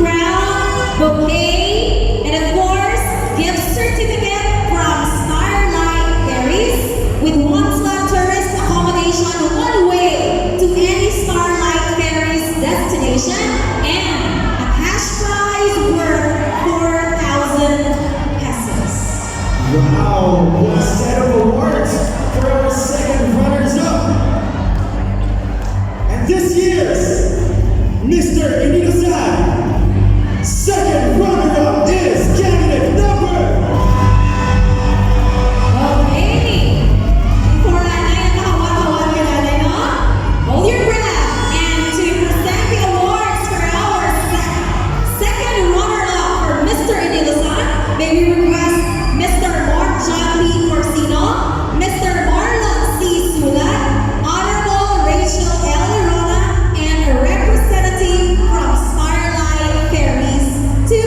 crown, bouquet, and of course, gift certificate from Starlight Ferries with one-slot tourist accommodation one way to any Starlight Ferries destination and a cash prize worth 4,000 pesos. Wow, what a set of awards for our second runners-up. And this year's Mr. Inilusan second runner-up is candidate number. Okay. Before nanay at nakawakawan ka nanay, no? Hold your breath. And to present the awards for our second runner-up for Mr. Inilusan, may we request Mr. Mark John P. Corsino, Mr. Marlon C. Sulat, Honorable Rachel L. Lirona, and a representative from Starlight Ferries to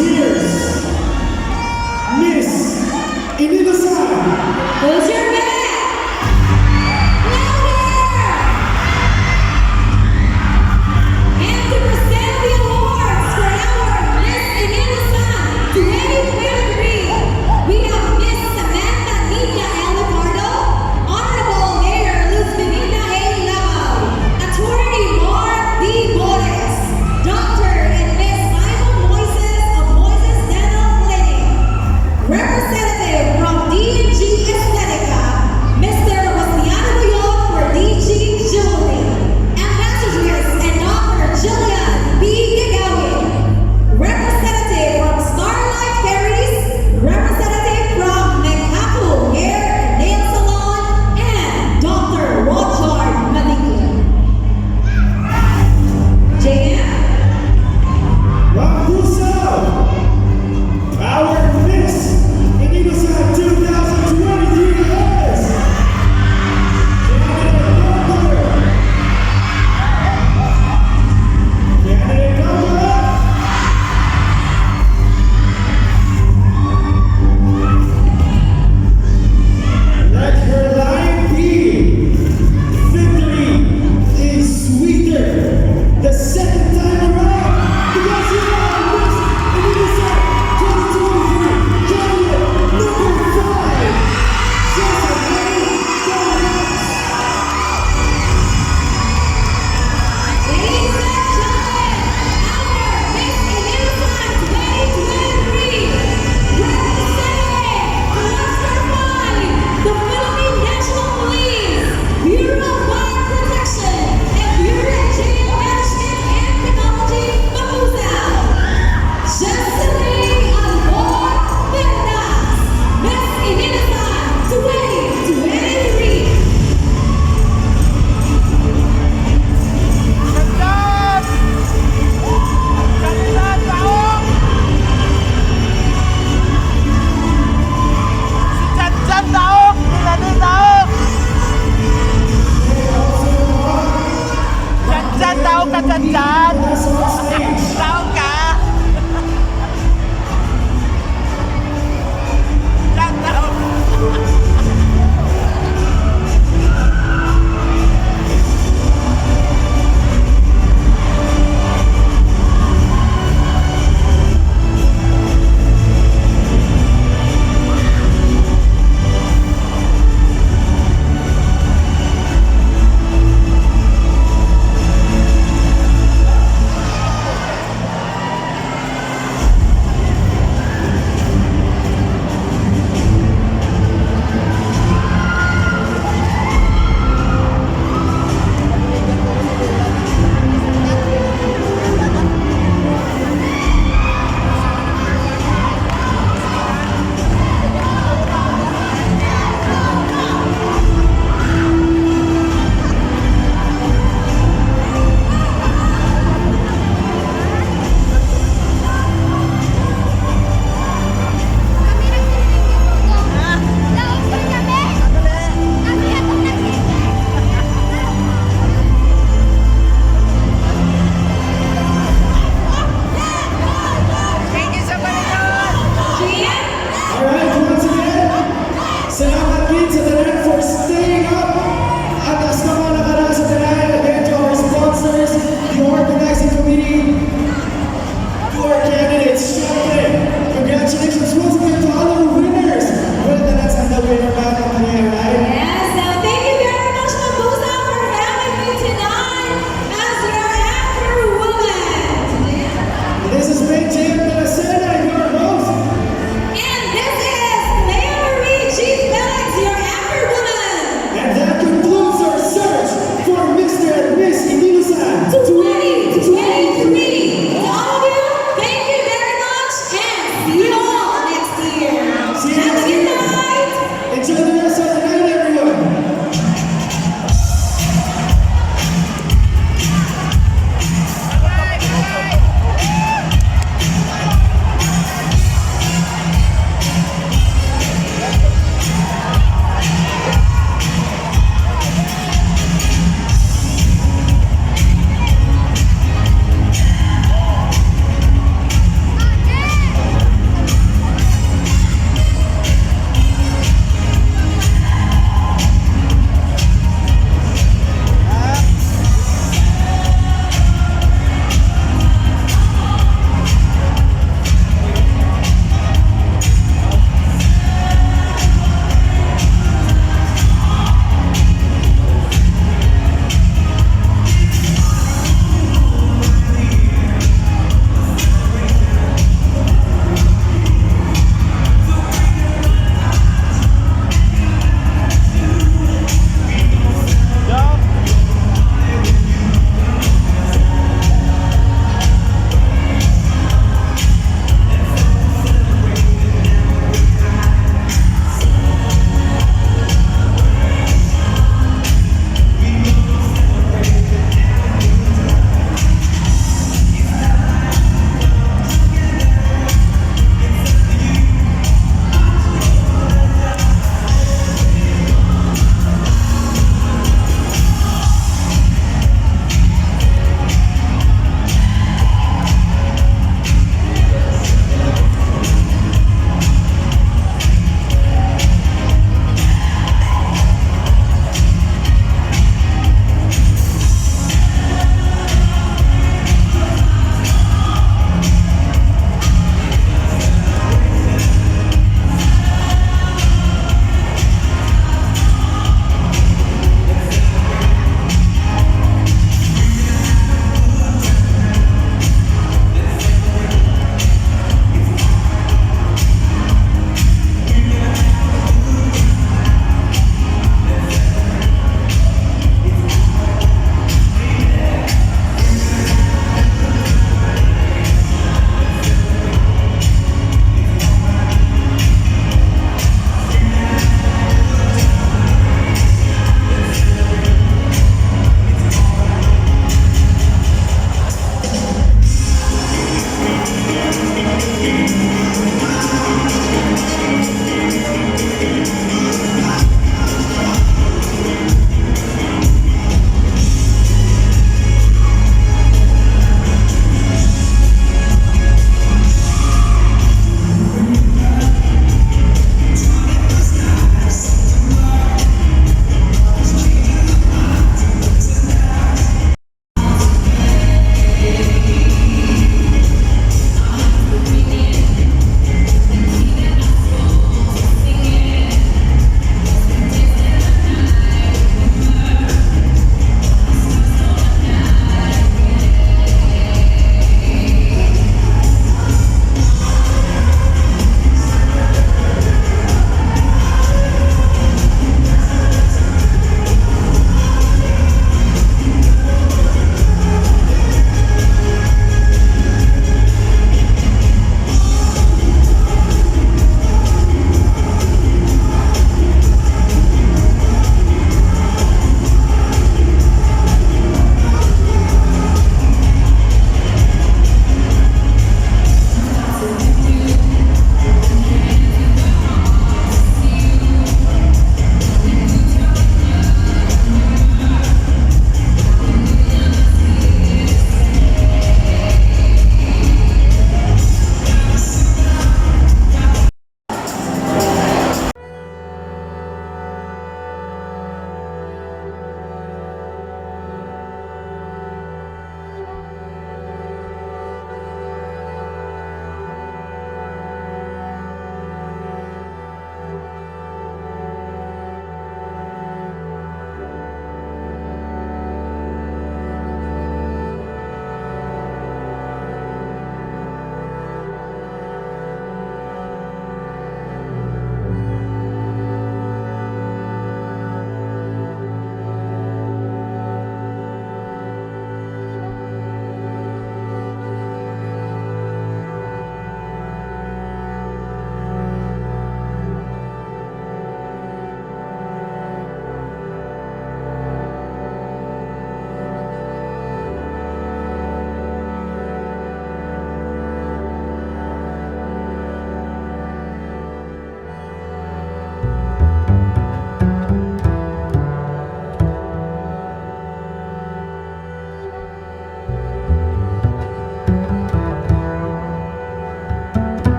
years, Miss Inilusan. Who's your best?